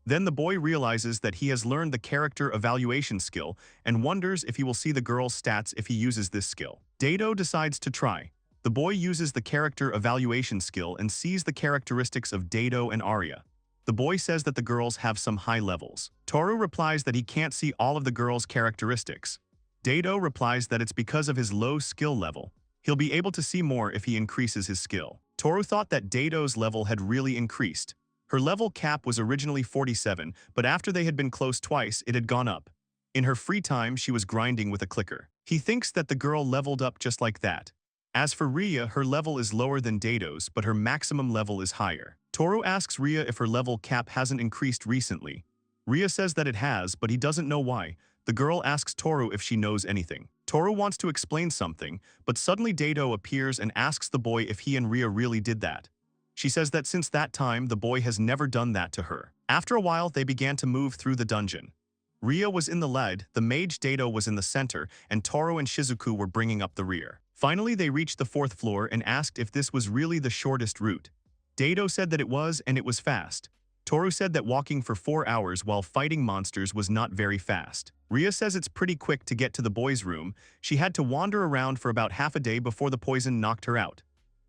Then the boy realizes that he has learned the character evaluation skill and wonders if he will see the girl's stats if he uses this skill. Dato decides to try. The boy uses the character evaluation skill and sees the characteristics of Dato and Arya. The boy says that the girls have some high levels. Toru replies that he can't see all of the girls' characteristics. Dato replies that it's because of his low skill level. He'll be able to see more if he increases his skill. Toru thought that Dato's level had really increased. Her level cap was originally 47, but after they had been close twice, it had gone up. In her free time, she was grinding with a clicker. He thinks that the girl leveled up just like that. As for Rhea, her level is lower than Dato's, but her maximum level is higher. Toru asks Rhea if her level cap hasn't increased recently. Rhea says that it has, but he doesn't know why. The girl asks Toru if she knows anything. Toru wants to explain something, but suddenly Dato appears and asks the boy if he and Rhea really did that. She says that since that time, the boy has never done that to her. After a while, they began to move through the dungeon. Rhea was in the lead, the mage Dato was in the center, and Toru and Shizuku were bringing up the rear. Finally, they reached the 4th floor and asked if this was really the shortest route. Dato said that it was, and it was fast. Toru said that walking for 4 hours while fighting monsters was not very fast. Rhea says it's pretty quick to get to the boys' room. She had to wander around for about half a day before the poison knocked her out.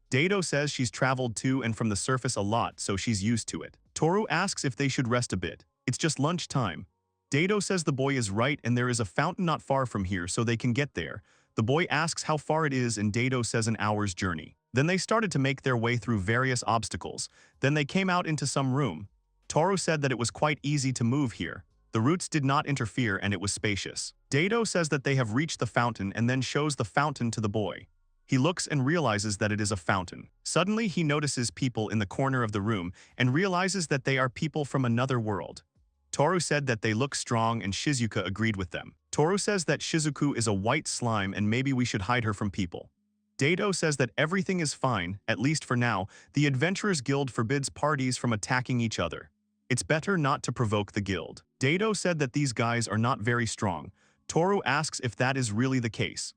Dato says she's traveled to and from the surface a lot, so she's used to it. Toru asks if they should rest a bit. It's just lunch time. Dato says the boy is right and there is a fountain not far from here so they can get there. The boy asks how far it is and Dato says an hour's journey. Then they started to make their way through various obstacles. Then they came out into some room. Toru said that it was quite easy to move here. The roots did not interfere and it was spacious. Dato says that they have reached the fountain and then shows the fountain to the boy. He looks and realizes that it is a fountain. Suddenly, he notices people in the corner of the room and realizes that they are people from another world. Toru said that they look strong and Shizuka agreed with them. Toru says that Shizuku is a white slime and maybe we should hide her from people. Dato says that everything is fine, at least for now. The Adventurers Guild forbids parties from attacking each other. It's better not to provoke the guild. Dato said that these guys are not very strong. Toru asks if that is really the case.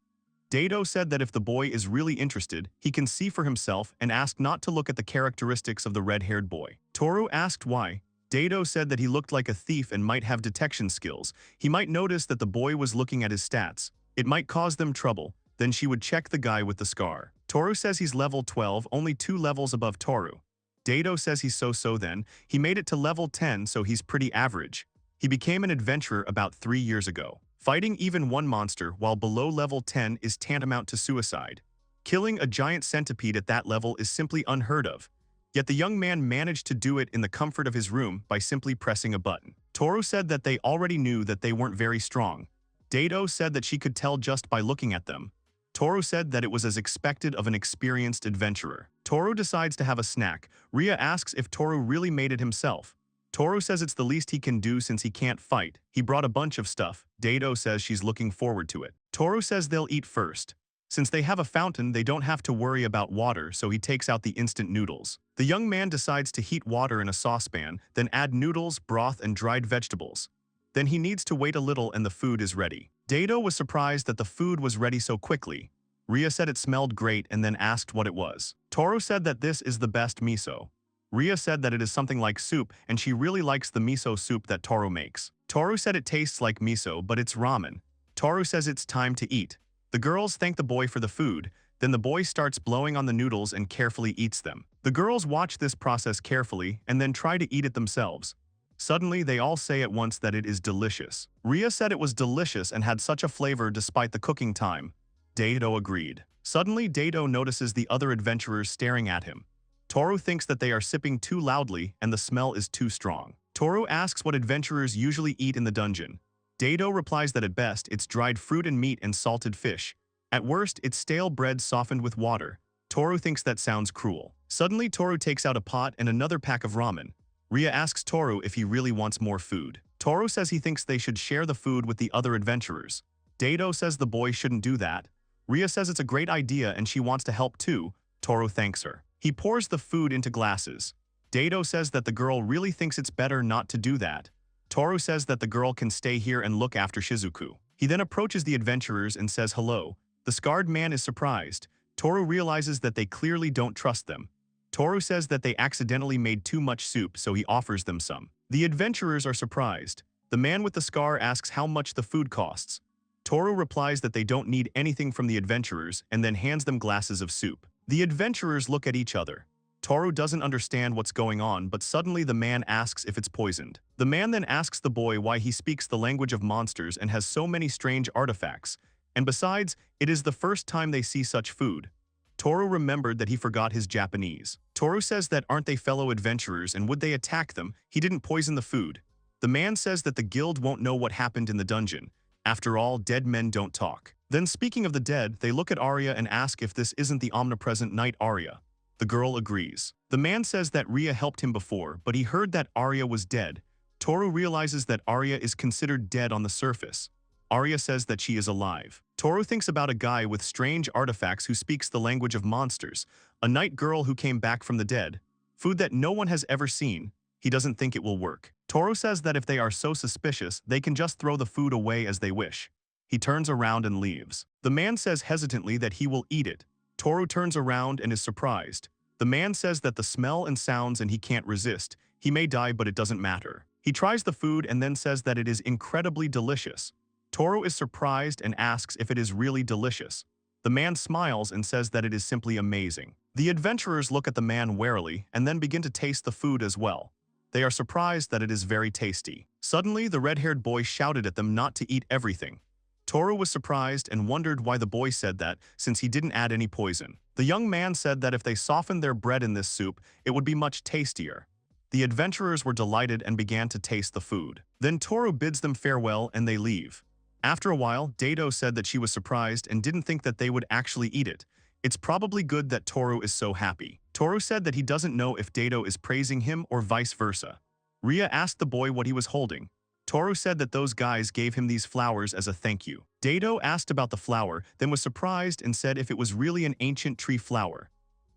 Dato said that if the boy is really interested, he can see for himself and asked not to look at the characteristics of the red-haired boy. Toru asked why. Dato said that he looked like a thief and might have detection skills. He might notice that the boy was looking at his stats. It might cause them trouble. Then she would check the guy with the scar. Toru says he's level 12, only 2 levels above Toru. Dato says he's so-so then. He made it to level 10, so he's pretty average. He became an adventurer about 3 years ago. Fighting even one monster while below level 10 is tantamount to suicide. Killing a giant centipede at that level is simply unheard of. Yet the young man managed to do it in the comfort of his room by simply pressing a button. Toru said that they already knew that they weren't very strong. Dato said that she could tell just by looking at them. Toru said that it was as expected of an experienced adventurer. Toru decides to have a snack. Rhea asks if Toru really made it himself. Toru says it's the least he can do since he can't fight. He brought a bunch of stuff. Dato says she's looking forward to it. Toru says they'll eat first. Since they have a fountain, they don't have to worry about water, so he takes out the instant noodles. The young man decides to heat water in a saucepan, then add noodles, broth, and dried vegetables. Then he needs to wait a little and the food is ready. Dato was surprised that the food was ready so quickly. Rhea said it smelled great and then asked what it was. Toru said that this is the best miso. Rhea said that it is something like soup and she really likes the miso soup that Toru makes. Toru said it tastes like miso, but it's ramen. Toru says it's time to eat. The girls thank the boy for the food, then the boy starts blowing on the noodles and carefully eats them. The girls watch this process carefully and then try to eat it themselves. Suddenly, they all say at once that it is delicious. Rhea said it was delicious and had such a flavor despite the cooking time. Dato agreed. Suddenly, Dato notices the other adventurers staring at him. Toru thinks that they are sipping too loudly and the smell is too strong. Toru asks what adventurers usually eat in the dungeon. Dato replies that at best, it's dried fruit and meat and salted fish. At worst, it's stale bread softened with water. Toru thinks that sounds cruel. Suddenly, Toru takes out a pot and another pack of ramen. Rhea asks Toru if he really wants more food. Toru says he thinks they should share the food with the other adventurers. Dato says the boy shouldn't do that. Rhea says it's a great idea and she wants to help too. Toru thanks her. He pours the food into glasses. Dato says that the girl really thinks it's better not to do that. Toru says that the girl can stay here and look after Shizuku. He then approaches the adventurers and says hello. The scarred man is surprised. Toru realizes that they clearly don't trust them. Toru says that they accidentally made too much soup, so he offers them some. The adventurers are surprised. The man with the scar asks how much the food costs. Toru replies that they don't need anything from the adventurers and then hands them glasses of soup. The adventurers look at each other. Toru doesn't understand what's going on, but suddenly the man asks if it's poisoned. The man then asks the boy why he speaks the language of monsters and has so many strange artifacts. And besides, it is the first time they see such food. Toru remembered that he forgot his Japanese. Toru says that aren't they fellow adventurers and would they attack them? He didn't poison the food. The man says that the guild won't know what happened in the dungeon. After all, dead men don't talk. Then speaking of the dead, they look at Arya and ask if this isn't the omnipresent knight Arya. The girl agrees. The man says that Rhea helped him before, but he heard that Arya was dead. Toru realizes that Arya is considered dead on the surface. Arya says that she is alive. Toru thinks about a guy with strange artifacts who speaks the language of monsters, a night girl who came back from the dead, food that no one has ever seen. He doesn't think it will work. Toru says that if they are so suspicious, they can just throw the food away as they wish. He turns around and leaves. The man says hesitantly that he will eat it. Toru turns around and is surprised. The man says that the smell and sounds and he can't resist. He may die, but it doesn't matter. He tries the food and then says that it is incredibly delicious. Toru is surprised and asks if it is really delicious. The man smiles and says that it is simply amazing. The adventurers look at the man warily and then begin to taste the food as well. They are surprised that it is very tasty. Suddenly, the red-haired boy shouted at them not to eat everything. Toru was surprised and wondered why the boy said that, since he didn't add any poison. The young man said that if they softened their bread in this soup, it would be much tastier. The adventurers were delighted and began to taste the food. Then Toru bids them farewell and they leave. After a while, Dado said that she was surprised and didn't think that they would actually eat it. It's probably good that Toru is so happy. Toru said that he doesn't know if Dado is praising him or vice versa. Rhea asked the boy what he was holding. Toru said that those guys gave him these flowers as a thank you. Dado asked about the flower, then was surprised and said if it was really an ancient tree flower.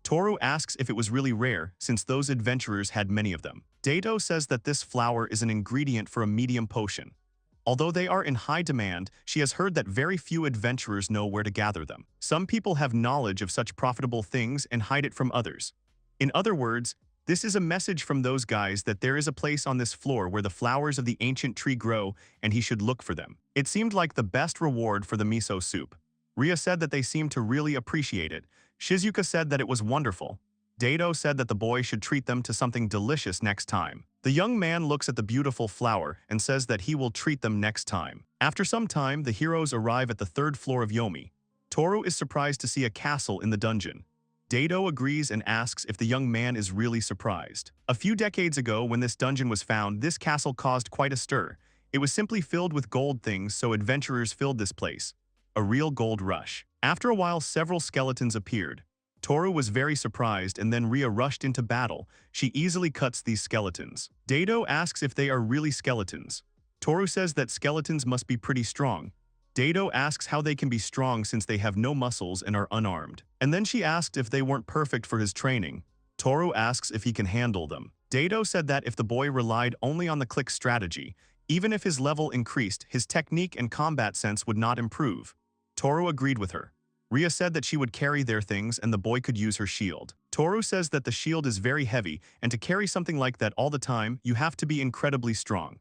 Toru asks if it was really rare, since those adventurers had many of them. Dado says that this flower is an ingredient for a medium potion. Although they are in high demand, she has heard that very few adventurers know where to gather them. Some people have knowledge of such profitable things and hide it from others. In other words, this is a message from those guys that there is a place on this floor where the flowers of the ancient tree grow and he should look for them. It seemed like the best reward for the miso soup. Rhea said that they seemed to really appreciate it. Shizuka said that it was wonderful. Dado said that the boy should treat them to something delicious next time. The young man looks at the beautiful flower and says that he will treat them next time. After some time, the heroes arrive at the third floor of Yomi. Toru is surprised to see a castle in the dungeon. Dado agrees and asks if the young man is really surprised. A few decades ago, when this dungeon was found, this castle caused quite a stir. It was simply filled with gold things, so adventurers filled this place. A real gold rush. After a while, several skeletons appeared. Toru was very surprised and then Rhea rushed into battle. She easily cuts these skeletons. Dado asks if they are really skeletons. Toru says that skeletons must be pretty strong. Dado asks how they can be strong since they have no muscles and are unarmed. And then she asked if they weren't perfect for his training. Toru asks if he can handle them. Dado said that if the boy relied only on the click strategy, even if his level increased, his technique and combat sense would not improve. Toru agreed with her. Rhea said that she would carry their things and the boy could use her shield. Toru says that the shield is very heavy and to carry something like that all the time, you have to be incredibly strong.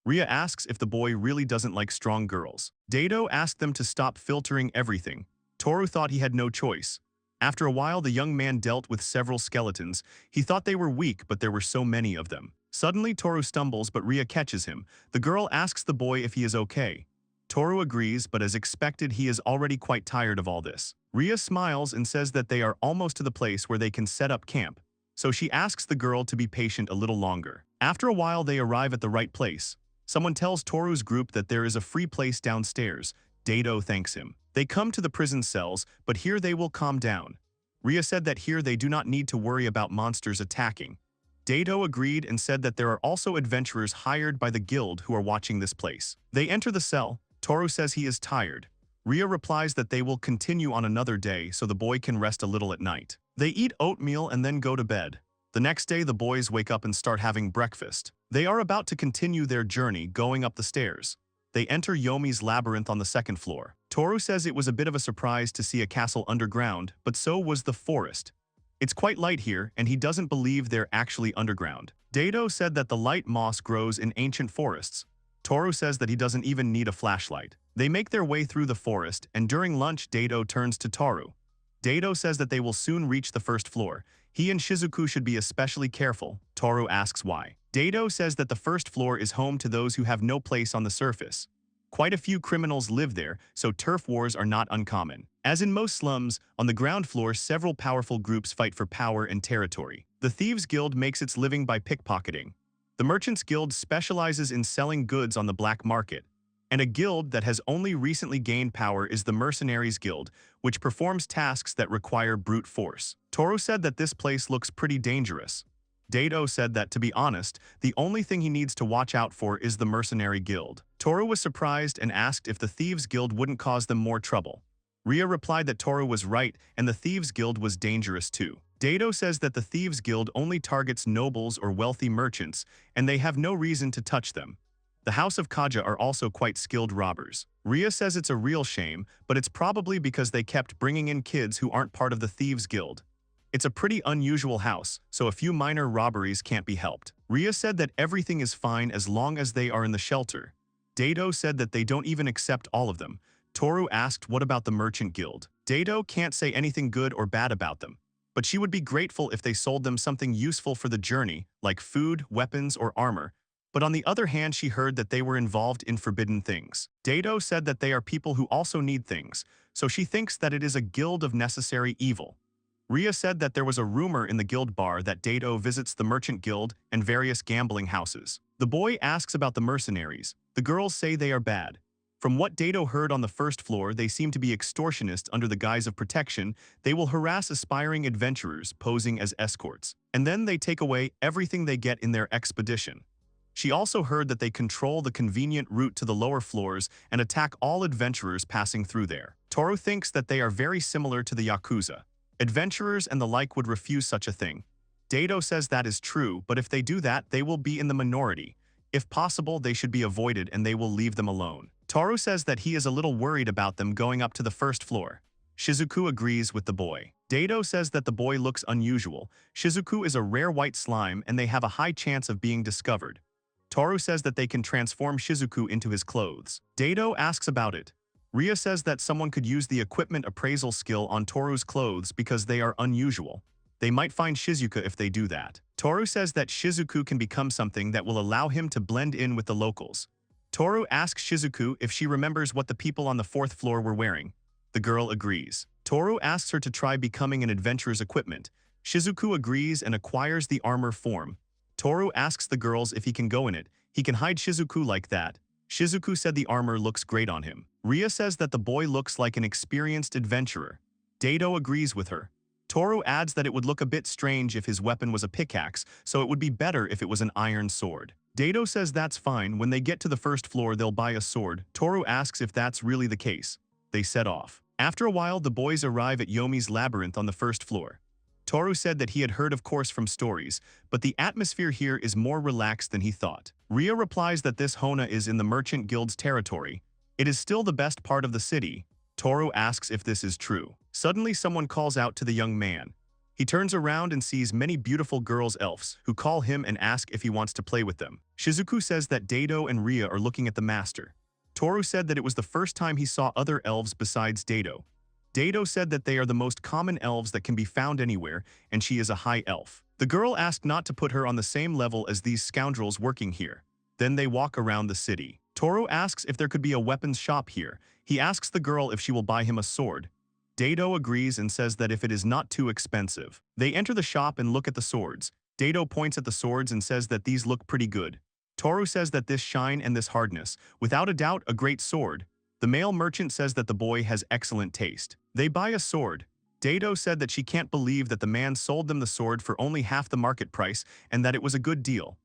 Rhea asks if the boy really doesn't like strong girls. Dado asked them to stop filtering everything. Toru thought he had no choice. After a while, the young man dealt with several skeletons. He thought they were weak, but there were so many of them. Suddenly, Toru stumbles, but Rhea catches him. The girl asks the boy if he is okay. Toru agrees, but as expected, he is already quite tired of all this. Rhea smiles and says that they are almost to the place where they can set up camp. So she asks the girl to be patient a little longer. After a while, they arrive at the right place. Someone tells Toru's group that there is a free place downstairs. Dado thanks him. They come to the prison cells, but here they will calm down. Rhea said that here they do not need to worry about monsters attacking. Dado agreed and said that there are also adventurers hired by the guild who are watching this place. They enter the cell. Toru says he is tired. Rhea replies that they will continue on another day so the boy can rest a little at night. They eat oatmeal and then go to bed. The next day, the boys wake up and start having breakfast. They are about to continue their journey going up the stairs. They enter Yomi's labyrinth on the second floor. Toru says it was a bit of a surprise to see a castle underground, but so was the forest. It's quite light here, and he doesn't believe they're actually underground. Dato said that the light moss grows in ancient forests. Toru says that he doesn't even need a flashlight. They make their way through the forest, and during lunch, Dato turns to Toru. Dato says that they will soon reach the first floor. He and Shizuku should be especially careful. Toru asks why. Dato says that the first floor is home to those who have no place on the surface. Quite a few criminals live there, so turf wars are not uncommon. As in most slums, on the ground floor several powerful groups fight for power and territory. The Thieves Guild makes its living by pickpocketing. The Merchants Guild specializes in selling goods on the black market. And a guild that has only recently gained power is the Mercenaries Guild, which performs tasks that require brute force. Toru said that this place looks pretty dangerous. Dato said that, to be honest, the only thing he needs to watch out for is the Mercenary Guild. Toru was surprised and asked if the Thieves Guild wouldn't cause them more trouble. Ria replied that Toru was right and the Thieves Guild was dangerous too. Dato says that the Thieves Guild only targets nobles or wealthy merchants, and they have no reason to touch them. The House of Kaja are also quite skilled robbers. Ria says it's a real shame, but it's probably because they kept bringing in kids who aren't part of the Thieves Guild. It's a pretty unusual house, so a few minor robberies can't be helped. Ria said that everything is fine as long as they are in the shelter. Dato said that they don't even accept all of them. Toru asked what about the Merchant Guild. Dato can't say anything good or bad about them, but she would be grateful if they sold them something useful for the journey, like food, weapons, or armor. But on the other hand, she heard that they were involved in forbidden things. Dato said that they are people who also need things, so she thinks that it is a guild of necessary evil. Ria said that there was a rumor in the guild bar that Dato visits the Merchant Guild and various gambling houses. The boy asks about the mercenaries. The girls say they are bad. From what Dato heard on the first floor, they seem to be extortionists under the guise of protection. They will harass aspiring adventurers posing as escorts, and then they take away everything they get in their expedition. She also heard that they control the convenient route to the lower floors and attack all adventurers passing through there. Toru thinks that they are very similar to the Yakuza. Adventurers and the like would refuse such a thing. Dato says that is true, but if they do that, they will be in the minority. If possible, they should be avoided and they will leave them alone. Toru says that he is a little worried about them going up to the first floor. Shizuku agrees with the boy. Dato says that the boy looks unusual. Shizuku is a rare white slime and they have a high chance of being discovered. Toru says that they can transform Shizuku into his clothes. Dato asks about it. Ria says that someone could use the equipment appraisal skill on Toru's clothes because they are unusual. They might find Shizuka if they do that. Toru says that Shizuku can become something that will allow him to blend in with the locals. Toru asks Shizuku if she remembers what the people on the fourth floor were wearing. The girl agrees. Toru asks her to try becoming an adventurer's equipment. Shizuku agrees and acquires the armor form. Toru asks the girls if he can go in it. He can hide Shizuku like that. Shizuku said the armor looks great on him. Ria says that the boy looks like an experienced adventurer. Dato agrees with her. Toru adds that it would look a bit strange if his weapon was a pickaxe, so it would be better if it was an iron sword. Dato says that's fine. When they get to the first floor, they'll buy a sword. Toru asks if that's really the case. They set off. After a while, the boys arrive at Yomi's labyrinth on the first floor. Toru said that he had heard, of course, from stories, but the atmosphere here is more relaxed than he thought. Ria replies that this Hona is in the Merchant Guild's territory. It is still the best part of the city. Toru asks if this is true. Suddenly, someone calls out to the young man. He turns around and sees many beautiful girls elves who call him and ask if he wants to play with them. Shizuku says that Dato and Ria are looking at the master. Toru said that it was the first time he saw other elves besides Dato. Dato said that they are the most common elves that can be found anywhere, and she is a high elf. The girl asked not to put her on the same level as these scoundrels working here. Then they walk around the city. Toru asks if there could be a weapons shop here. He asks the girl if she will buy him a sword. Dato agrees and says that if it is not too expensive. They enter the shop and look at the swords. Dato points at the swords and says that these look pretty good. Toru says that this shine and this hardness, without a doubt, a great sword. The male merchant says that the boy has excellent taste. They buy a sword. Dato said that she can't believe that the man sold them the sword for only half the market price and that it was a good deal.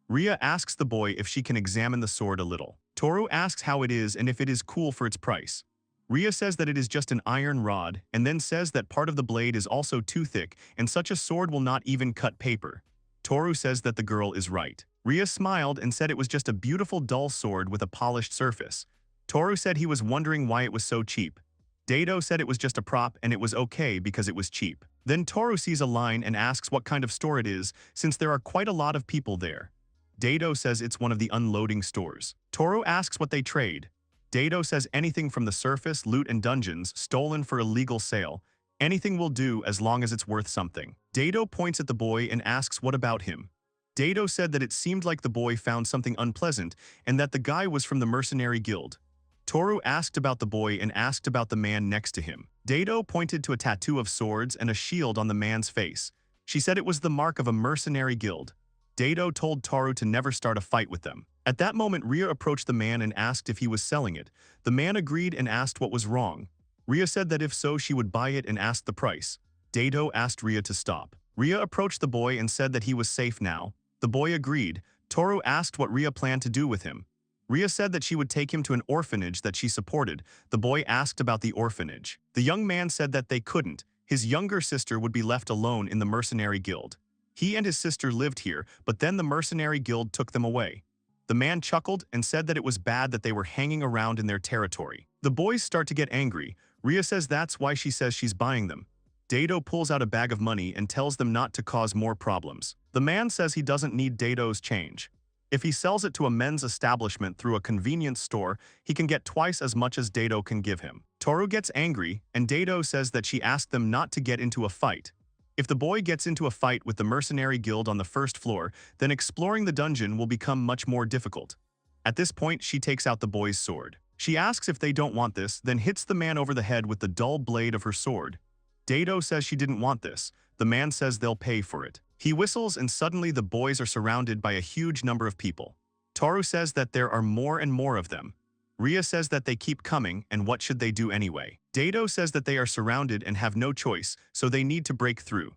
Ria asks the boy if she can examine the sword a little. Toru asks how it is and if it is cool for its price. Ria says that it is just an iron rod and then says that part of the blade is also too thick and such a sword will not even cut paper. Toru says that the girl is right. Ria smiled and said it was just a beautiful dull sword with a polished surface. Toru said he was wondering why it was so cheap. Dado said it was just a prop and it was okay because it was cheap. Then Toru sees a line and asks what kind of store it is, since there are quite a lot of people there. Dado says it's one of the unloading stores. Toru asks what they trade. Dado says anything from the surface, loot and dungeons, stolen for illegal sale. Anything will do as long as it's worth something. Dado points at the boy and asks what about him. Dado said that it seemed like the boy found something unpleasant and that the guy was from the mercenary guild. Toru asked about the boy and asked about the man next to him. Dado pointed to a tattoo of swords and a shield on the man's face. She said it was the mark of a mercenary guild. Dado told Toru to never start a fight with them. At that moment, Ria approached the man and asked if he was selling it. The man agreed and asked what was wrong. Ria said that if so, she would buy it and asked the price. Dado asked Ria to stop. Ria approached the boy and said that he was safe now. The boy agreed. Toru asked what Ria planned to do with him. Ria said that she would take him to an orphanage that she supported. The boy asked about the orphanage. The young man said that they couldn't. His younger sister would be left alone in the mercenary guild. He and his sister lived here, but then the mercenary guild took them away. The man chuckled and said that it was bad that they were hanging around in their territory. The boys start to get angry. Ria says that's why she says she's buying them. Dado pulls out a bag of money and tells them not to cause more problems. The man says he doesn't need Dado's change. If he sells it to a men's establishment through a convenience store, he can get twice as much as Dado can give him. Toru gets angry, and Dado says that she asked them not to get into a fight. If the boy gets into a fight with the mercenary guild on the first floor, then exploring the dungeon will become much more difficult. At this point, she takes out the boy's sword. She asks if they don't want this, then hits the man over the head with the dull blade of her sword. Dado says she didn't want this. The man says they'll pay for it. He whistles and suddenly the boys are surrounded by a huge number of people. Toru says that there are more and more of them. Ria says that they keep coming and what should they do anyway. Dado says that they are surrounded and have no choice, so they need to break through.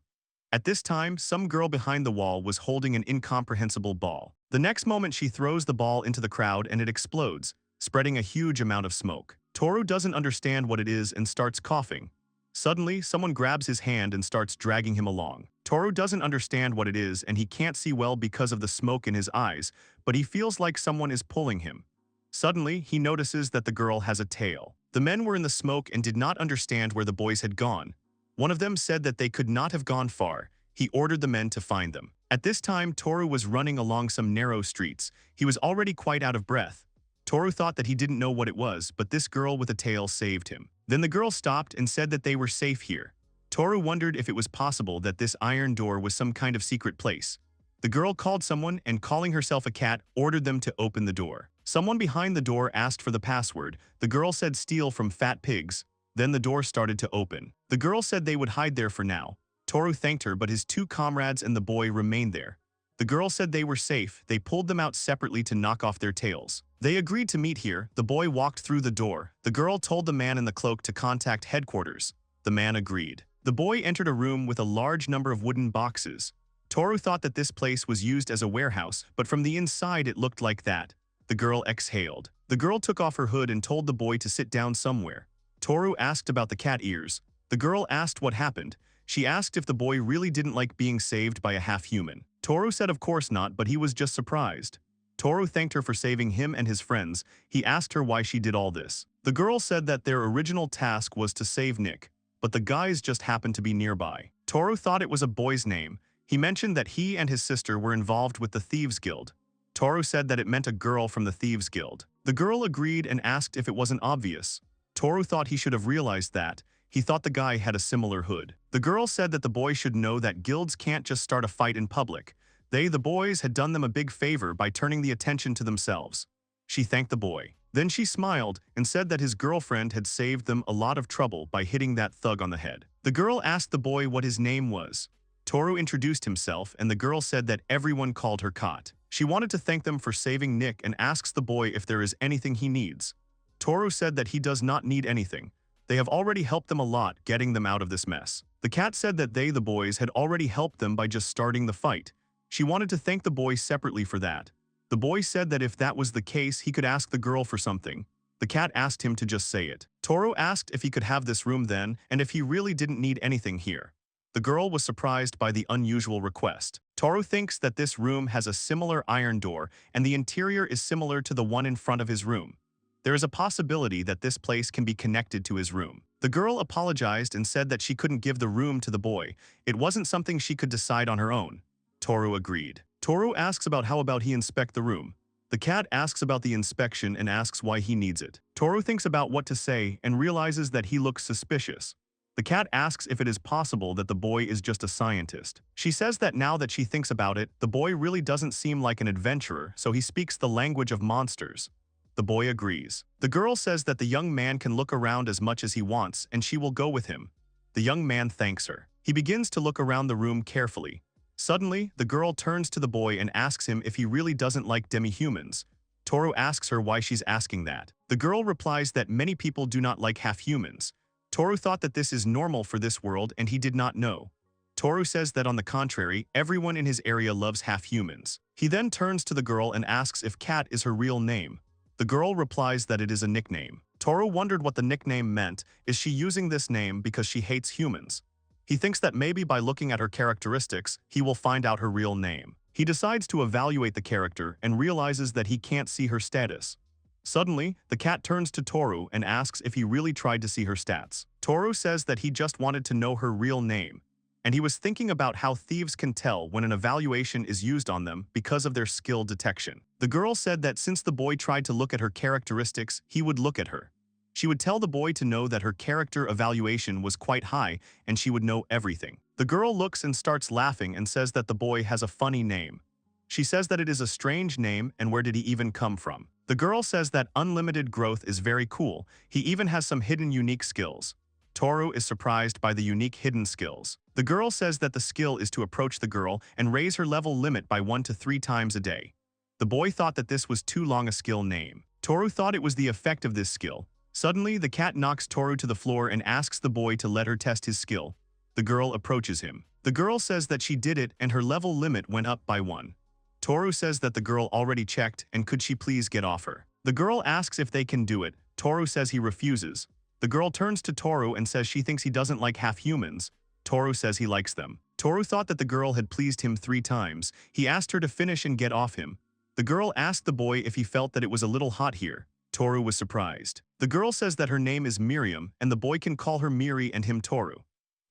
At this time, some girl behind the wall was holding an incomprehensible ball. The next moment she throws the ball into the crowd and it explodes, spreading a huge amount of smoke. Toru doesn't understand what it is and starts coughing. Suddenly, someone grabs his hand and starts dragging him along. Toru doesn't understand what it is and he can't see well because of the smoke in his eyes, but he feels like someone is pulling him. Suddenly, he notices that the girl has a tail. The men were in the smoke and did not understand where the boys had gone. One of them said that they could not have gone far. He ordered the men to find them. At this time, Toru was running along some narrow streets. He was already quite out of breath. Toru thought that he didn't know what it was, but this girl with a tail saved him. Then the girl stopped and said that they were safe here. Toru wondered if it was possible that this iron door was some kind of secret place. The girl called someone and, calling herself a cat, ordered them to open the door. Someone behind the door asked for the password. The girl said steal from fat pigs. Then the door started to open. The girl said they would hide there for now. Toru thanked her, but his two comrades and the boy remained there. The girl said they were safe. They pulled them out separately to knock off their tails. They agreed to meet here. The boy walked through the door. The girl told the man in the cloak to contact headquarters. The man agreed. The boy entered a room with a large number of wooden boxes. Toru thought that this place was used as a warehouse, but from the inside it looked like that. The girl exhaled. The girl took off her hood and told the boy to sit down somewhere. Toru asked about the cat ears. The girl asked what happened. She asked if the boy really didn't like being saved by a half-human. Toru said of course not, but he was just surprised. Toru thanked her for saving him and his friends. He asked her why she did all this. The girl said that their original task was to save Nick, but the guys just happened to be nearby. Toru thought it was a boy's name. He mentioned that he and his sister were involved with the Thieves Guild. Toru said that it meant a girl from the Thieves Guild. The girl agreed and asked if it wasn't obvious. Toru thought he should have realized that. He thought the guy had a similar hood. The girl said that the boy should know that guilds can't just start a fight in public. They, the boys, had done them a big favor by turning the attention to themselves. She thanked the boy. Then she smiled and said that his girlfriend had saved them a lot of trouble by hitting that thug on the head. The girl asked the boy what his name was. Toru introduced himself and the girl said that everyone called her Kot. She wanted to thank them for saving Nick and asks the boy if there is anything he needs. Toru said that he does not need anything. They have already helped them a lot getting them out of this mess. The cat said that they, the boys, had already helped them by just starting the fight. She wanted to thank the boy separately for that. The boy said that if that was the case, he could ask the girl for something. The cat asked him to just say it. Toru asked if he could have this room then, and if he really didn't need anything here. The girl was surprised by the unusual request. Toru thinks that this room has a similar iron door, and the interior is similar to the one in front of his room. There is a possibility that this place can be connected to his room. The girl apologized and said that she couldn't give the room to the boy. It wasn't something she could decide on her own. Toru agreed. Toru asks about how about he inspect the room. The cat asks about the inspection and asks why he needs it. Toru thinks about what to say and realizes that he looks suspicious. The cat asks if it is possible that the boy is just a scientist. She says that now that she thinks about it, the boy really doesn't seem like an adventurer, so he speaks the language of monsters. The boy agrees. The girl says that the young man can look around as much as he wants and she will go with him. The young man thanks her. He begins to look around the room carefully. Suddenly, the girl turns to the boy and asks him if he really doesn't like demi-humans. Toru asks her why she's asking that. The girl replies that many people do not like half-humans. Toru thought that this is normal for this world and he did not know. Toru says that on the contrary, everyone in his area loves half-humans. He then turns to the girl and asks if Cat is her real name. The girl replies that it is a nickname. Toru wondered what the nickname meant. Is she using this name because she hates humans? He thinks that maybe by looking at her characteristics, he will find out her real name. He decides to evaluate the character and realizes that he can't see her status. Suddenly, the cat turns to Toru and asks if he really tried to see her stats. Toru says that he just wanted to know her real name, and he was thinking about how thieves can tell when an evaluation is used on them because of their skill detection. The girl said that since the boy tried to look at her characteristics, he would look at her. She would tell the boy to know that her character evaluation was quite high and she would know everything. The girl looks and starts laughing and says that the boy has a funny name. She says that it is a strange name and where did he even come from? The girl says that unlimited growth is very cool. He even has some hidden unique skills. Toru is surprised by the unique hidden skills. The girl says that the skill is to approach the girl and raise her level limit by 1 to 3 times a day. The boy thought that this was too long a skill name. Toru thought it was the effect of this skill. Suddenly, the cat knocks Toru to the floor and asks the boy to let her test his skill. The girl approaches him. The girl says that she did it and her level limit went up by 1. Toru says that the girl already checked and could she please get off her. The girl asks if they can do it. Toru says he refuses. The girl turns to Toru and says she thinks he doesn't like half-humans. Toru says he likes them. Toru thought that the girl had pleased him 3 times. He asked her to finish and get off him. The girl asked the boy if he felt that it was a little hot here. Toru was surprised. The girl says that her name is Miriam and the boy can call her Miri and him Toru.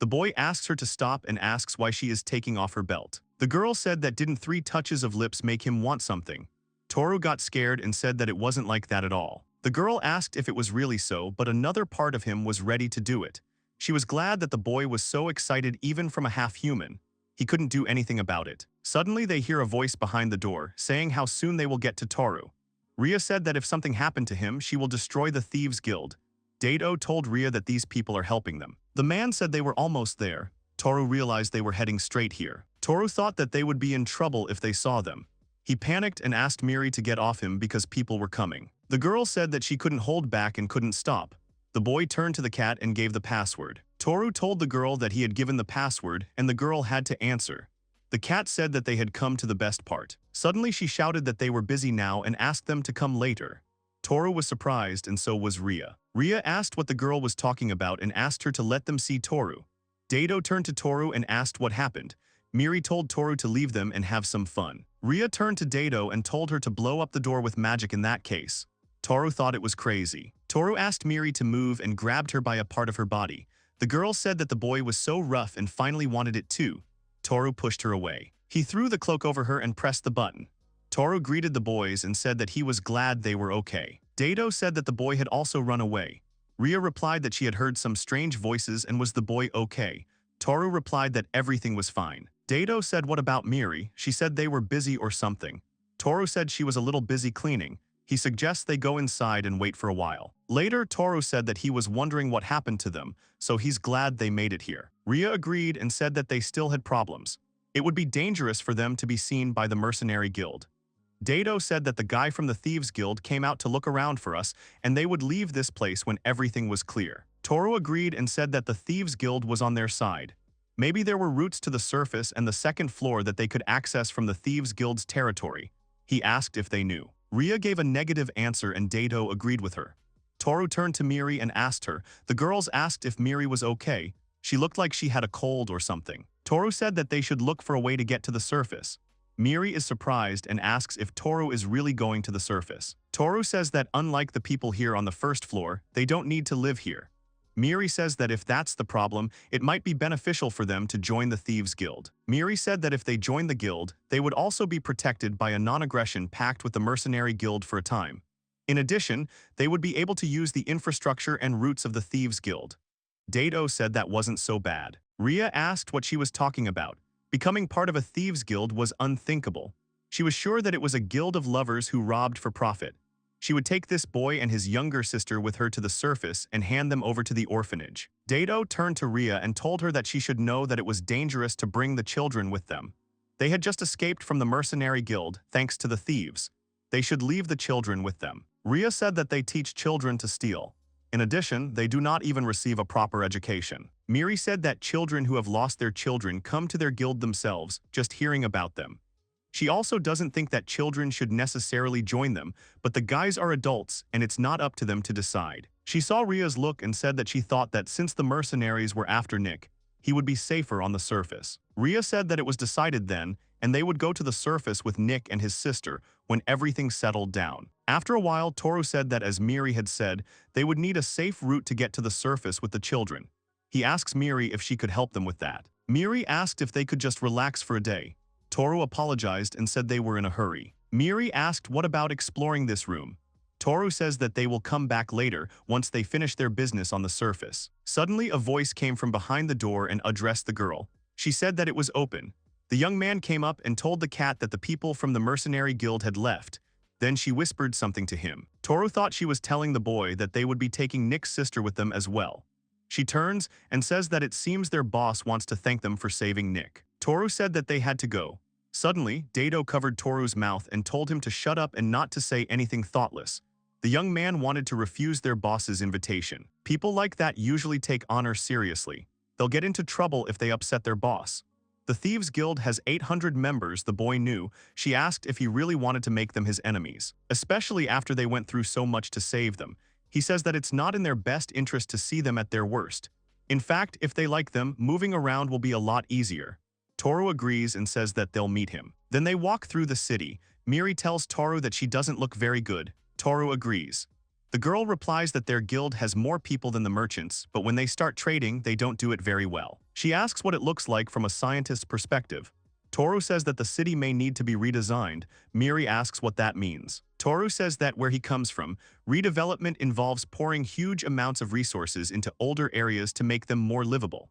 The boy asks her to stop and asks why she is taking off her belt. The girl said that didn't 3 touches of lips make him want something. Toru got scared and said that it wasn't like that at all. The girl asked if it was really so, but another part of him was ready to do it. She was glad that the boy was so excited even from a half-human. He couldn't do anything about it. Suddenly they hear a voice behind the door, saying how soon they will get to Toru. Ria said that if something happened to him, she will destroy the Thieves Guild. Dato told Ria that these people are helping them. The man said they were almost there. Toru realized they were heading straight here. Toru thought that they would be in trouble if they saw them. He panicked and asked Miri to get off him because people were coming. The girl said that she couldn't hold back and couldn't stop. The boy turned to the cat and gave the password. Toru told the girl that he had given the password and the girl had to answer. The cat said that they had come to the best part. Suddenly she shouted that they were busy now and asked them to come later. Toru was surprised and so was Ria. Ria asked what the girl was talking about and asked her to let them see Toru. Dato turned to Toru and asked what happened. Miri told Toru to leave them and have some fun. Ria turned to Dato and told her to blow up the door with magic in that case. Toru thought it was crazy. Toru asked Miri to move and grabbed her by a part of her body. The girl said that the boy was so rough and finally wanted it too. Toru pushed her away. He threw the cloak over her and pressed the button. Toru greeted the boys and said that he was glad they were okay. Dato said that the boy had also run away. Ria replied that she had heard some strange voices and was the boy okay. Toru replied that everything was fine. Dato said what about Miri? She said they were busy or something. Toru said she was a little busy cleaning. He suggests they go inside and wait for a while. Later, Toru said that he was wondering what happened to them, so he's glad they made it here. Ria agreed and said that they still had problems. It would be dangerous for them to be seen by the mercenary guild. Dato said that the guy from the Thieves Guild came out to look around for us and they would leave this place when everything was clear. Toru agreed and said that the Thieves Guild was on their side. Maybe there were routes to the surface and the second floor that they could access from the Thieves Guild's territory. He asked if they knew. Ria gave a negative answer and Dato agreed with her. Toru turned to Miri and asked her. The girls asked if Miri was okay. She looked like she had a cold or something. Toru said that they should look for a way to get to the surface. Miri is surprised and asks if Toru is really going to the surface. Toru says that unlike the people here on the first floor, they don't need to live here. Miri says that if that's the problem, it might be beneficial for them to join the Thieves Guild. Miri said that if they join the guild, they would also be protected by a non-aggression pact with the Mercenary Guild for a time. In addition, they would be able to use the infrastructure and roots of the Thieves Guild. Dato said that wasn't so bad. Ria asked what she was talking about. Becoming part of a Thieves Guild was unthinkable. She was sure that it was a guild of lovers who robbed for profit. She would take this boy and his younger sister with her to the surface and hand them over to the orphanage. Dato turned to Ria and told her that she should know that it was dangerous to bring the children with them. They had just escaped from the Mercenary Guild, thanks to the thieves. They should leave the children with them. Ria said that they teach children to steal. In addition, they do not even receive a proper education. Miri said that children who have lost their children come to their guild themselves, just hearing about them. She also doesn't think that children should necessarily join them, but the guys are adults and it's not up to them to decide. She saw Ria's look and said that she thought that since the mercenaries were after Nick, he would be safer on the surface. Ria said that it was decided then, and they would go to the surface with Nick and his sister when everything settled down. After a while, Toru said that as Miri had said, they would need a safe route to get to the surface with the children. He asks Miri if she could help them with that. Miri asked if they could just relax for a day. Toru apologized and said they were in a hurry. Miri asked what about exploring this room. Toru says that they will come back later once they finish their business on the surface. Suddenly, a voice came from behind the door and addressed the girl. She said that it was open. The young man came up and told the cat that the people from the Mercenary Guild had left. Then she whispered something to him. Toru thought she was telling the boy that they would be taking Nick's sister with them as well. She turns and says that it seems their boss wants to thank them for saving Nick. Toru said that they had to go. Suddenly, Dato covered Toru's mouth and told him to shut up and not to say anything thoughtless. The young man wanted to refuse their boss's invitation. People like that usually take honor seriously. They'll get into trouble if they upset their boss. The Thieves Guild has 800 members, the boy knew. She asked if he really wanted to make them his enemies, especially after they went through so much to save them. He says that it's not in their best interest to see them at their worst. In fact, if they like them, moving around will be a lot easier. Toru agrees and says that they'll meet him. Then they walk through the city. Miri tells Toru that she doesn't look very good. Toru agrees. The girl replies that their guild has more people than the merchants, but when they start trading, they don't do it very well. She asks what it looks like from a scientist's perspective. Toru says that the city may need to be redesigned. Miri asks what that means. Toru says that where he comes from, redevelopment involves pouring huge amounts of resources into older areas to make them more livable.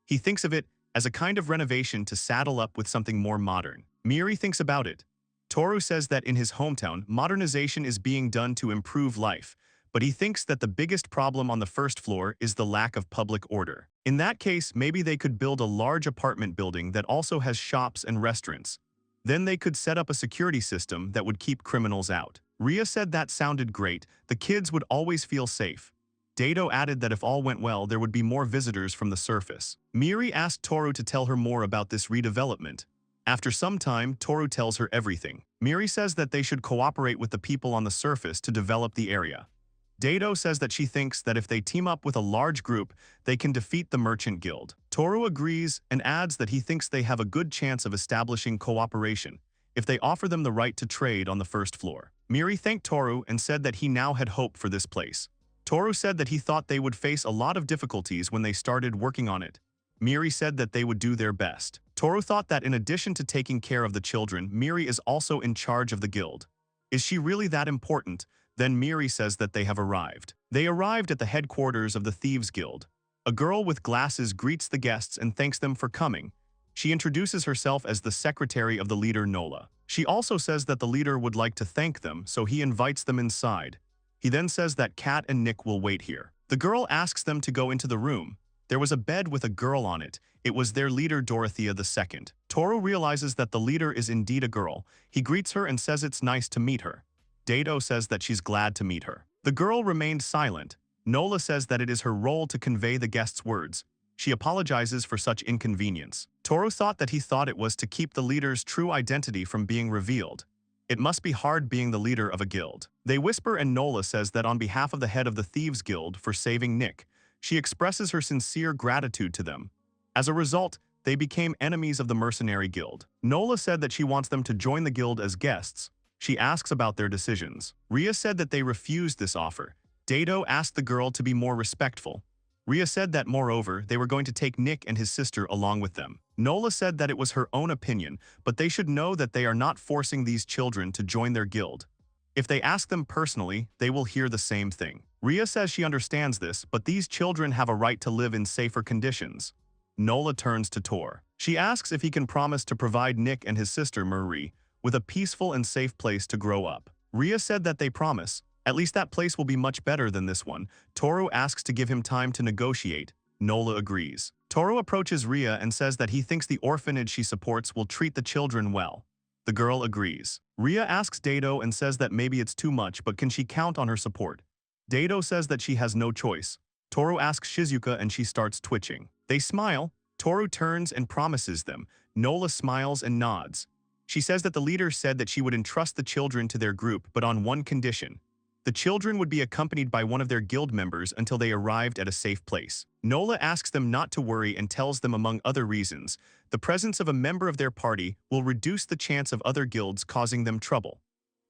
He thinks of it as a kind of renovation to saddle up with something more modern. Miri thinks about it. Toru says that in his hometown, modernization is being done to improve life, but he thinks that the biggest problem on the first floor is the lack of public order. In that case, maybe they could build a large apartment building that also has shops and restaurants. Then they could set up a security system that would keep criminals out. Ria said that sounded great. The kids would always feel safe. Dato added that if all went well, there would be more visitors from the surface. Miri asked Toru to tell her more about this redevelopment. After some time, Toru tells her everything. Miri says that they should cooperate with the people on the surface to develop the area. Dato says that she thinks that if they team up with a large group, they can defeat the Merchant Guild. Toru agrees and adds that he thinks they have a good chance of establishing cooperation if they offer them the right to trade on the first floor. Miri thanked Toru and said that he now had hope for this place. Toru said that he thought they would face a lot of difficulties when they started working on it. Miri said that they would do their best. Toru thought that in addition to taking care of the children, Miri is also in charge of the guild. Is she really that important? Then Miri says that they have arrived. They arrived at the headquarters of the Thieves Guild. A girl with glasses greets the guests and thanks them for coming. She introduces herself as the secretary of the leader Nola. She also says that the leader would like to thank them, so he invites them inside. He then says that Kat and Nick will wait here. The girl asks them to go into the room. There was a bed with a girl on it. It was their leader Dorothea II. Toru realizes that the leader is indeed a girl. He greets her and says it's nice to meet her. Dato says that she's glad to meet her. The girl remained silent. Nola says that it is her role to convey the guest's words. She apologizes for such inconvenience. Toru thought that he thought it was to keep the leader's true identity from being revealed. It must be hard being the leader of a guild. They whisper and Nola says that on behalf of the head of the Thieves Guild for saving Nick, she expresses her sincere gratitude to them. As a result, they became enemies of the Mercenary Guild. Nola said that she wants them to join the guild as guests. She asks about their decisions. Ria said that they refused this offer. Dato asked the girl to be more respectful. Ria said that moreover, they were going to take Nick and his sister along with them. Nola said that it was her own opinion, but they should know that they are not forcing these children to join their guild. If they ask them personally, they will hear the same thing. Ria says she understands this, but these children have a right to live in safer conditions. Nola turns to Tor. She asks if he can promise to provide Nick and his sister Marie with a peaceful and safe place to grow up. Ria said that they promise. At least that place will be much better than this one. Toru asks to give him time to negotiate. Nola agrees. Toru approaches Ria and says that he thinks the orphanage she supports will treat the children well. The girl agrees. Ria asks Dato and says that maybe it's too much, but can she count on her support? Dato says that she has no choice. Toru asks Shizuka and she starts twitching. They smile. Toru turns and promises them. Nola smiles and nods. She says that the leader said that she would entrust the children to their group, but on one condition. The children would be accompanied by one of their guild members until they arrived at a safe place. Nola asks them not to worry and tells them, among other reasons, the presence of a member of their party will reduce the chance of other guilds causing them trouble.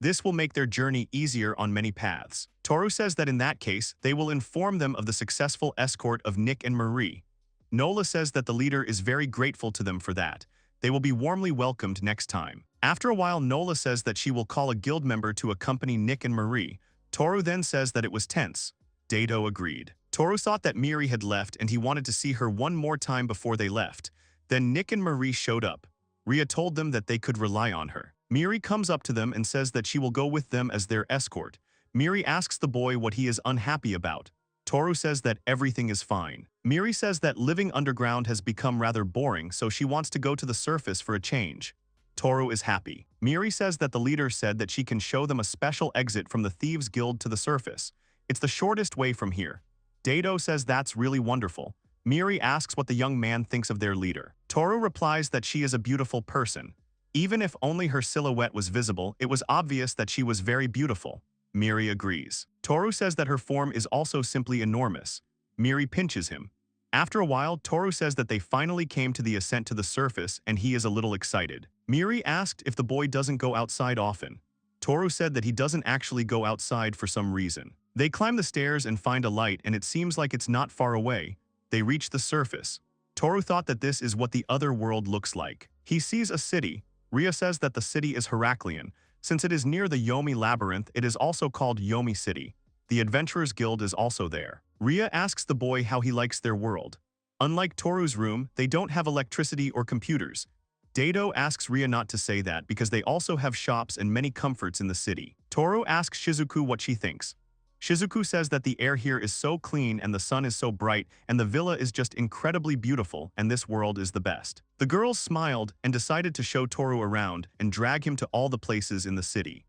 This will make their journey easier on many paths. Toru says that in that case, they will inform them of the successful escort of Nick and Marie. Nola says that the leader is very grateful to them for that. They will be warmly welcomed next time. After a while, Nola says that she will call a guild member to accompany Nick and Marie. Toru then says that it was tense. Dato agreed. Toru thought that Miri had left and he wanted to see her one more time before they left. Then Nick and Marie showed up. Ria told them that they could rely on her. Miri comes up to them and says that she will go with them as their escort. Miri asks the boy what he is unhappy about. Toru says that everything is fine. Miri says that living underground has become rather boring, so she wants to go to the surface for a change. Toru is happy. Miri says that the leader said that she can show them a special exit from the Thieves Guild to the surface. It's the shortest way from here. Dato says that's really wonderful. Miri asks what the young man thinks of their leader. Toru replies that she is a beautiful person. Even if only her silhouette was visible, it was obvious that she was very beautiful. Miri agrees. Toru says that her form is also simply enormous. Miri pinches him. After a while, Toru says that they finally came to the ascent to the surface and he is a little excited. Miri asked if the boy doesn't go outside often. Toru said that he doesn't actually go outside for some reason. They climb the stairs and find a light and it seems like it's not far away. They reach the surface. Toru thought that this is what the other world looks like. He sees a city. Ria says that the city is Heraklion. Since it is near the Yomi Labyrinth, it is also called Yomi City. The Adventurers Guild is also there. Ria asks the boy how he likes their world. Unlike Toru's room, they don't have electricity or computers. Dato asks Ria not to say that because they also have shops and many comforts in the city. Toru asks Shizuku what she thinks. Shizuku says that the air here is so clean and the sun is so bright and the villa is just incredibly beautiful and this world is the best. The girls smiled and decided to show Toru around and drag him to all the places in the city.